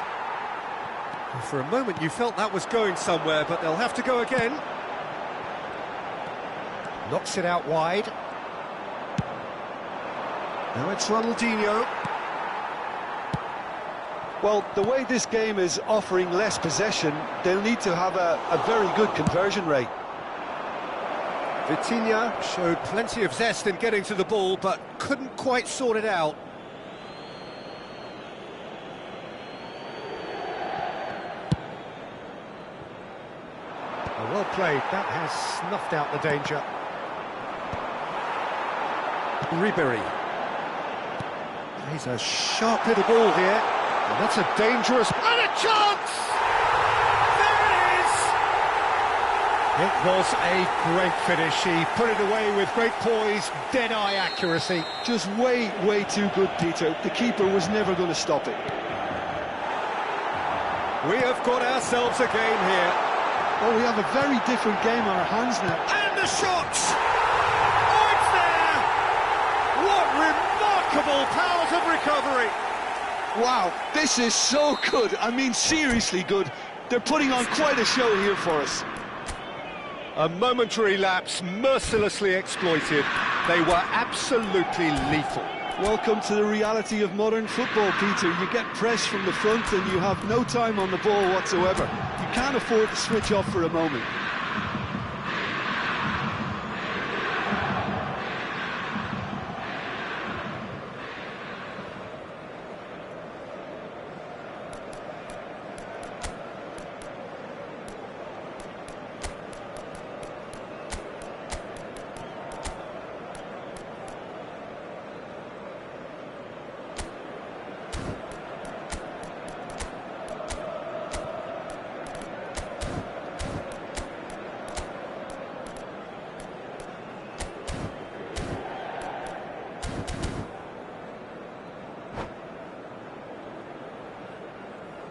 For a moment you felt that was going somewhere, but they'll have to go again. Knocks it out wide. Now it's Ronaldinho. Well, the way this game is offering less possession, they'll need to have a very good conversion rate. Vitinha showed plenty of zest in getting to the ball, but couldn't quite sort it out. Well played, that has snuffed out the danger. Ribery. He's a sharp hit of ball here, and that's a dangerous... And a chance! There it is! It was a great finish. He put it away with great poise, dead-eye accuracy. Just way too good, Peter. The keeper was never going to stop it. We have got ourselves a game here. Oh, we have a very different game on our hands now. And the shot! Oh, it's there! What remarkable powers of recovery! Wow, this is so good. I mean, seriously good. They're putting on quite a show here for us. A momentary lapse mercilessly exploited. They were absolutely lethal. Welcome to the reality of modern football, Peter. You get pressed from the front and you have no time on the ball whatsoever. You can't afford to switch off for a moment.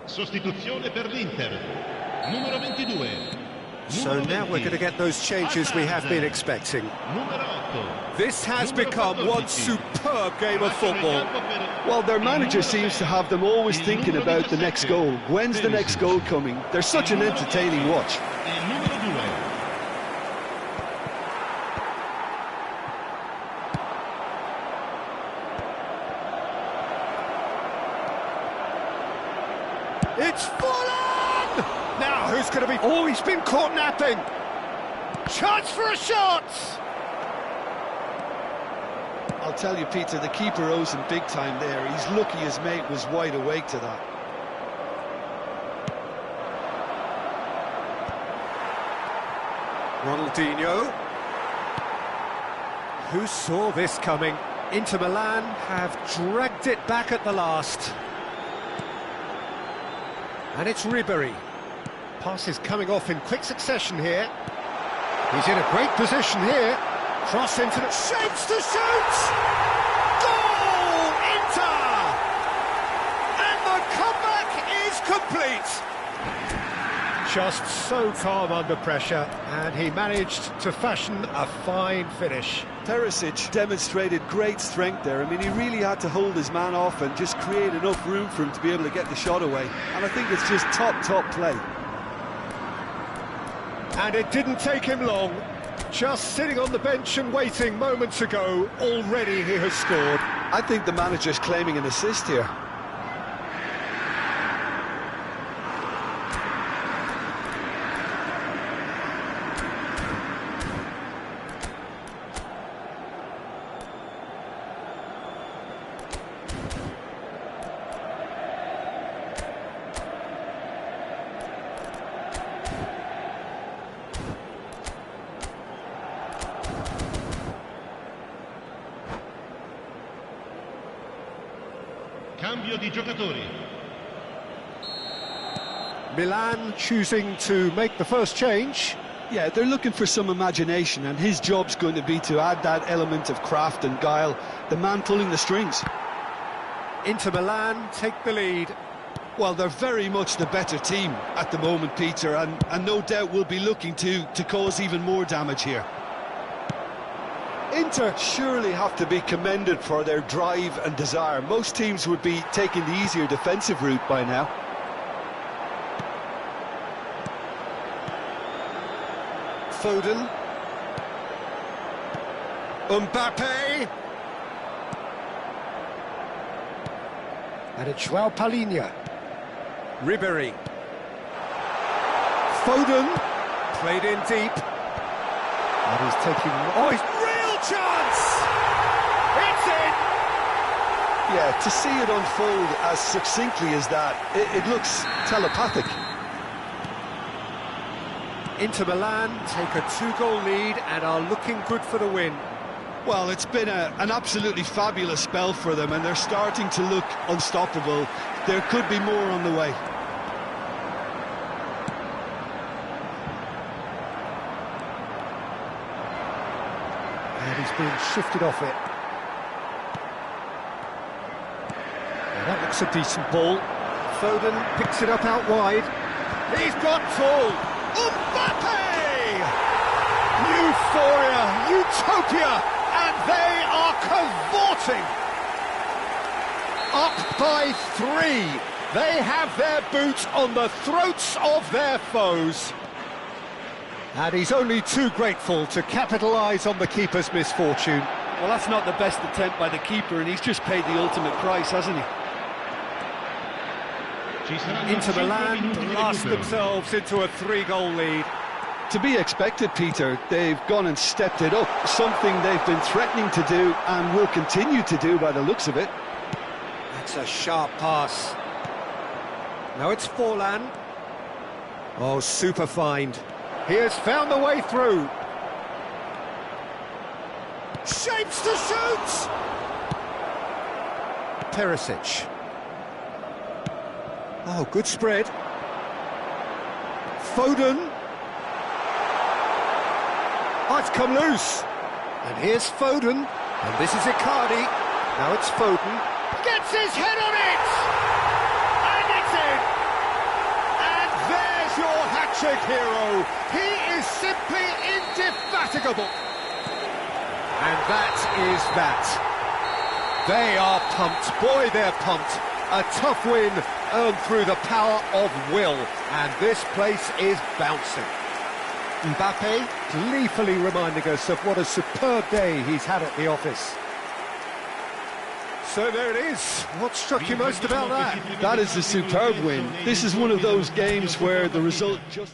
Sostituzione per l'Inter. Numero 22. So now we're going to get those changes we have been expecting. This has become one superb game of football. Well, their manager seems to have them always thinking about the next goal. When's the next goal coming? They're such an entertaining watch. It's full on! Now, who's going to be... Oh, he's been caught napping! Chance for a shot! I'll tell you, Peter, the keeper owes him big time there. He's lucky his mate was wide awake to that. Ronaldinho. Who saw this coming? Inter Milan have dragged it back at the last. And it's Ribery. Pass is coming off in quick succession here. He's in a great position here. Cross into the... Shapes to shoot! Goal! Inter! And the comeback is complete! Just so calm under pressure, and he managed to fashion a fine finish. Perisic demonstrated great strength there. I mean, he really had to hold his man off and just create enough room for him to be able to get the shot away. And I think it's just top play. And it didn't take him long. Just sitting on the bench and waiting moments ago, already he has scored. I think the manager's claiming an assist here. Cambio di giocatori. Milan choosing to make the first change. Yeah, they're looking for some imagination, and his job's going to be to add that element of craft and guile, the man pulling the strings. Inter Milan take the lead. Well, they're very much the better team at the moment, Peter, and no doubt will be looking to cause even more damage here. Inter surely have to be commended for their drive and desire. Most teams would be taking the easier defensive route by now. Foden. Mbappe. And it's João Palhinha. Ribéry. Foden. Played in deep. And he's taking... Oh, he's real chance! It's in! Yeah, to see it unfold as succinctly as that, it looks telepathic. Inter Milan take a 2-goal lead and are looking good for the win. Well, it's been an absolutely fabulous spell for them, and they're starting to look unstoppable. There could be more on the way. And he's being shifted off it. Now that looks a decent ball. Foden picks it up out wide. He's got full. Mbappe! Euphoria, utopia, and they are cavorting. Up by 3. They have their boot on the throats of their foes. And he's only too grateful to capitalise on the keeper's misfortune. Well, that's not the best attempt by the keeper, and he's just paid the ultimate price, hasn't he? Inter Milan blast themselves into a 3-goal lead. To be expected, Peter. They've gone and stepped it up, something they've been threatening to do and will continue to do by the looks of it. That's a sharp pass. Now it's Forlan. Oh, super find. He has found the way through. Shapes to shoot! Perisic. Oh, good spread. Foden. Oh, it's come loose. And here's Foden. And this is Icardi. Now it's Foden. Gets his head on it! And it's in! And there's your hat-trick hero. He is simply indefatigable. And that is that. They are pumped. Boy, they're pumped. A tough win earned through the power of will. And this place is bouncing. Mbappe gleefully reminding us of what a superb day he's had at the office. So there it is. What struck you most about that? That is a superb win. This is one of those games where the result just...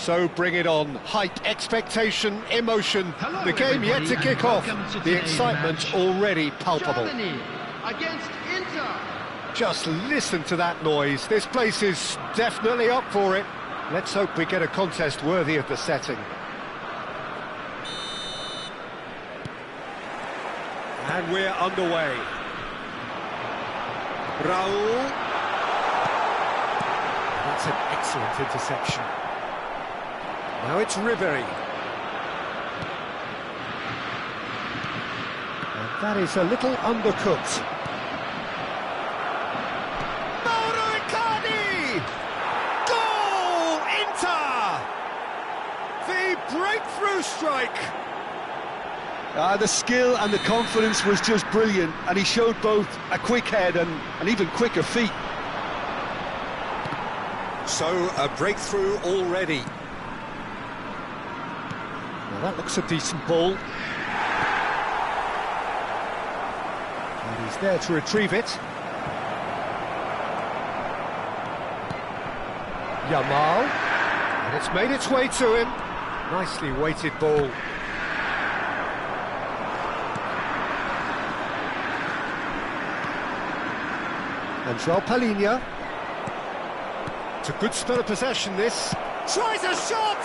So bring it on. Hype, expectation, emotion. Hello, The game yet to everybody, kick and off. welcome to The today's excitement match. already palpable. Germany against Inter. Just listen to that noise. This place is definitely up for it. Let's hope we get a contest worthy of the setting. And we're underway. Raul. That's an excellent interception. Now it's Ribery. And that is a little undercooked. Goal! Inter! The breakthrough strike. The skill and the confidence was just brilliant, and he showed both a quick head and even quicker feet. So, a breakthrough already. Well, that looks a decent ball. And he's there to retrieve it. Yamal. And it's made its way to him. Nicely weighted ball. And João Palhinha. It's a good spell of possession, this. Tries a shot!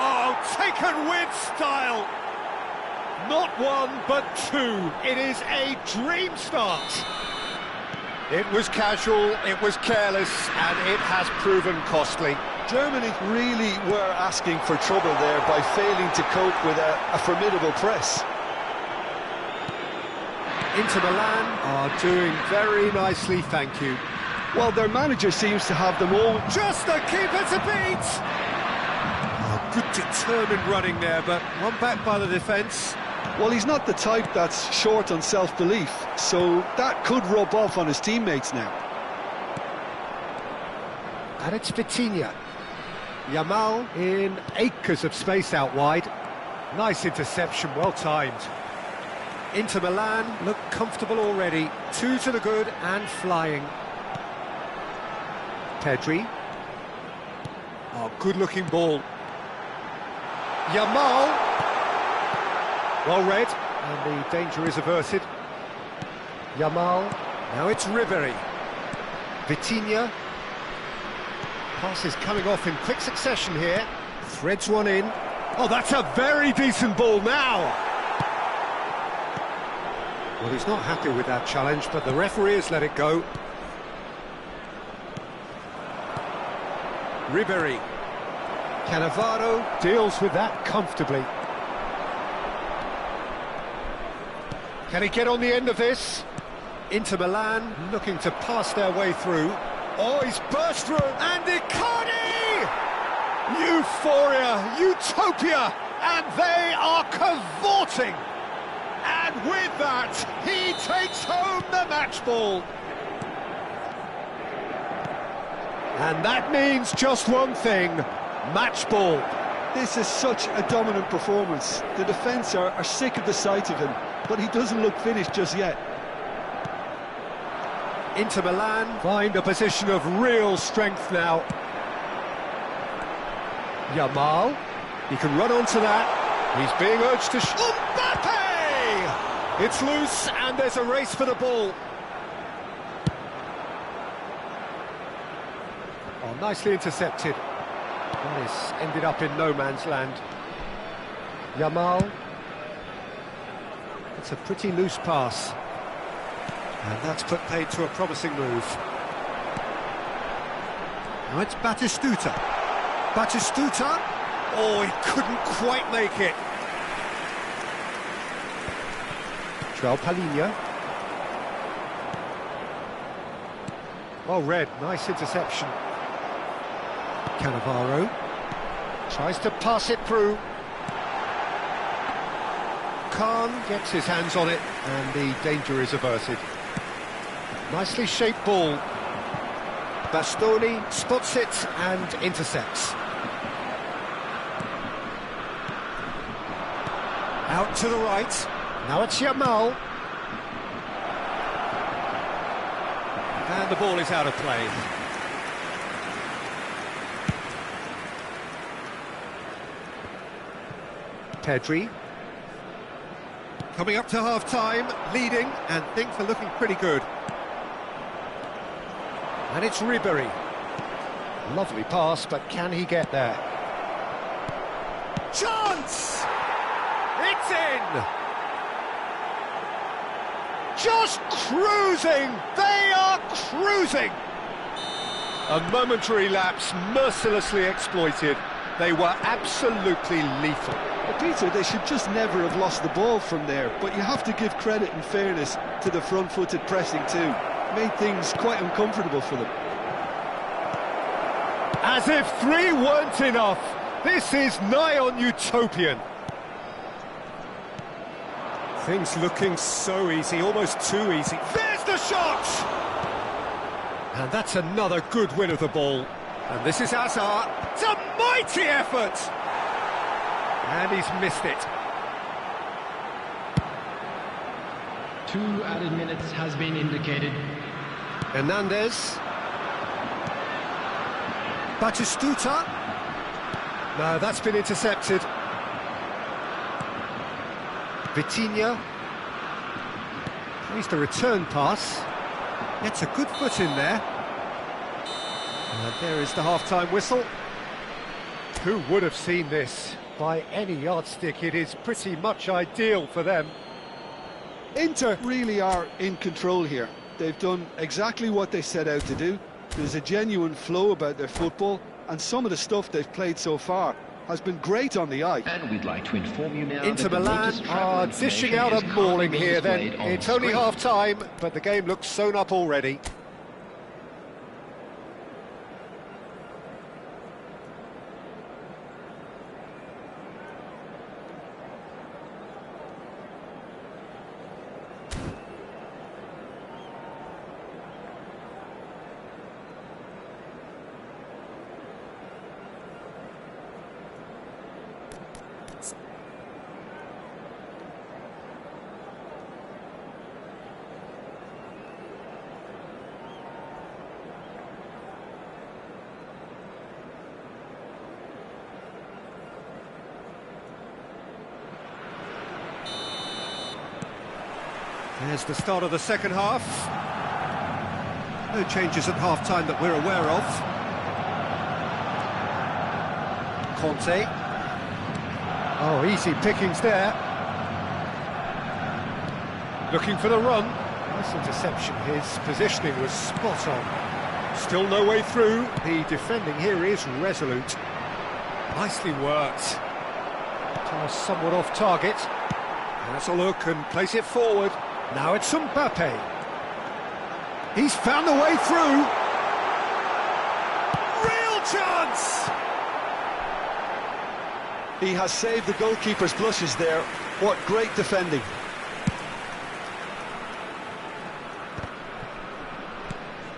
Oh, taken with style. Not one, but two. It is a dream start. It was casual, it was careless, and it has proven costly. Germany really were asking for trouble there by failing to cope with a formidable press. Inter Milan are doing very nicely, thank you. Well, their manager seems to have them all. Just the keeper to beat! Oh, good determined running there, but one back by the defence. Well, he's not the type that's short on self-belief, so that could rub off on his teammates now. And it's Vitinha. Yamal in acres of space out wide. Nice interception, well timed. Inter Milan look comfortable already. 2 to the good and flying. Pedri. Oh, good-looking ball. Yamal. Well read, and the danger is averted. Yamal. Now it's Ribery. Vitinha. Pass is coming off in quick succession here. Threads one in. Oh, that's a very decent ball now. Well, he's not happy with that challenge, but the referee has let it go. Ribery. Cannavaro deals with that comfortably. Can he get on the end of this? Inter Milan looking to pass their way through. Oh, he's burst through, and Icardi! Euphoria, utopia, and they are cavorting. And with that, he takes home the match ball. And that means just one thing, match ball. This is such a dominant performance. The defence are sick of the sight of him, but he doesn't look finished just yet. Inter Milan find a position of real strength now. Yamal, he can run onto that. He's being urged to Mbappe! It's loose and there's a race for the ball. Oh, nicely intercepted. This ended up in no man's land. Yamal. It's a pretty loose pass. And that's put paid to a promising move. Now it's Batistuta. Batistuta. Oh, he couldn't quite make it. João Palhinha. Well read, nice interception. Cannavaro tries to pass it through. Khan gets his hands on it, and the danger is averted. Nicely shaped ball. Bastoni spots it and intercepts. Out to the right. Now it's Yamal. And the ball is out of play. Pedri. Coming up to half-time, leading, and things are looking pretty good. And it's Ribery. Lovely pass, but can he get there? Chance! It's in! Just cruising! They are cruising! A momentary lapse mercilessly exploited. They were absolutely lethal. But Peter, they should just never have lost the ball from there, but you have to give credit and fairness to the front-footed pressing too. Made things quite uncomfortable for them. As if 3 weren't enough. This is nigh on utopian. Things looking so easy, almost too easy. There's the shot! And that's another good win of the ball. And this is Hazard. It's a mighty effort! And he's missed it. 2 added minutes has been indicated. Hernandez. Batistuta. No, that's been intercepted. Vitinha. Plays the return pass. Gets a good foot in there. And there is the half-time whistle. Who would have seen this? By any yardstick, it is pretty much ideal for them. Inter really are in control here. They've done exactly what they set out to do. There's a genuine flow about their football, and some of the stuff they've played so far has been great on the eye. And we'd like to inform you now Inter that the Milan latest travel are information dishing out a is currently mauling being here then. displayed on It's the only screen. half-time, but the game looks sewn up already. There's the start of the second half. No changes at half-time that we're aware of. Conte. Oh, easy pickings there. Looking for the run. Nice interception. His positioning was spot on. Still no way through. The defending here is resolute. Nicely worked. Pass somewhat off target. Has a look and place it forward. Now it's Mbappe. He's found the way through. Real chance! He has saved the goalkeeper's blushes there. What great defending.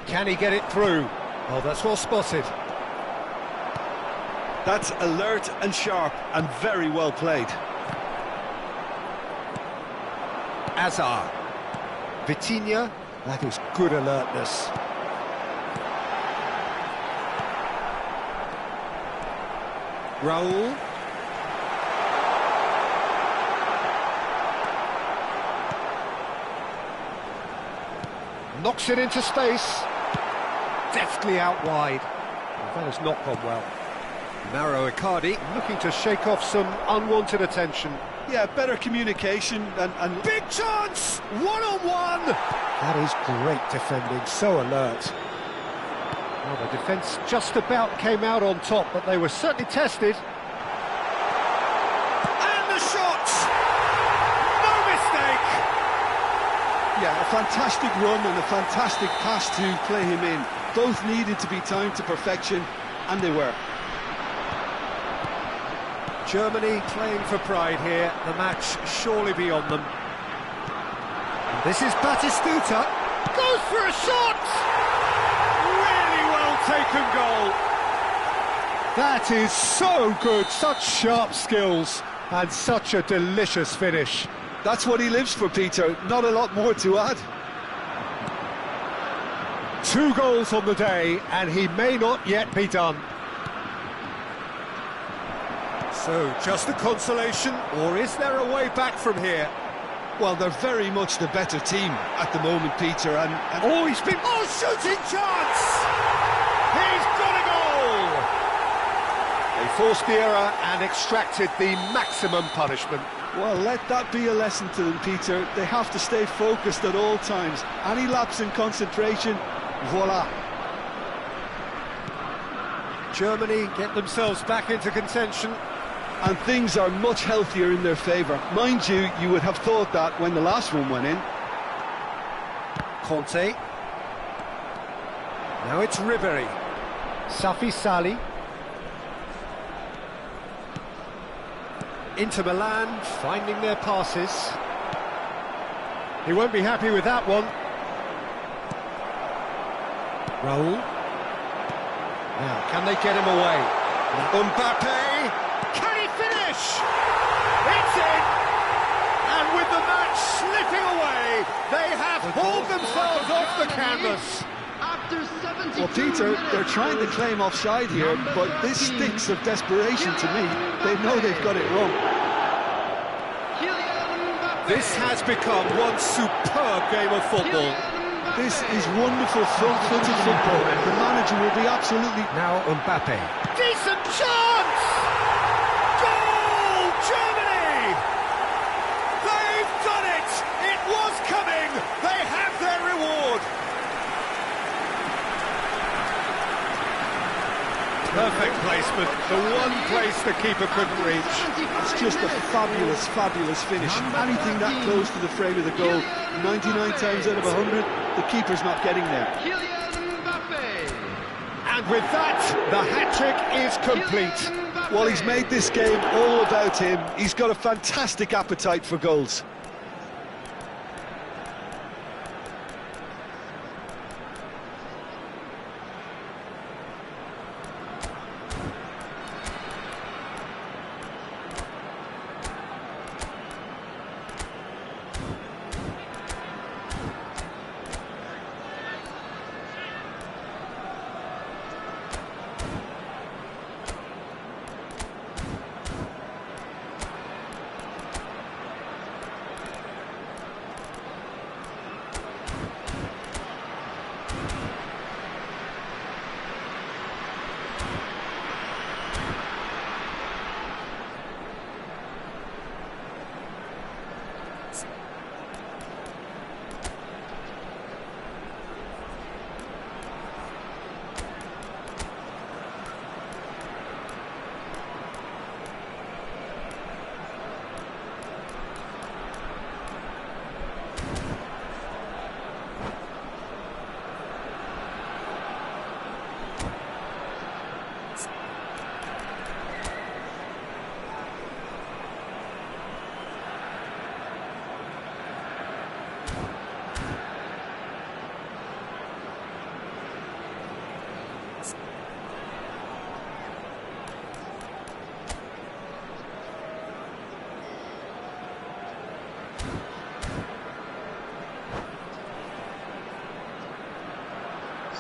Can he get it through? Oh, that's well spotted. That's alert and sharp and very well played. Hazard. Vitinha. That is good alertness. Raul. Knocks it into space. Deftly out wide. Well, that has not gone well. Mauro Icardi looking to shake off some unwanted attention. Yeah, better communication and Big chance! One-on-one! That is great defending, so alert. Well, the defence just about came out on top, but they were certainly tested. And the shot! No mistake! yeah, a fantastic run and a fantastic pass to play him in. Both needed to be timed to perfection, and they were. Germany playing for pride here, the match surely beyond them. And this is Batistuta, goes for a shot! Really well taken goal. That is so good, such sharp skills, and such a delicious finish. That's what he lives for, Peter, not a lot more to add. 2 goals on the day, and he may not yet be done. So, just a consolation, or is there a way back from here? Well, they're very much the better team at the moment, Peter, and Oh, he's been... Oh, shooting chance! He's got a goal! They forced the error and extracted the maximum punishment. well, let that be a lesson to them, Peter. They have to stay focused at all times. Any lapse in concentration, voila. Germany get themselves back into contention. And things are much healthier in their favour. Mind you, you would have thought that when the last one went in. Conte. Now it's Ribery. Safi Sali. Inter Milan finding their passes. He won't be happy with that one. Raul. Now, can they get him away? Mbappe. Can he finish? It's in! And with the match slipping away, they have hauled themselves off the canvas. After 72 Well, Peter, they're minutes, trying to claim offside here, but this stinks of desperation to me. They know they've got it wrong. This has become one superb game of football. This is wonderful front-footed football. The manager will be absolutely... Now Mbappe. Decent chance! Goal, Germany! They've done it! It was coming! They have their reward! Perfect placement, the one place the keeper couldn't reach. It's just a fabulous, fabulous finish. Anything that close to the frame of the goal, 99 times out of 100, the keeper's not getting there. And with that, the hat-trick is complete. Well, he's made this game all about him. He's got a fantastic appetite for goals.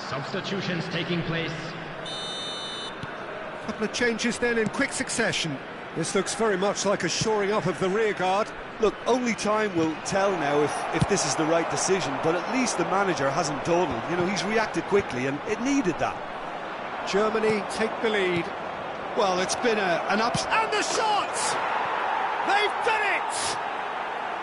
Substitutions taking place. Couple of changes then in quick succession. This looks very much like a shoring up of the rear guard. Look, only time will tell now if this is the right decision, but at least the manager hasn't dawdled. You know, he's reacted quickly, and it needed that. Germany take the lead. Well, it's been an ups... And the shot! They've done it!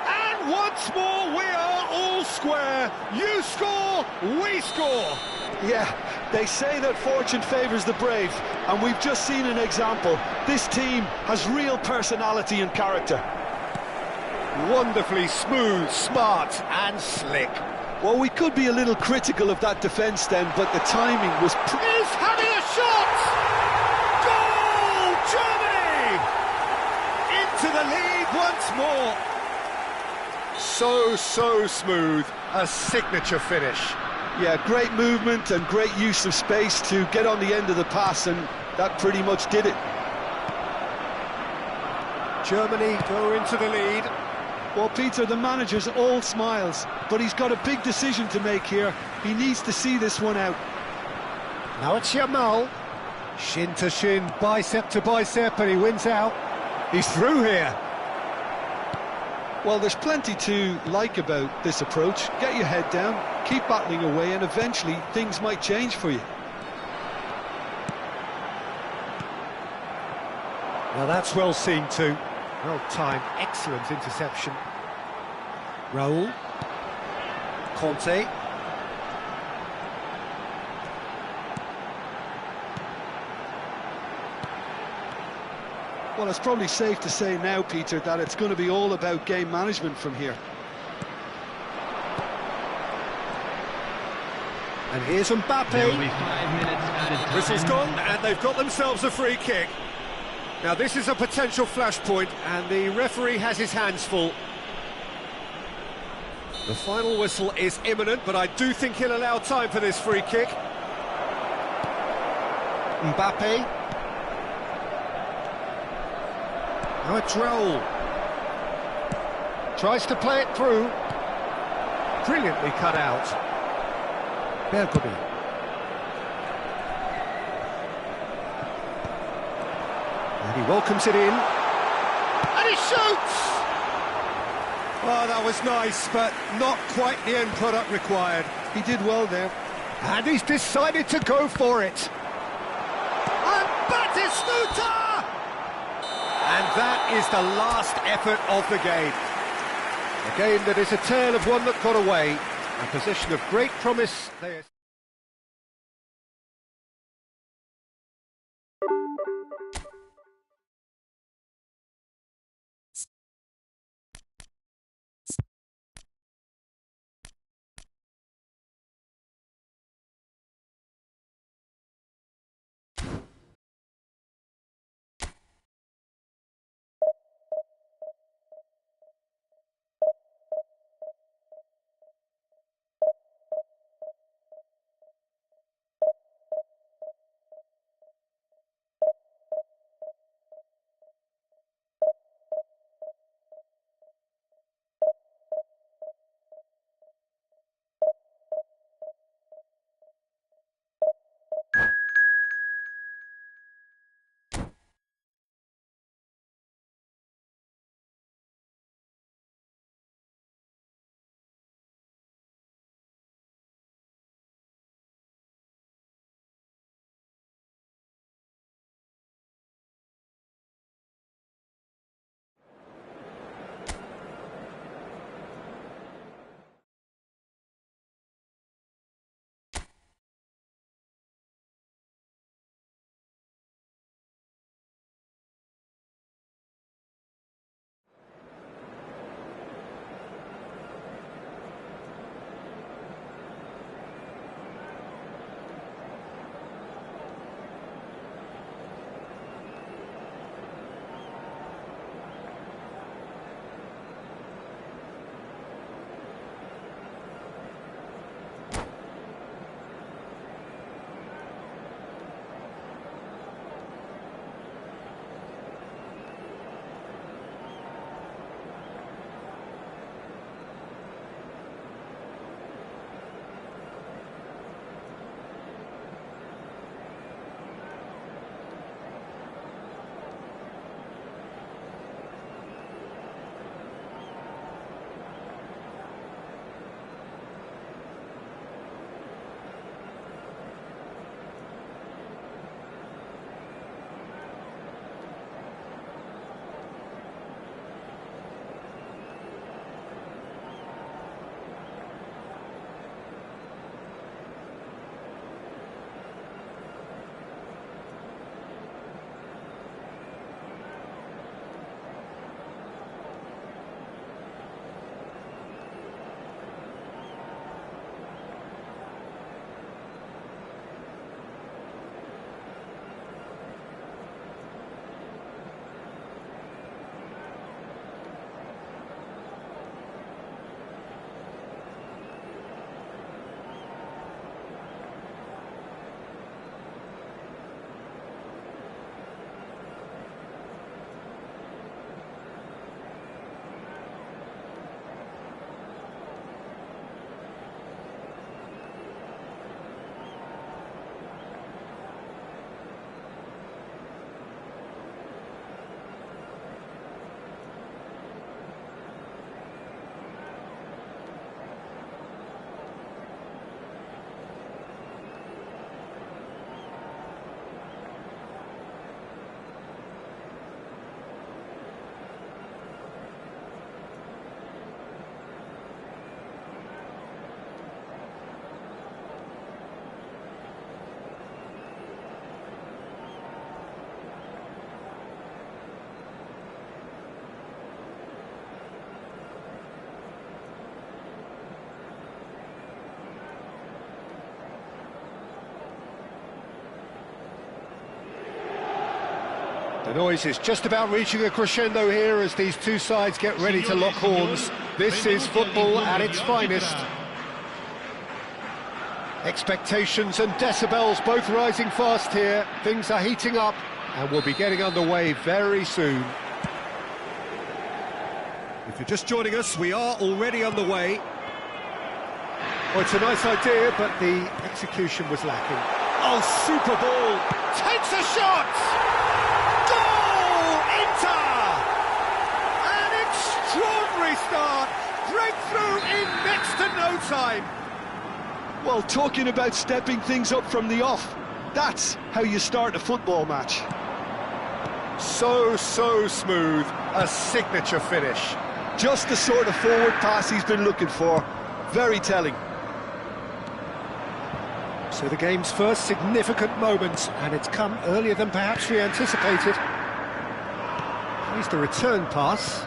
And once more we are all square. You score, we score. Yeah, they say that fortune favours the brave, and we've just seen an example. This team has real personality and character. Wonderfully smooth, smart and slick. Well, we could be a little critical of that defence then, but the timing was... He's having a shot! Goal, Germany! Into the lead once more. So smooth, a signature finish. Yeah, great movement and great use of space to get on the end of the pass, and that pretty much did it. Germany go into the lead. Well, Peter, the manager's all smiles, but he's got a big decision to make here. He needs to see this one out. Now it's Yamal. Shin to shin, bicep to bicep, and he wins out. He's through here. Well, there's plenty to like about this approach. Get your head down, keep battling away, and eventually things might change for you. Well, that's well seen too. Well timed, excellent interception. Raul. Conte. Well, it's probably safe to say now, Peter, that it's going to be all about game management from here. And here's There will be Mbappe. 5 minutes added time. Whistle's gone, and they've got themselves a free kick. Now, this is a potential flashpoint, and the referee has his hands full. The final whistle is imminent, but I do think he'll allow time for this free kick. Mbappe. Now it's Raul. Tries to play it through. Brilliantly cut out. Bergomi. And he welcomes it in. And he shoots! Oh, that was nice, but not quite the end product required. He did well there. And he's decided to go for it. And Batistuta! And that is the last effort of the game. A game that is a tale of one that got away. A position of great promise there. The noise is just about reaching a crescendo here as these two sides get ready to lock horns. This is football at its finest. Expectations and decibels both rising fast here. Things are heating up and we'll be getting underway very soon. If you're just joining us, we are already underway. Well, it's a nice idea, but the execution was lacking. Oh, super ball! Takes a shot! Goal! Inter! An extraordinary start! Breakthrough in next to no time! Well, talking about stepping things up from the off, that's how you start a football match. So smooth. A signature finish. Just the sort of forward pass he's been looking for. Very telling. So the game's first significant moment, and it's come earlier than perhaps we anticipated. Here's the return pass.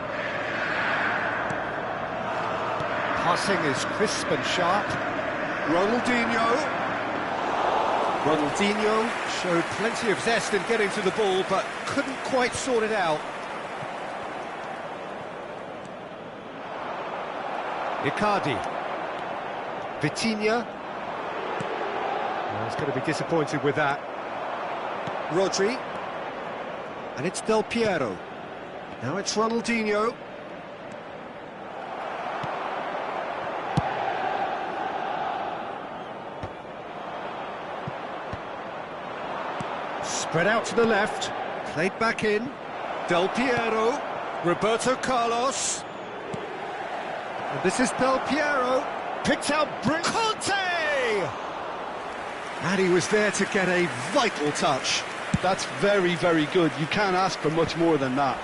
Passing is crisp and sharp. Ronaldinho showed plenty of zest in getting to the ball, but couldn't quite sort it out. Icardi. Vitinha. Well, he's going to be disappointed with that. Rodri. And it's Del Piero. Now it's Ronaldinho. Spread out to the left. Played back in. Del Piero. Roberto Carlos. And this is Del Piero. Picked out Conte! And he was there to get a vital touch. That's very, very good. You can't ask for much more than that.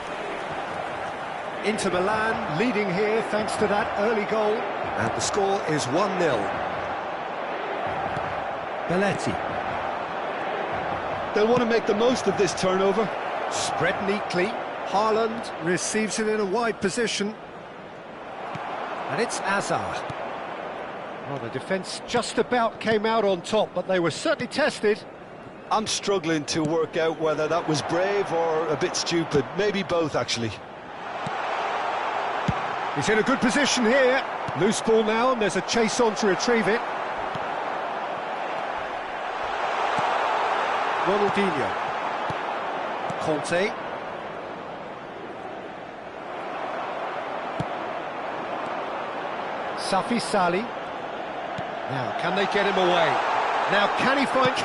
Inter Milan leading here thanks to that early goal. And the score is 1-0. Belletti. They'll want to make the most of this turnover. Spread neatly. Haaland receives it in a wide position. And it's Hazard. Well, the defence just about came out on top, but they were certainly tested. I'm struggling to work out whether that was brave or a bit stupid. Maybe both, actually. He's in a good position here. Loose ball now, and there's a chase on to retrieve it. Ronaldinho. Conte. Safi Sali. Now, can they get him away? Now, can he finish?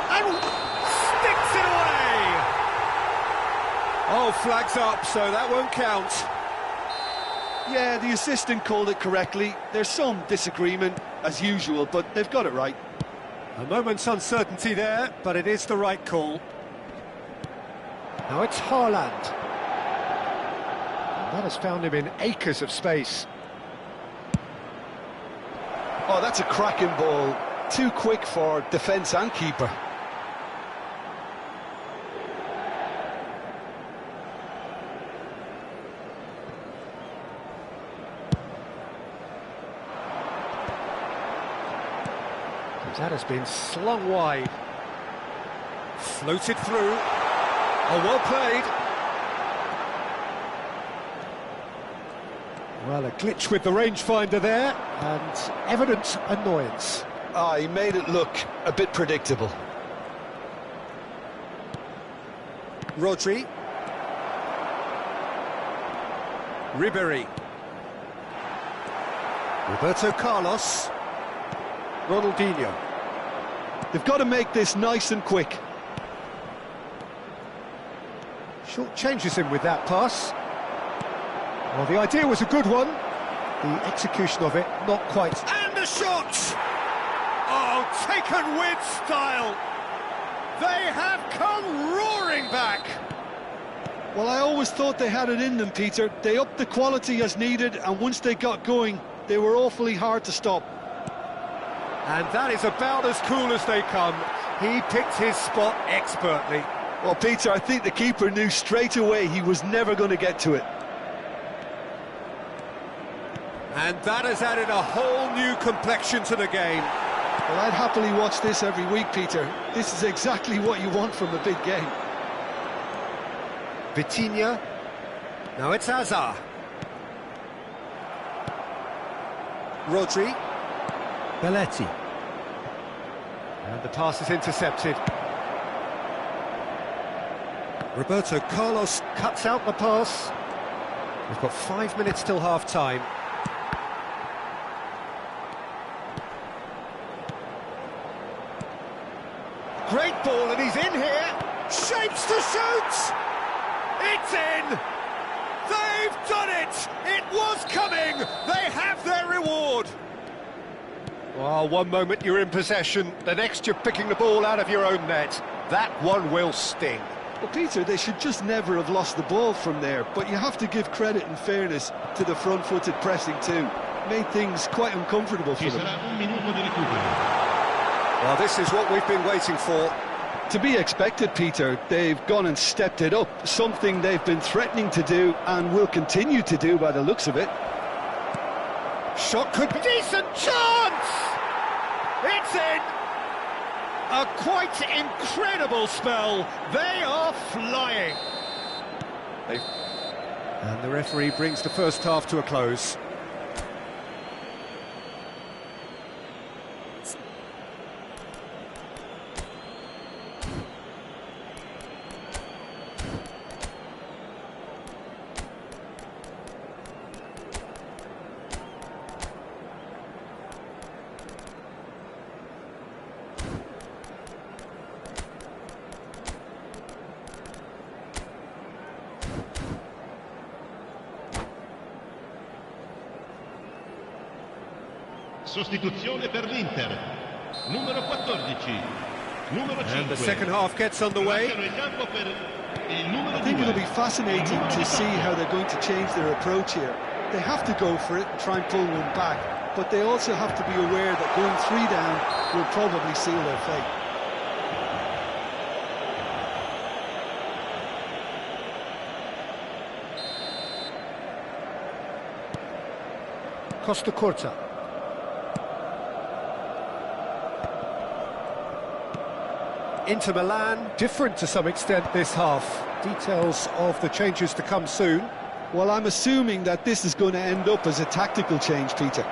And sticks it away! Oh, flags up, so that won't count. Yeah, the assistant called it correctly. There's some disagreement, as usual, but they've got it right. A moment's uncertainty there, but it is the right call. Now it's Haaland. And that has found him in acres of space. Oh, that's a cracking ball. Too quick for defence and keeper. That has been slung wide. Floated through. Oh, well played. Well, a glitch with the rangefinder there, and evident annoyance. Ah, he made it look a bit predictable. Rodri. Ribéry. Roberto Carlos. Ronaldinho. They've got to make this nice and quick. Short changes him with that pass. Well, the idea was a good one. The execution of it, not quite. And the shot! Oh, taken with style. They have come roaring back. Well, I always thought they had it in them, Peter. They upped the quality as needed, and once they got going, they were awfully hard to stop. And that is about as cool as they come. He picked his spot expertly. Well, Peter, I think the keeper knew straight away he was never going to get to it. And that has added a whole new complexion to the game. Well, I'd happily watch this every week, Peter. This is exactly what you want from a big game. Vitinha. Now it's Hazard. Rodri. Belletti. And the pass is intercepted. Roberto Carlos cuts out the pass. We've got 5 minutes till half-time. Great ball, and he's in here. Shapes to shoot! It's in! They've done it! It was coming! They have their reward! Well, one moment you're in possession, the next you're picking the ball out of your own net. That one will sting. Well, Peter, they should just never have lost the ball from there, but you have to give credit and fairness to the front-footed pressing too. Made things quite uncomfortable for them. Well, this is what we've been waiting for. To be expected, Peter. They've gone and stepped it up, something they've been threatening to do and will continue to do by the looks of it. Shot could be... Decent chance! It's in! A quite incredible spell. They are flying. And the referee brings the first half to a close. Sostituzione per l'Inter. Numero 14. Numero 5. And the second half gets underway. I think it'll be fascinating to see how they're going to change their approach here. They have to go for it and try and pull one back, but they also have to be aware that going 3 down will probably seal their fate. Costa Curta. Inter Milan, different to some extent this half. Details of the changes to come soon. Well, I'm assuming that this is going to end up as a tactical change, Peter.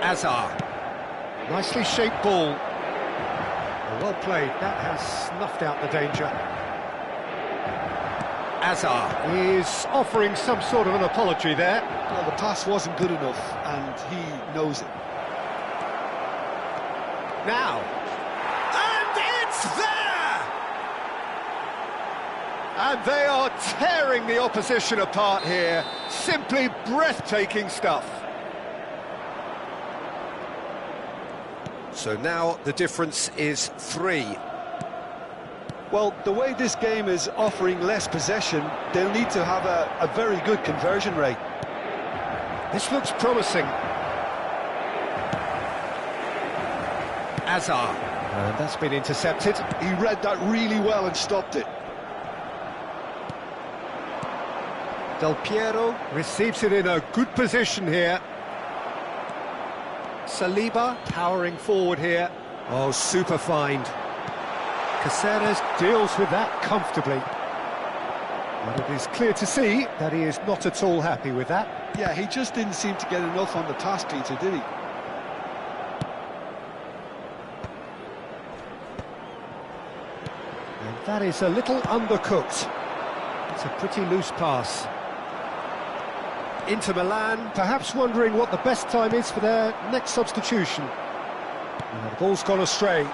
Hazard. Nicely shaped ball. Well played. That has snuffed out the danger. Hazard is offering some sort of an apology there. Well, the pass wasn't good enough, and he knows it. Now, and it's there! And they are tearing the opposition apart here. Simply breathtaking stuff. So now the difference is 3. Well, the way this game is offering less possession, they'll need to have a very good conversion rate. This looks promising. Hazard. And that's been intercepted. He read that really well and stopped it. Del Piero receives it in a good position here. Saliba powering forward here. Oh, super find. Caceres deals with that comfortably. But it is clear to see that he is not at all happy with that. Yeah, he just didn't seem to get enough on the pass, Peter, did he? And that is a little undercooked. It's a pretty loose pass. Inter Milan, perhaps wondering what the best time is for their next substitution. And the ball's gone astray.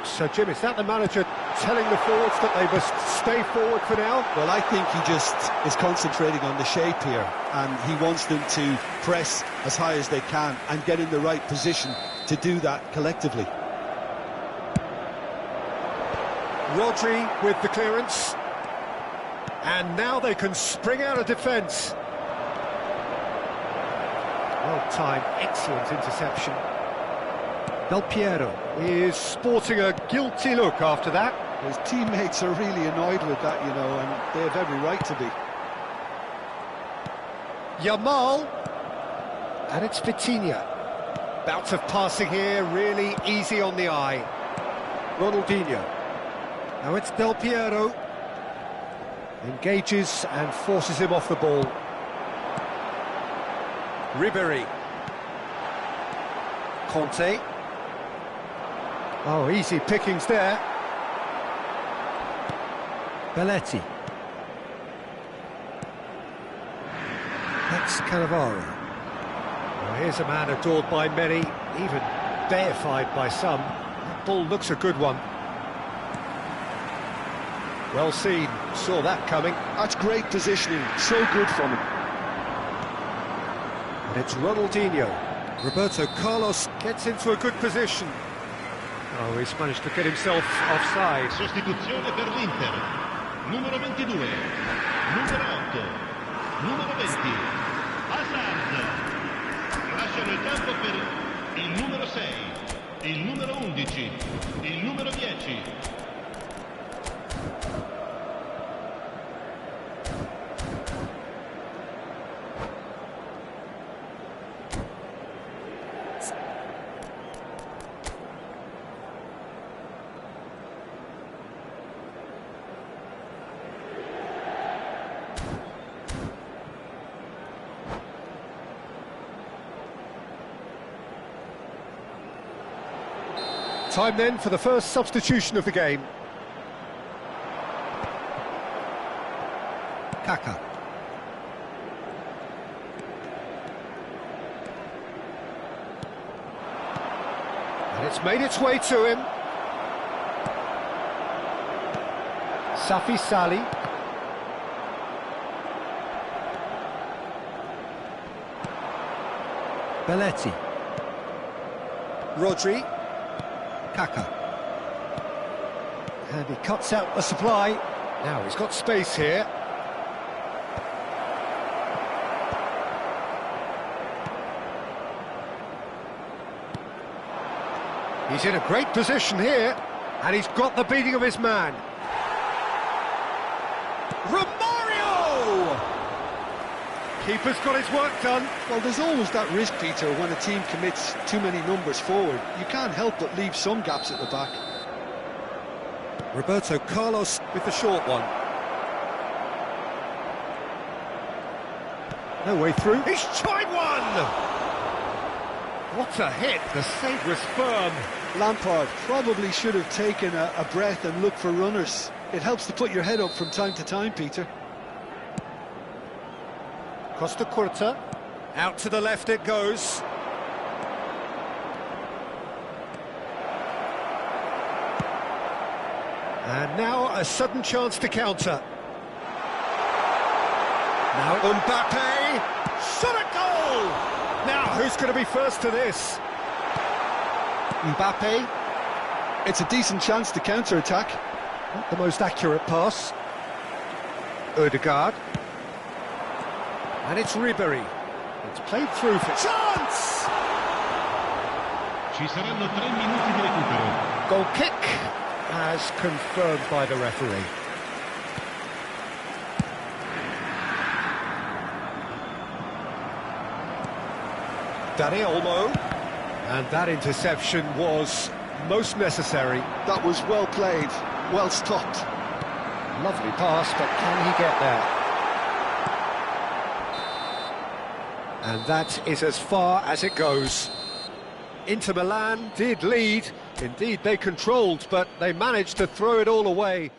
So, Jim, is that the manager telling the forwards that they must stay forward for now? Well, I think he just is concentrating on the shape here, and he wants them to press as high as they can and get in the right position to do that collectively. Rodri with the clearance. And now they can spring out of defence. Well timed, excellent interception. Del Piero is sporting a guilty look after that. His teammates are really annoyed with that, you know, and they have every right to be. Yamal. And it's Vitinha. Bouts of passing here, really easy on the eye. Ronaldinho. Now it's Del Piero. Engages and forces him off the ball. Ribery. Conte. Oh, easy pickings there. Belletti. That's Cannavaro. Well, here's a man adored by many, even deified by some. That ball looks a good one. Well seen, saw that coming. That's great positioning, so good from him. And it's Ronaldinho. Roberto Carlos gets into a good position. Oh, he's managed to get himself offside. Sostituzione per l'Inter. Numero 22, numero 8, numero 20, Hazard. Lasciano il campo per il numero 6, il numero 11, il numero 10. Time then for the first substitution of the game. Kaka. And it's made its way to him. Safi Sali. Belletti. Rodri. Kaka. And he cuts out the supply. Now he's got space here. He's in a great position here, and he's got the beating of his man. Romario! Keeper's got his work done. Well, there's always that risk, Peter, when a team commits too many numbers forward. You can't help but leave some gaps at the back. Roberto Carlos with the short one. No way through. He's tried one! What a hit. The save was firm. Lampard probably should have taken a breath and looked for runners. It helps to put your head up from time to time, Peter. Costa Curta. Out to the left it goes. And now a sudden chance to counter. Now Mbappe. Shot at goal! Now who's going to be first to this? Mbappe. It's a decent chance to counter-attack. Not the most accurate pass. Odegaard. And it's Ribery. It's played through for chance! Ci saranno 3 minuti di recupero. Goal kick, as confirmed by the referee. Dani Olmo. And that interception was most necessary. That was well played, well stopped. Lovely pass, but can he get there? And that is as far as it goes. Inter Milan did lead. Indeed, they controlled, but they managed to throw it all away.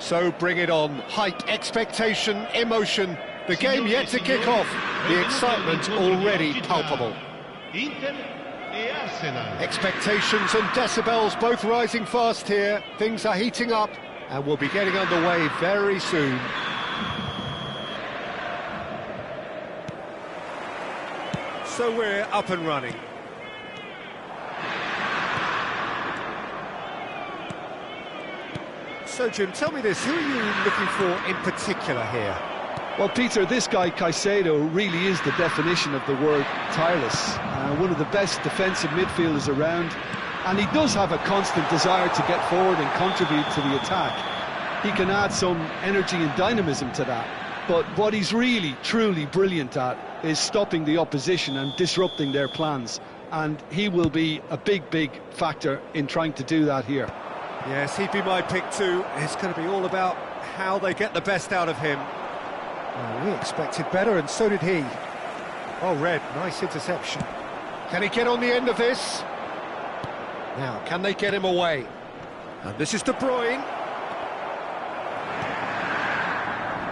So bring it on. Hype, expectation, emotion. The game yet to kick off. The excitement already palpable. Inter e Arsenal. Expectations and decibels both rising fast here. Things are heating up and we'll be getting underway very soon. So we're up and running. So Jim, tell me this, who are you looking for in particular here? Well, Peter, this guy Caicedo really is the definition of the word tireless. One of the best defensive midfielders around, and he does have a constant desire to get forward and contribute to the attack. He can add some energy and dynamism to that, but what he's really, truly brilliant at is stopping the opposition and disrupting their plans, and he will be a big, big factor in trying to do that here. Yes, he'd be my pick too. It's going to be all about how they get the best out of him. Well, we expected better, and so did he. Oh, Red, nice interception. Can he get on the end of this? Now, can they get him away? And this is De Bruyne.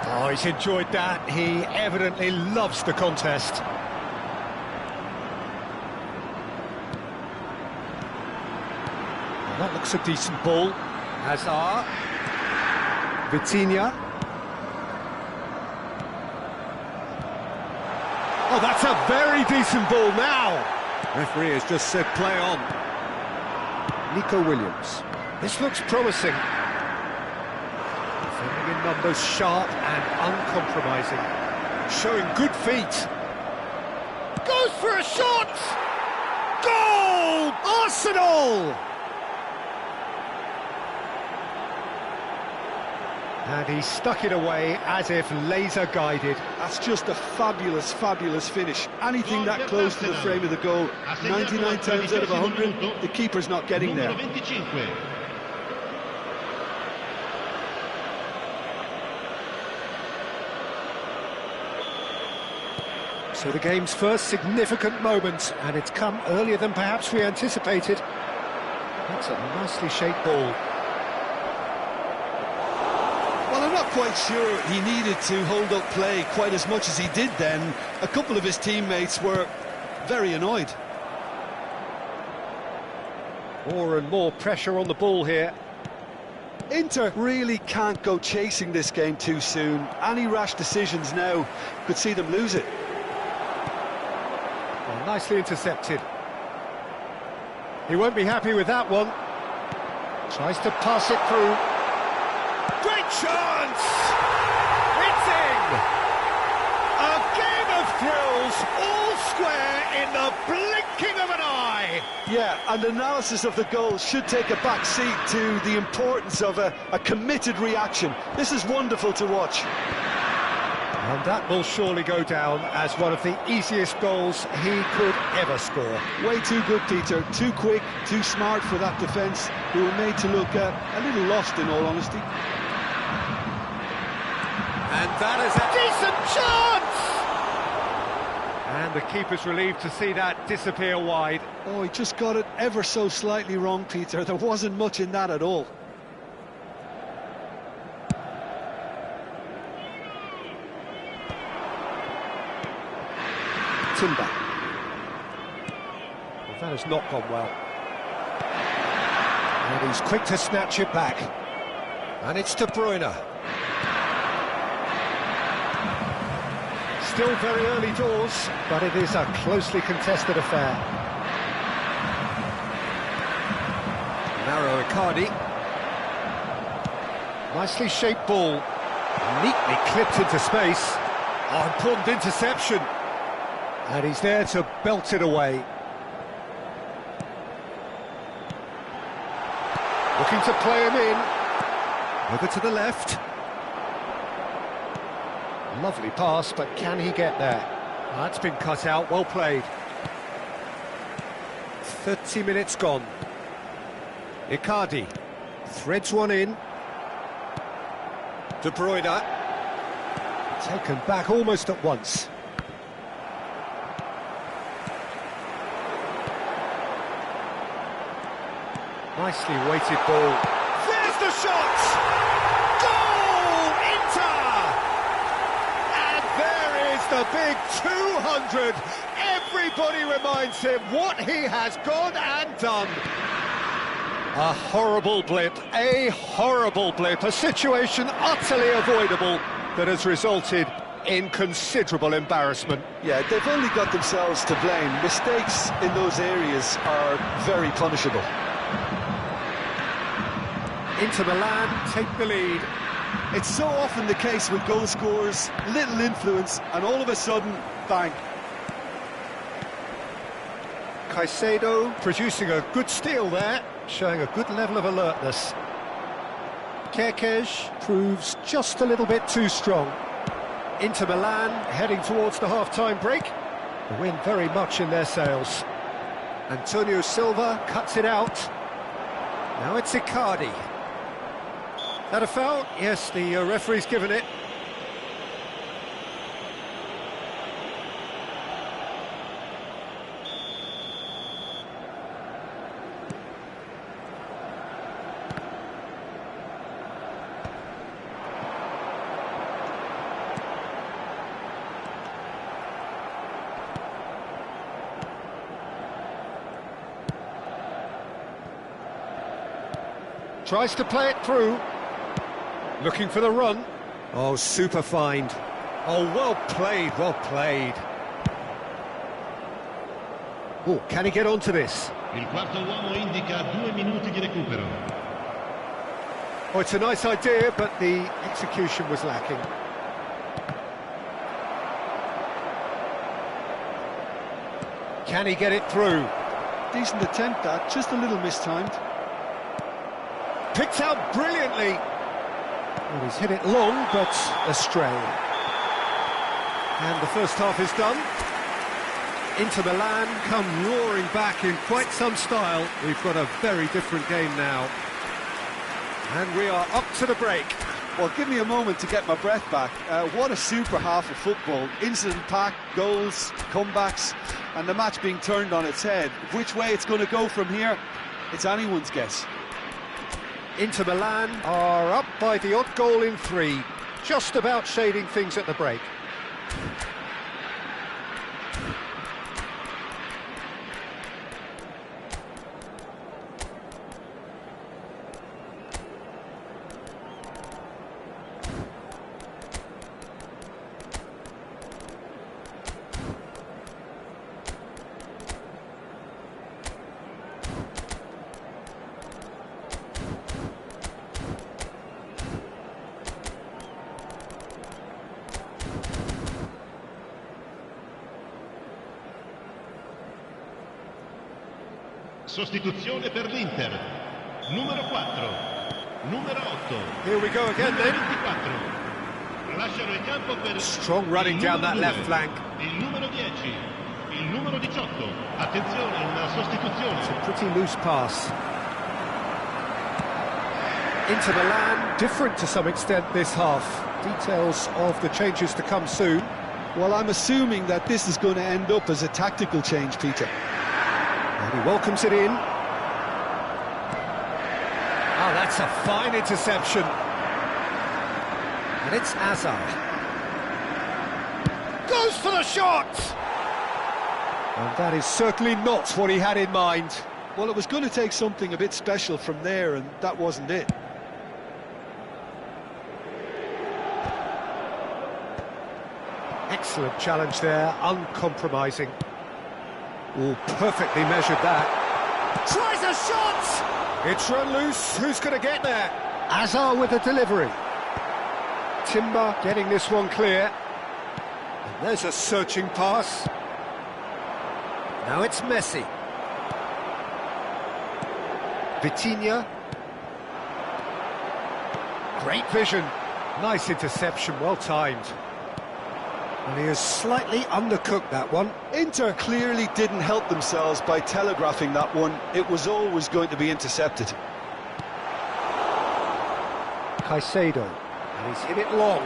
Oh, he's enjoyed that. He evidently loves the contest. Well, that looks a decent ball. Hazard. Vitinha. Oh, that's a very decent ball now. Referee has just said play on. Nico Williams. This looks promising. Defending in numbers, sharp and uncompromising. Showing good feet. Goes for a shot! Goal! Arsenal! And he stuck it away as if laser-guided. That's just a fabulous, fabulous finish. Anything that close to the frame of the goal, 99 times out of 100, the keeper's not getting there. So the game's first significant moment, and it's come earlier than perhaps we anticipated. That's a nicely shaped ball. Well, I'm not quite sure he needed to hold up play quite as much as he did then. A couple of his teammates were very annoyed. More and more pressure on the ball here. Inter really can't go chasing this game too soon. Any rash decisions now could see them lose it. Well, nicely intercepted. He won't be happy with that one. Tries to pass it through. Great chance! It's in! A game of thrills, all square in the blinking of an eye! Yeah, and analysis of the goal should take a back seat to the importance of a committed reaction. This is wonderful to watch. And that will surely go down as one of the easiest goals he could ever score. Way too good, Peter. Too quick, too smart for that defence, who were made to look a little lost, in all honesty. And that is a decent chance! And the keeper's relieved to see that disappear wide. Oh, he just got it ever so slightly wrong, Peter. There wasn't much in that at all. Timber. Well, that has not gone well. And he's quick to snatch it back. And it's De Bruyne. Still very early doors, but it is a closely contested affair. Narrow Icardi. Nicely shaped ball. Neatly clipped into space. Oh, important interception. And he's there to belt it away. Looking to play him in. Over to the left. Lovely pass, but can he get there? That's been cut out, well played. 30 minutes gone. Icardi threads one in. De Bruyne. Taken back almost at once. Nicely weighted ball. There's the shot! Goal! the big 200. Everybody reminds him what he has gone and done. A horrible blip, a situation utterly avoidable that has resulted in considerable embarrassment. Yeah, they've only got themselves to blame. Mistakes in those areas are very punishable. Inter Milan take the lead. It's so often the case with goal scorers, little influence, and all of a sudden, bang. Caicedo producing a good steal there, showing a good level of alertness. Kerkez proves just a little bit too strong. Inter Milan heading towards the half-time break. The win very much in their sails. Antonio Silva cuts it out. Now it's Icardi. That a foul? Yes, the referee's given it. Tries to play it through. Looking for the run. Oh, super find. Oh, well played, well played. Oh, can he get onto this? Il quarto uomo indica 2 minuti di recupero. Oh, it's a nice idea, but the execution was lacking. Can he get it through? Decent attempt, that, just a little mistimed. Picked out brilliantly. Well, he's hit it long, but astray. And the first half is done. Inter Milan come roaring back in quite some style. We've got a very different game now. And we are up to the break. Well, give me a moment to get my breath back. What a super half of football. Incident-packed, goals, comebacks, and the match being turned on its head. Which way it's going to go from here, it's anyone's guess. Inter Milan are up by the odd goal in 3, just about shading things at the break. Sostituzione per l'Inter. Numero 4. Numero 8. Here we go again then. 24. Lasciano il campo per Strong running down that left flank. Il numero 10. Il numero 18. Attenzione, una sostituzione. It's a pretty loose pass. Inter Milan different to some extent this half. Details of the changes to come soon. Well, I'm assuming that this is going to end up as a tactical change, Peter. And he welcomes it in. Oh, that's a fine interception. And it's Hazard. Goes for the shot! And that is certainly not what he had in mind. Well, it was going to take something a bit special from there, and that wasn't it. Excellent challenge there, uncompromising. Oh, perfectly measured that. Tries a shot! It's run loose. Who's going to get there? Hazard with the delivery. Timber getting this one clear. And there's a searching pass. Now it's Messi. Vitinha. Great vision. Nice interception, well timed. And he has slightly undercooked that one. Inter clearly didn't help themselves by telegraphing that one. It was always going to be intercepted. Caicedo, and he's hit it long.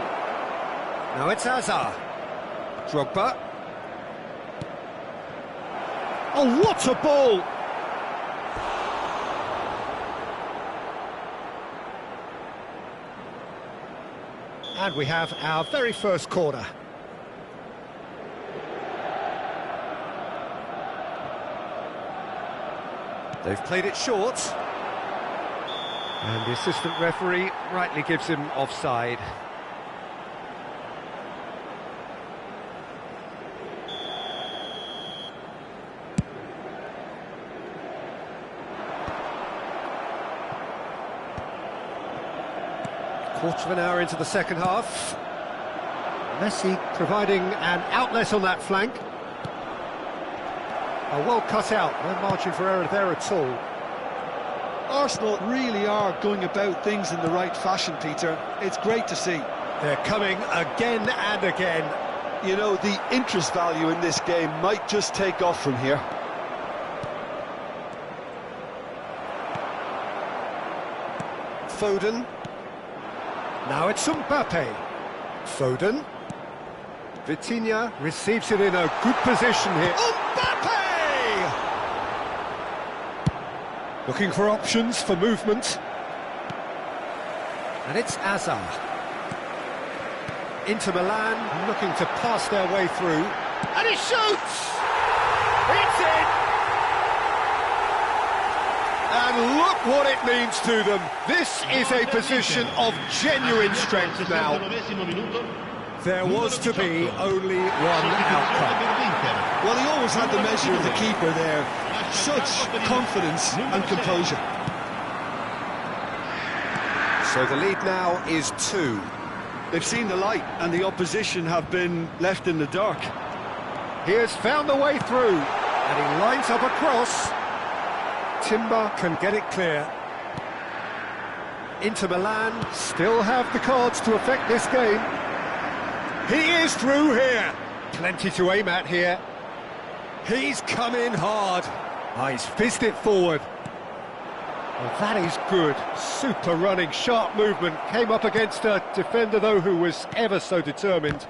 Now it's Hazard. Drogba. Oh, what a ball! And we have our very first corner. They've played it short. And the assistant referee rightly gives him offside. Quarter of an hour into the second half. Messi providing an outlet on that flank. Well cut out, no margin for error there at all. Arsenal really are going about things in the right fashion, Peter. It's great to see. They're coming again and again. You know, the interest value in this game might just take off from here. Foden. Now it's Mbappe. Foden. Vitinha receives it in a good position here. Mbappe! Looking for options for movement. And it's Hazard. Inter Milan looking to pass their way through. And he shoots! It's in! And look what it means to them. This is a position of genuine strength now. There was to be only one outcome. Well, he always had the measure of the keeper there. Such confidence and composure. So the lead now is 2. They've seen the light and the opposition have been left in the dark. He has found the way through and he lines up a cross. Timber can get it clear. Inter Milan still have the cards to affect this game. He is through here. Plenty to aim at here. He's come in hard. He's fizzed it forward. Well, that is good. Super running, sharp movement. Came up against a defender, though, who was ever so determined.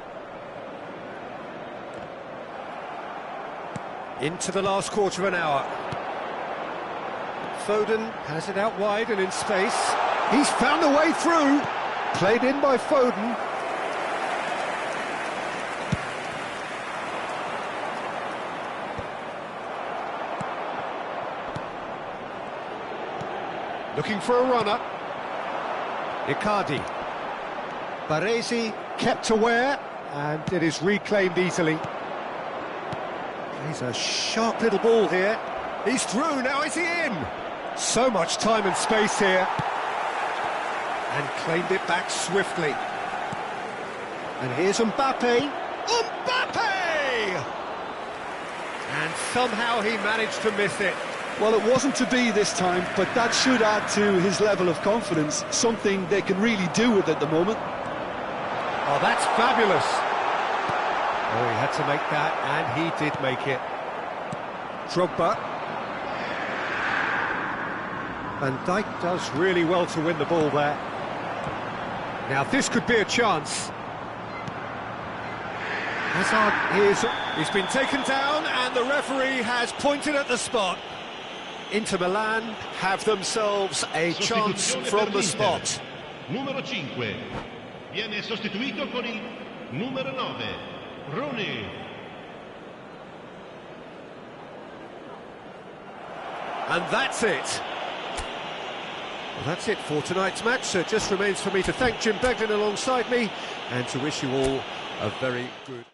Into the last quarter of an hour. Foden has it out wide and in space. He's found a way through. Played in by Foden. Looking for a runner. Icardi. Baresi kept aware, and it is reclaimed easily. Plays a sharp little ball here. He's through, now is he in? So much time and space here. And claimed it back swiftly. And here's Mbappe. Mbappe! And somehow he managed to miss it. Well, it wasn't to be this time, but that should add to his level of confidence, something they can really do with at the moment. Oh, that's fabulous. Oh, he had to make that, and he did make it. Drogba. Van Dijk does really well to win the ball there. Now, this could be a chance. Hazard he's been taken down, and the referee has pointed at the spot. Inter Milan have themselves a chance from the spot. Numero 5 viene sostituito con il numero 9, Rooney. And that's it. Well, that's it for tonight's match. So it just remains for me to thank Jim Beglin alongside me and to wish you all a very good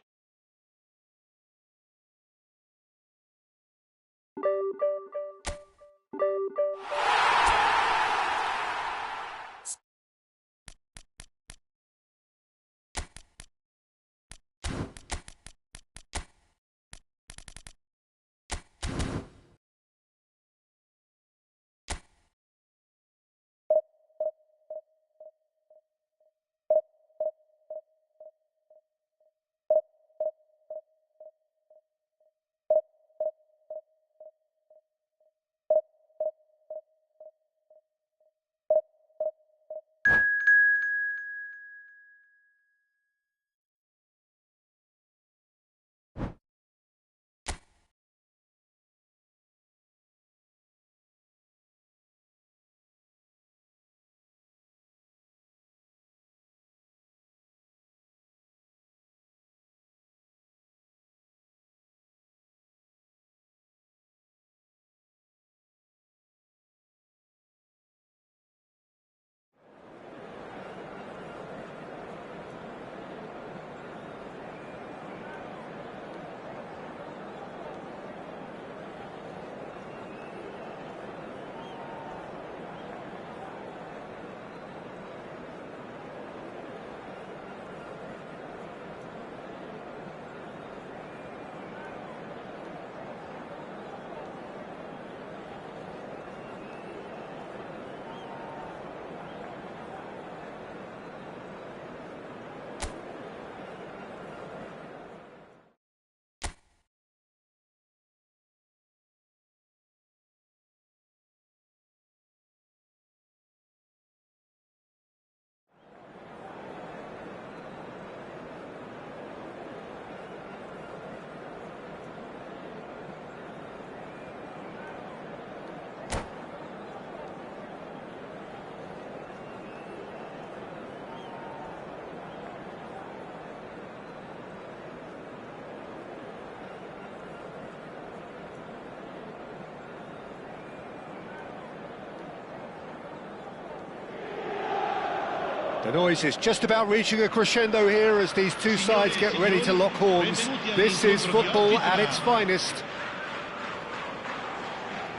The noise is just about reaching a crescendo here as these two sides get ready to lock horns. This is football at its finest.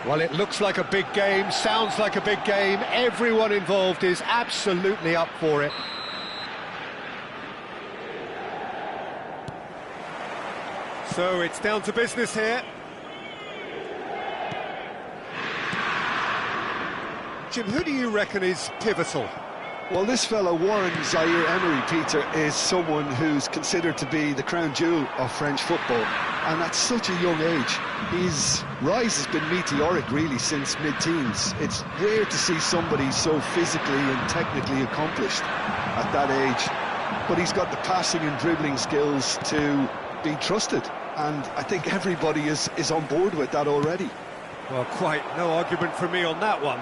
Well, it looks like a big game, sounds like a big game. Everyone involved is absolutely up for it. So it's down to business here. Jim, who do you reckon is pivotal? Well, this fellow, Warren Zaire-Emery, Peter, is someone who's considered to be the crown jewel of French football, and at such a young age. His rise has been meteoric, really, since mid-teens. It's rare to see somebody so physically and technically accomplished at that age, but he's got the passing and dribbling skills to be trusted, and I think everybody is on board with that already. Well, quite no argument from me on that one.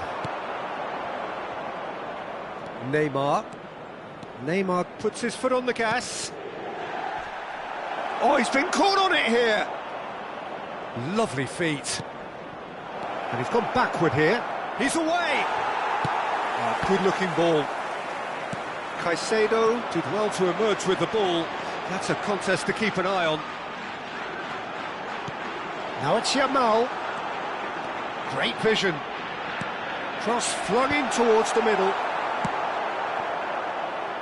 Neymar puts his foot on the gas. Oh, he's been caught on it here. Lovely feet. And he's gone backward here. He's away. Oh, good-looking ball. Caicedo did well to emerge with the ball. That's a contest to keep an eye on. Now it's Yamal. Great vision. Cross flung in towards the middle.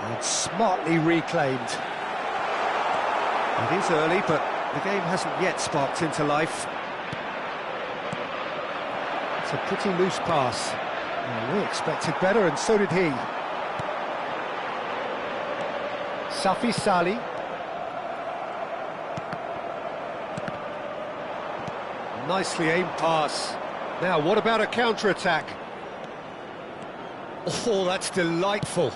And smartly reclaimed. It is early, but the game hasn't yet sparked into life. It's a pretty loose pass. Well, we expected better, and so did he. Safi Sali. Nicely aimed pass. Now, what about a counter-attack? Oh, that's delightful.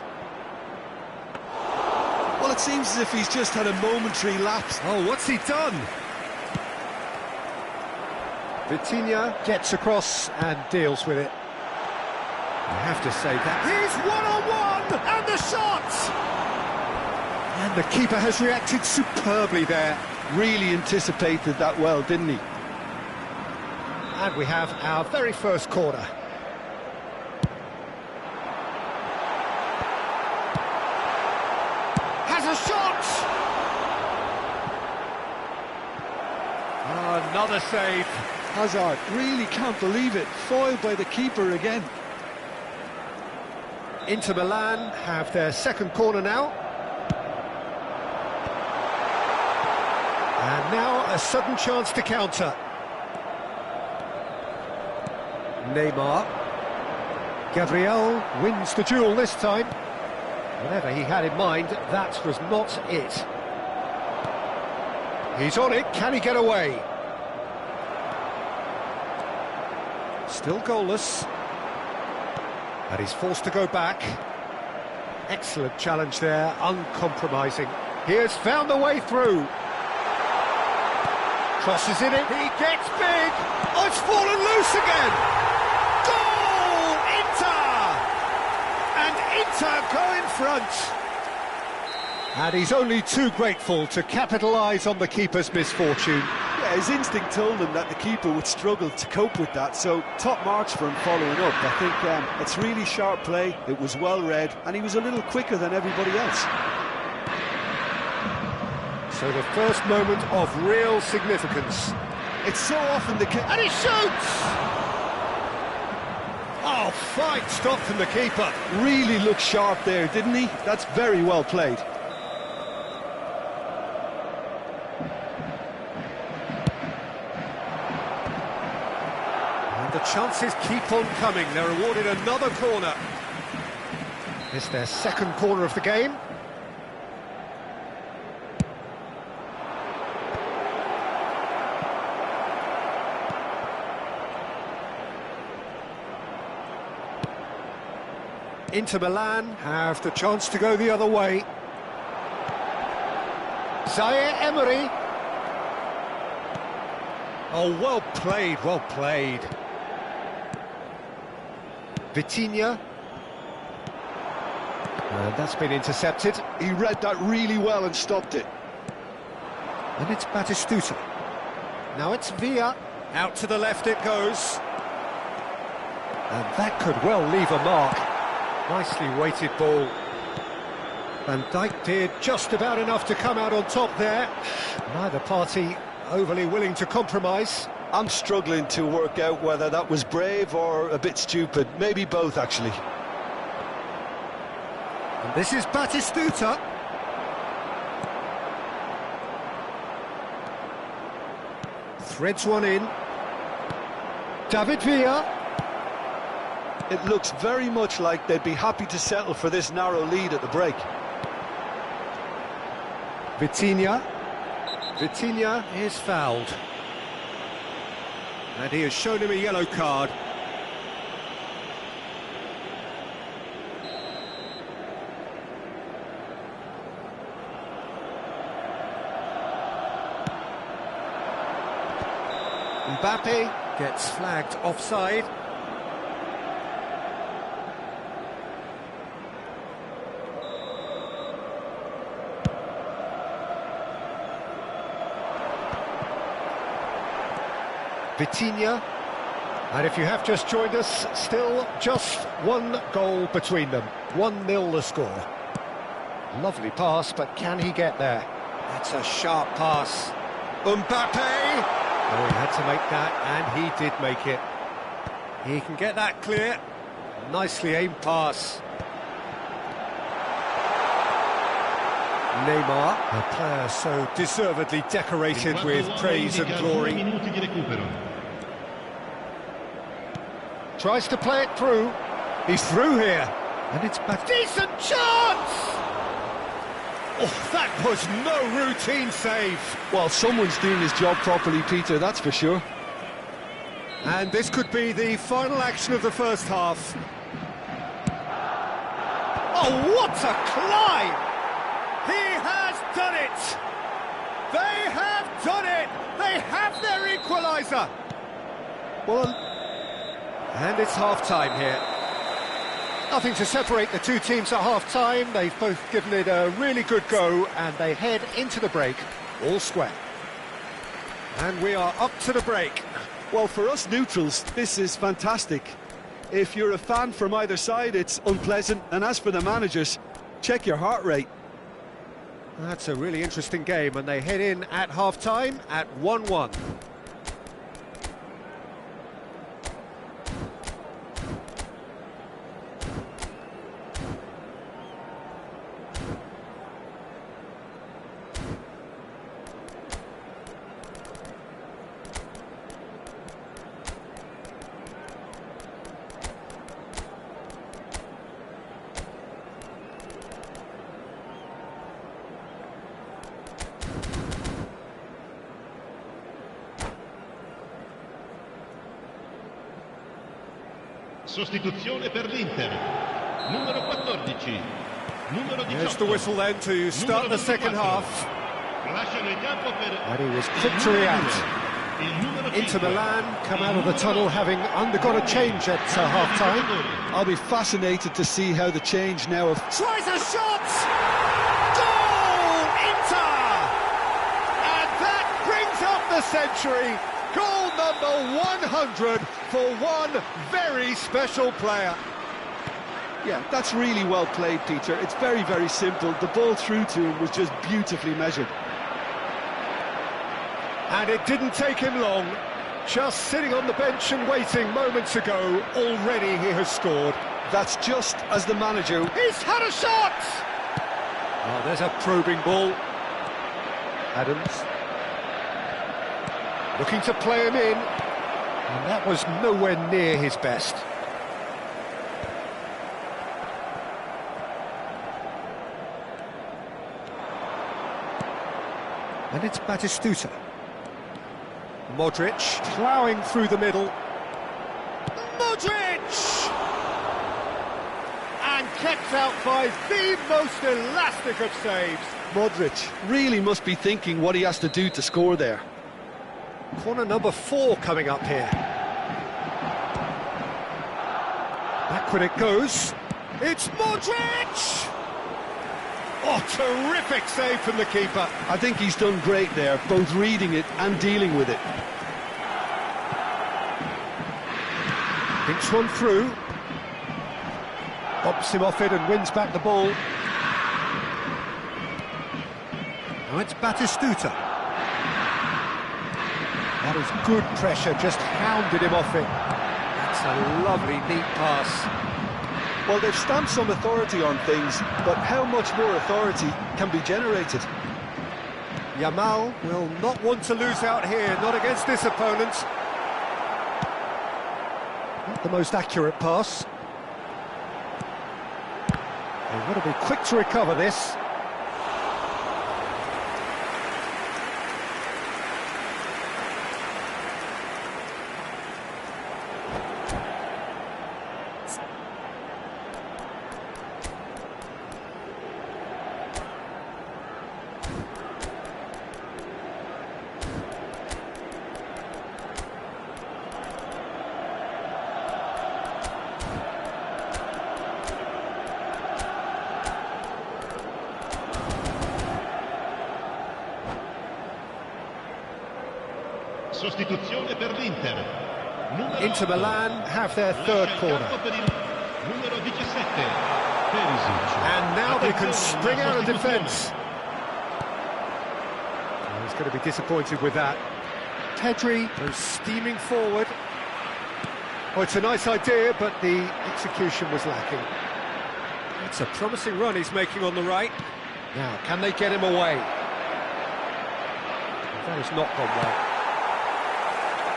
Well, it seems as if he's just had a momentary lapse. Oh, what's he done? Vitinha gets across and deals with it. I have to say that he's one-on-one, and the shot! And the keeper has reacted superbly there. Really anticipated that well, didn't he? And we have our very first corner. Has a shot! Oh, another save. Hazard, really can't believe it. Foiled by the keeper again. Inter Milan have their second corner now. And now a sudden chance to counter. Neymar. Gabriel wins the duel this time. Whatever he had in mind, that was not it. He's on it, can he get away? Still goalless. And he's forced to go back. Excellent challenge there, uncompromising. He has found the way through. Crosses in it, he gets big! Oh, it's fallen loose again! Goal! Inter! And Inter go in front. And he's only too grateful to capitalise on the keeper's misfortune. Yeah, his instinct told him that the keeper would struggle to cope with that, so top marks for him following up. I think it's really sharp play, it was well read, and he was a little quicker than everybody else. So the first moment of real significance. It's so often the case. And he shoots! Oh, fine stop from the keeper. Really looked sharp there, didn't he? That's very well played. And the chances keep on coming. They're awarded another corner. It's their second corner of the game. Inter Milan have the chance to go the other way. Zaire-Emery. Oh, well played, well played. Vitinha. And that's been intercepted. He read that really well and stopped it. And it's Batistuta. Now it's Villa. Out to the left it goes. And that could well leave a mark. Nicely weighted ball. Van Dijk did just about enough to come out on top there. Neither party overly willing to compromise. I'm struggling to work out whether that was brave or a bit stupid. Maybe both, actually. And this is Batistuta. Threads one in. David Villa. It looks very much like they'd be happy to settle for this narrow lead at the break. Vitinha. Vitinha is fouled. And he has shown him a yellow card. Mbappe gets flagged offside. Vitinha. And if you have just joined us, still just one goal between them. 1-0 the score. Lovely pass, but can he get there? That's a sharp pass. Mbappe! Oh, he had to make that, and he did make it. He can get that clear. Nicely aimed pass. Neymar, a player so deservedly decorated with praise and glory. Tries to play it through. He's through here. And it's a decent chance! Oh, that was no routine save. Well, someone's doing his job properly, Peter, that's for sure. And this could be the final action of the first half. Oh, what a climb! He has done it! They have done it! They have their equaliser! Well, and it's half-time here. Nothing to separate the two teams at half-time. They've both given it a really good go, and they head into the break all square. And we are up to the break. Well, for us neutrals, this is fantastic. If you're a fan from either side, it's unpleasant. And as for the managers, check your heart rate. That's a really interesting game, and they head in at half-time at 1-1. Sostituzione per l'Inter. Numero 14. Numero 18. There's the whistle then to start the second half. Lasciano il campo per And he was quick to react. Inter Milan come out of the tunnel having undergone a change at half-time. I'll be fascinated to see how the change now of... Tries a shot! Goal! Inter! And that brings up the century. Goal number 100 for one very special player. Yeah, that's really well played, Peter. It's very, very simple. The ball through to him was just beautifully measured. And it didn't take him long. Just sitting on the bench and waiting moments ago, already he has scored. That's just as the manager... He's had a shot! Oh, there's a probing ball. Adams. Looking to play him in. And that was nowhere near his best. And it's Batistuta. Modric ploughing through the middle. Modric! And kept out by the most elastic of saves. Modric really must be thinking what he has to do to score there. Corner number 4 coming up here. Backward it goes. It's Modric! Oh, terrific save from the keeper. I think he's done great there, both reading it and dealing with it. Thinks one through. Pops him off it and wins back the ball. Now it's Batistuta. That is good pressure, just hounded him off it. That's a lovely, neat pass. Well, they've stamped some authority on things, but how much more authority can be generated? Yamal will not want to lose out here, not against this opponent. Not the most accurate pass. They've got to be quick to recover this. Sostituzione per l'Inter. Inter Milan have their third corner. Numero 17. And now they can spring out of defence. He's going to be disappointed with that. Pedri goes steaming forward. Oh, it's a nice idea, but the execution was lacking. It's a promising run he's making on the right. Now, can they get him away? That has not gone well.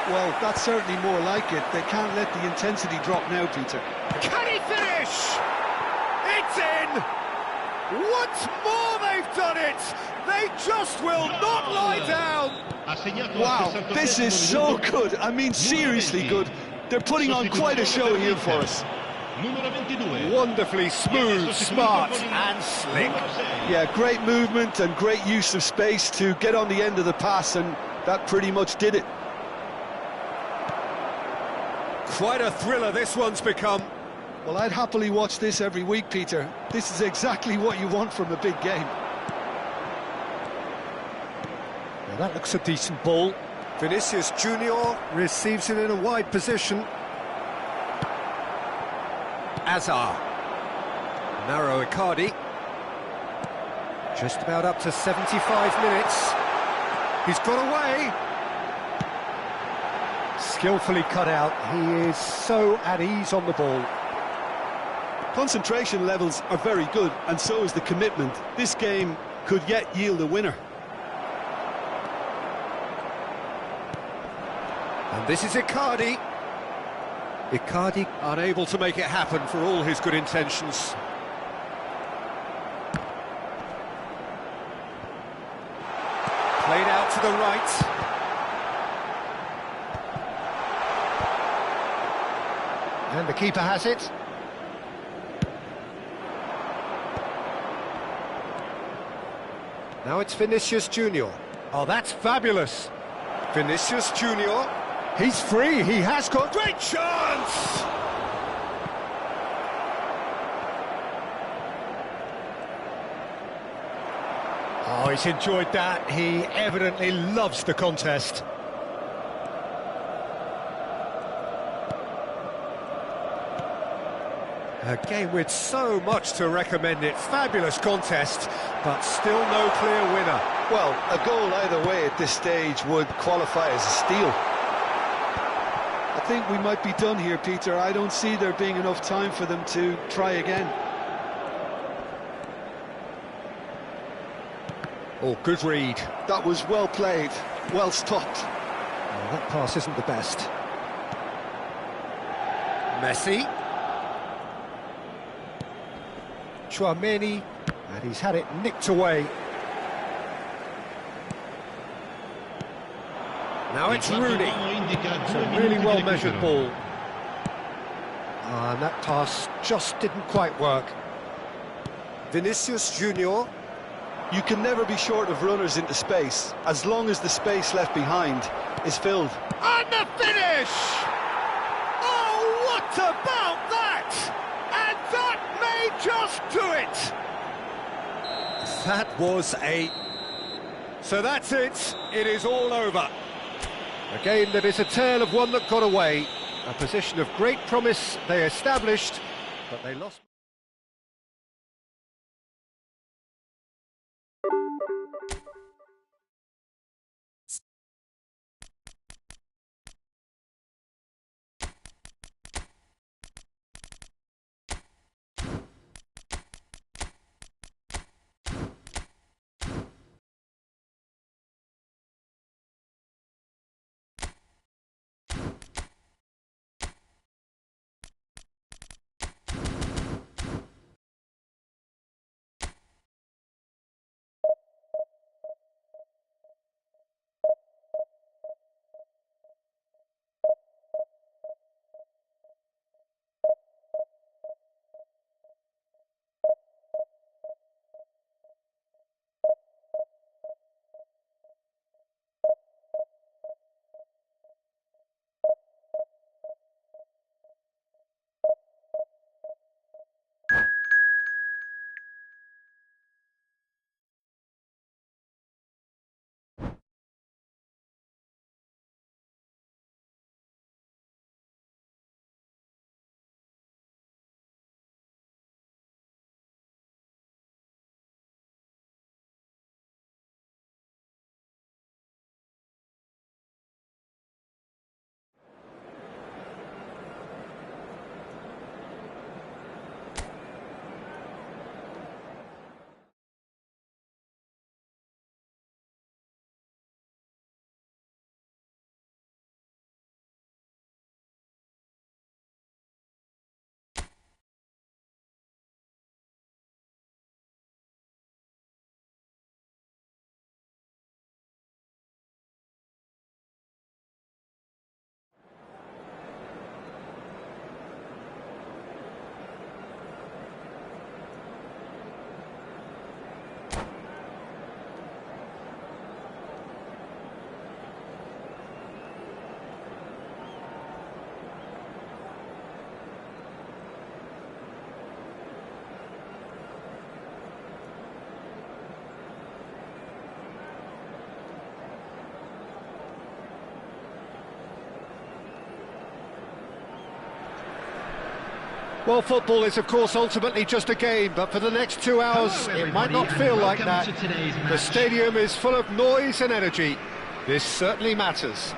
Well, that's certainly more like it. They can't let the intensity drop now, Peter. Can he finish? It's in! Once more they've done it! They just will not lie down! Wow, this is so good. I mean, seriously good. They're putting on quite a show here for us. Wonderfully smooth, smart and slick. Yeah, great movement and great use of space to get on the end of the pass, and that pretty much did it. Quite a thriller this one's become. Well, I'd happily watch this every week, Peter. This is exactly what you want from a big game. Well, that looks a decent ball. Vinicius Junior receives it in a wide position. Azar. Narrow Icardi. Just about up to 75 minutes. He's got away. Skillfully cut out. He is so at ease on the ball. Concentration levels are very good, and so is the commitment. This game could yet yield a winner. And this is Icardi. Icardi unable to make it happen for all his good intentions. Played out to the right. And the keeper has it. Now it's Vinicius Junior. Oh, that's fabulous. Vinicius Junior. He's free. He has got great chance. Oh, he's enjoyed that. He evidently loves the contest. A game with so much to recommend it. Fabulous contest, but still no clear winner. Well, a goal either way at this stage would qualify as a steal. I think we might be done here, Peter. I don't see there being enough time for them to try again. Oh, good read. That was well played, well stopped. Oh, that pass isn't the best. Messi. Chouameni, and he's had it nicked away. Now it's Rooney. It's a really well-measured ball. And that pass just didn't quite work. Vinicius Junior. You can never be short of runners into space, as long as the space left behind is filled. And the finish! Oh, what about that? And that may just do it! That was a... So that's it. It is all over. A game that is a tale of one that got away. A position of great promise they established, but they lost... Well, football is, of course, ultimately just a game, but for the next 2 hours, Hello, it might everybody, not and feel like welcome that. to today's The match. stadium is full of noise and energy. This certainly matters.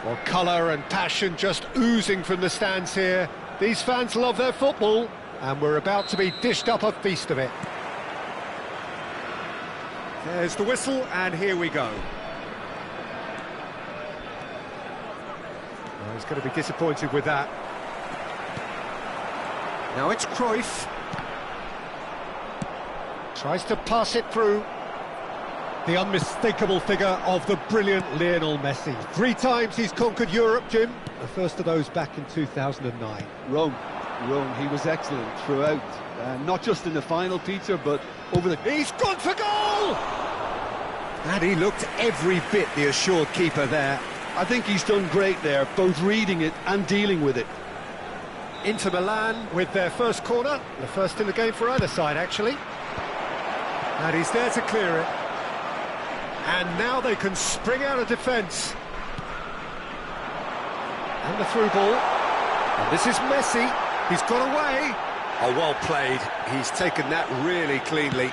Well, colour and passion just oozing from the stands here. These fans love their football, and we're about to be dished up a feast of it. There's the whistle, and here we go. Well, he's going to be disappointed with that. Now it's Cruyff. Tries to pass it through. The unmistakable figure of the brilliant Lionel Messi. 3 times he's conquered Europe, Jim. The first of those back in 2009. Rome, he was excellent throughout. Not just in the final, Peter, but over the... He's gone for goal! And he looked every bit the assured keeper there. I think he's done great there, both reading it and dealing with it. Inter Milan with their first corner. The first in the game for either side, actually. And he's there to clear it. And now they can spring out of defence. And the through ball. And this is Messi. He's got away. Oh, well played. He's taken that really cleanly.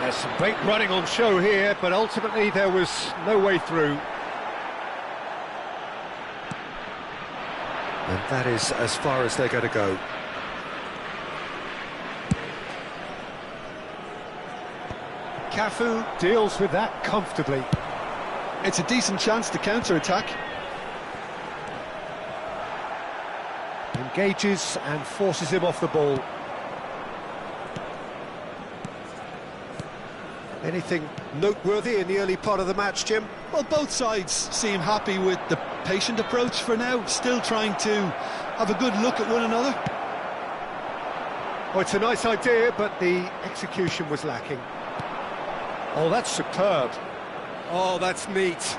There's some great running on show here, but ultimately there was no way through. And that is as far as they're going to go. Cafu deals with that comfortably. It's a decent chance to counter-attack. Engages and forces him off the ball. Anything noteworthy in the early part of the match, Jim? Well, both sides seem happy with the patient approach for now, still trying to have a good look at one another. Oh, it's a nice idea, but the execution was lacking. Oh, that's superb. Oh, that's neat.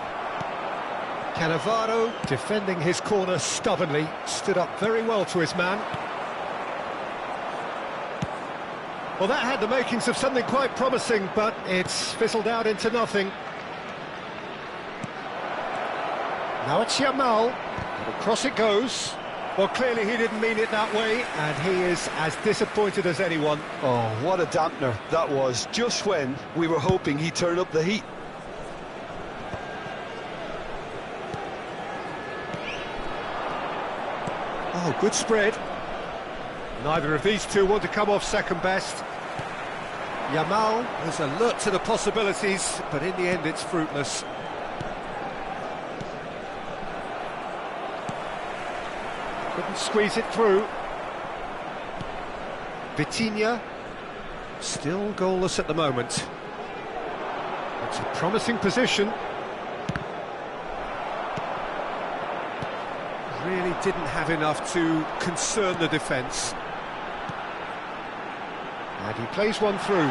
Cannavaro, defending his corner stubbornly, stood up very well to his man. Well, that had the makings of something quite promising, but it's fizzled out into nothing. Now it's Yamal, and across it goes. Well, clearly he didn't mean it that way, and he is as disappointed as anyone. Oh, what a dampener that was, just when we were hoping he'd turn up the heat. Oh, good spread. Neither of these two want to come off second best. Yamal is alert to the possibilities, but in the end it's fruitless. Couldn't squeeze it through. Vitinha, still goalless at the moment. It's a promising position. Really didn't have enough to concern the defence. And he plays one through.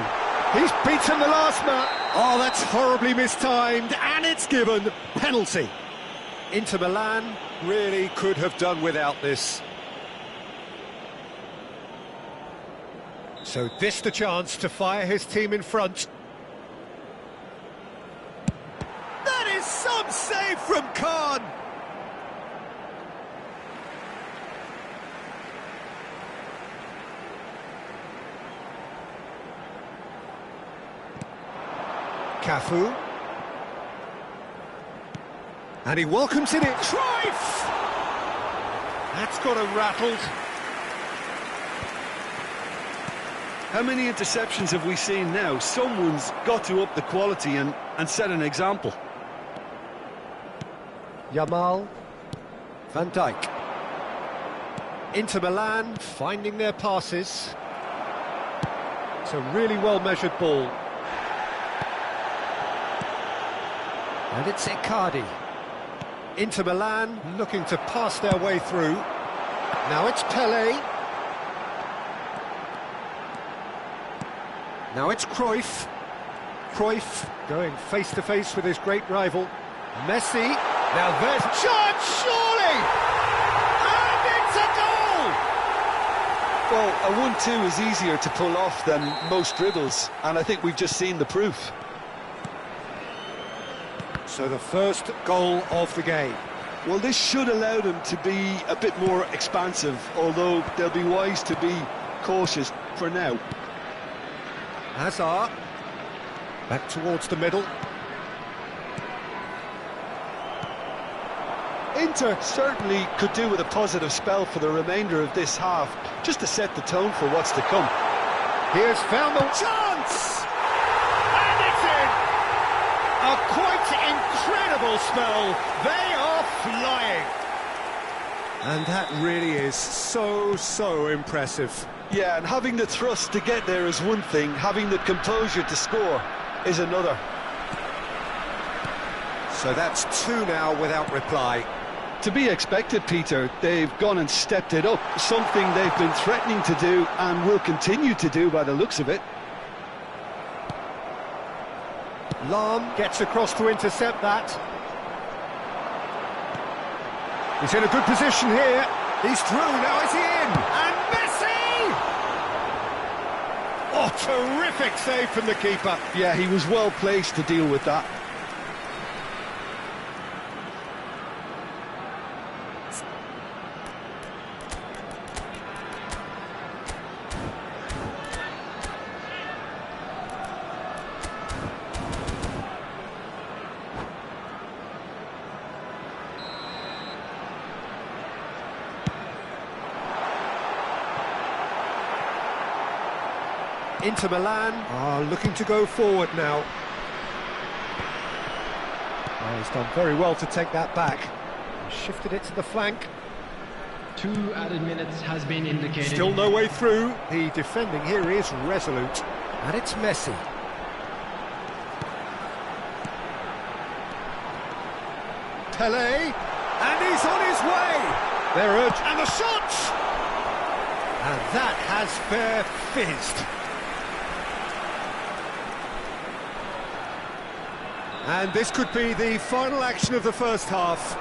He's beaten the last man. Oh, that's horribly mistimed, and it's given. Penalty. Inter Milan really could have done without this. So this the chance to fire his team in front. That is some save from Khan. Cafu. And he welcomes it in. Cruyff! That's got him rattled. How many interceptions have we seen now? Someone's got to up the quality and set an example. Yamal. Van Dijk. Inter Milan finding their passes. It's a really well-measured ball. And it's Icardi. Inter Milan looking to pass their way through. Now it's Pelé. Now it's Cruyff. Cruyff going face-to-face with his great rival. Messi. Now there's a chance, surely! And it's a goal! Well, a 1-2 is easier to pull off than most dribbles, and I think we've just seen the proof. So the first goal of the game. Well, this should allow them to be a bit more expansive, although they'll be wise to be cautious for now. Hazard. Back towards the middle. Inter certainly could do with a positive spell for the remainder of this half, just to set the tone for what's to come. Here's found the chance! And it's in! A quite incredible spell. They are flying. And that really is so impressive. Yeah, and having the thrust to get there is one thing, having the composure to score is another. So that's 2 now without reply. To be expected, Peter. They've gone and stepped it up, something they've been threatening to do and will continue to do by the looks of it. Lahm gets across to intercept that. He's in a good position here. He's through, now is he in? And Messi! Oh, terrific save from the keeper. Yeah, he was well placed to deal with that. Inter Milan are looking to go forward now. Oh, he's done very well to take that back. He shifted it to the flank. 2 added minutes has been indicated. Still no way through. The defending here is resolute. And it's Messi. Pelé. And he's on his way. They're urged. And the shot! And that has fair fizzed. And this could be the final action of the first half.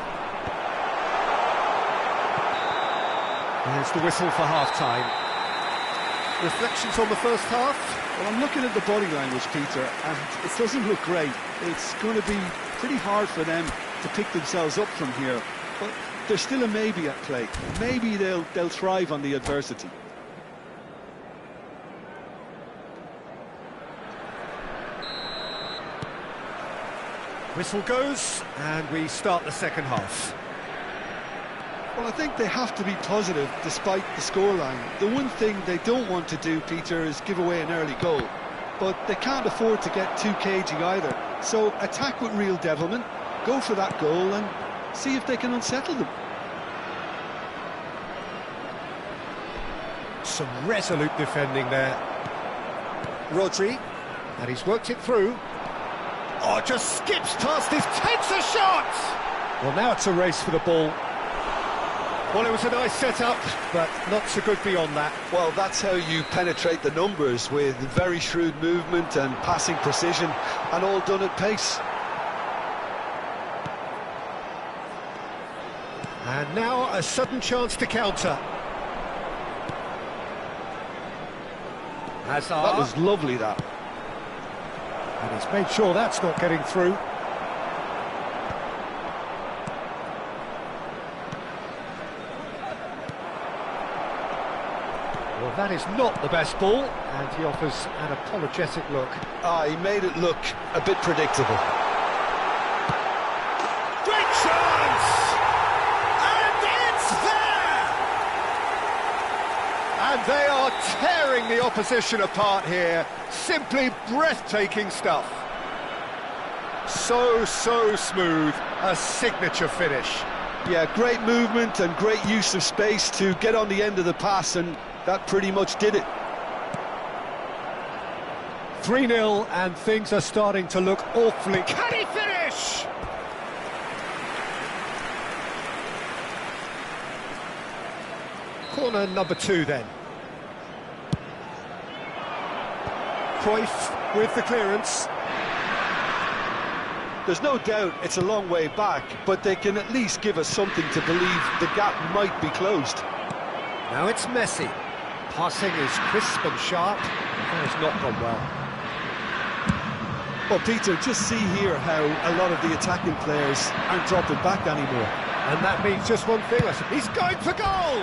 There's the whistle for half-time. Reflections on the first half? Well, I'm looking at the body language, Peter, and it doesn't look great. It's going to be pretty hard for them to pick themselves up from here, but there's still a maybe at play. Maybe they'll thrive on the adversity. Whistle goes, and we start the second half. Well, I think they have to be positive despite the scoreline. The one thing they don't want to do, Peter, is give away an early goal. But they can't afford to get too cagey either. So attack with real devilment, go for that goal and see if they can unsettle them. Some resolute defending there. Rodri, and he's worked it through. Oh, just skips past this, takes a shot! Well, now it's a race for the ball. Well, it was a nice setup, but not so good beyond that. Well, that's how you penetrate the numbers, with very shrewd movement and passing precision, and all done at pace. And now a sudden chance to counter. Hazard. That was lovely, that. And he's made sure that's not getting through. Well, that is not the best ball, and he offers an apologetic look. He made it look a bit predictable. Great chance! And it's there! And they are tearing the opposition apart here. Simply breathtaking stuff. So smooth. A signature finish. Yeah, great movement and great use of space to get on the end of the pass, and that pretty much did it. 3-0, and things are starting to look awfully... Can he finish? Corner number 2 then. Cruyff with the clearance. There's no doubt it's a long way back, but they can at least give us something to believe the gap might be closed. Now it's Messi. Passing is crisp and sharp. That has not gone well. Well, Peter, just see here how a lot of the attacking players aren't dropping back anymore. And that means just one thing. He's going for goal!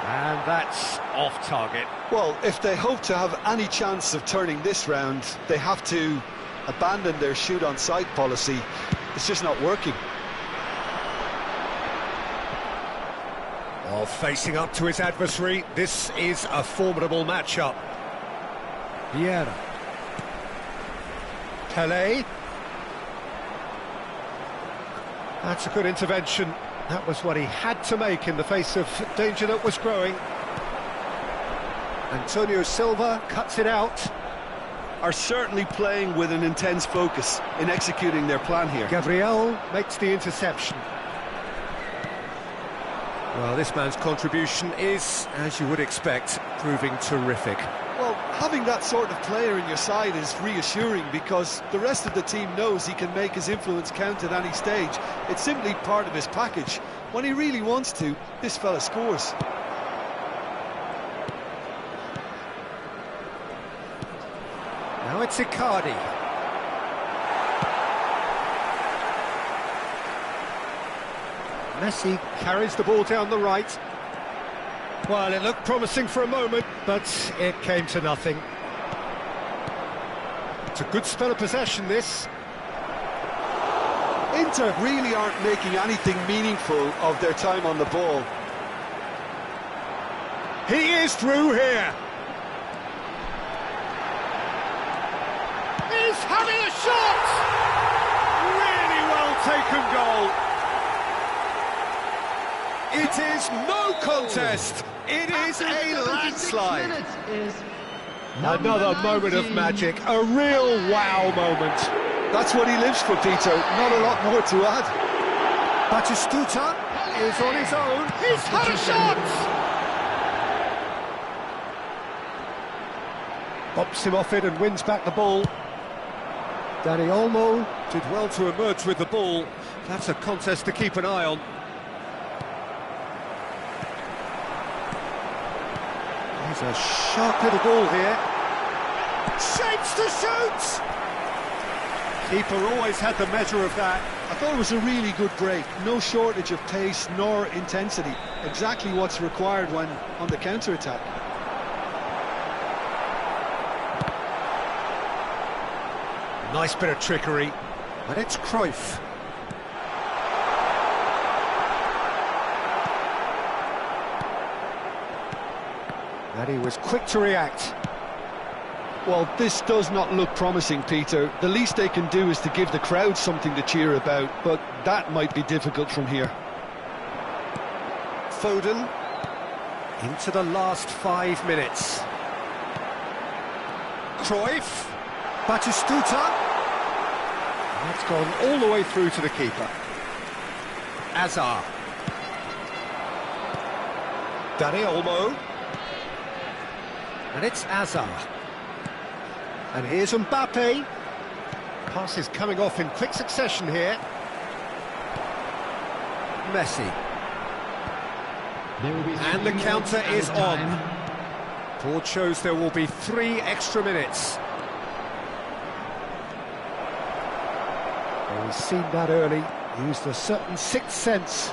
And that's off target. Well, if they hope to have any chance of turning this round, they have to abandon their shoot-on-sight policy. It's just not working. While facing up to his adversary, this is a formidable matchup. Vieira. Pelé. That's a good intervention. That was what he had to make in the face of danger that was growing. Antonio Silva cuts it out. Are certainly playing with an intense focus in executing their plan here. Gabriel makes the interception. Well, this man's contribution is, as you would expect, proving terrific. Well, having that sort of player in your side is reassuring because the rest of the team knows he can make his influence count at any stage. It's simply part of his package. When he really wants to, this fella scores. Now it's Icardi. Messi carries the ball down the right. Well, it looked promising for a moment, but it came to nothing. It's a good spell of possession, this. Inter really aren't making anything meaningful of their time on the ball. He is through here. He's having a shot! Really well taken goal. It is no contest. It is a landslide. Another moment of magic, a real wow moment. That's what he lives for, Peter. Not a lot more to add. Batistuta is on his own. He's had a shot! Bops him off it and wins back the ball. Dani Olmo did well to emerge with the ball. That's a contest to keep an eye on. There's a sharp little ball here. Shapes to shoot! Keeper always had the measure of that. I thought it was a really good break. No shortage of pace nor intensity. Exactly what's required when on the counter-attack. Nice bit of trickery. And it's Cruyff. And he was quick to react. Well, this does not look promising, Peter. The least they can do is to give the crowd something to cheer about, but that might be difficult from here. Foden into the last 5 minutes. Cruyff, Batistuta. That's gone all the way through to the keeper. Azar. Dani Olmo. And it's Azar. And here's Mbappe. Passes coming off in quick succession here. Messi. And the counter is on. Board shows there will be 3 extra minutes. Well, he's seen that early. Used a certain sixth sense.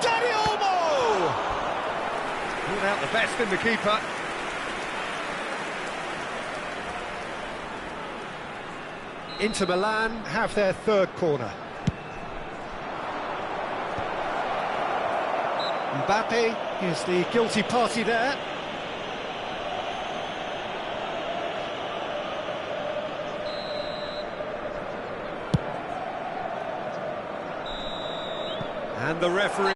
Dani Olmo! Pulled out the best in the keeper. Inter Milan have their third corner. Mbappe is the guilty party there. And the referee...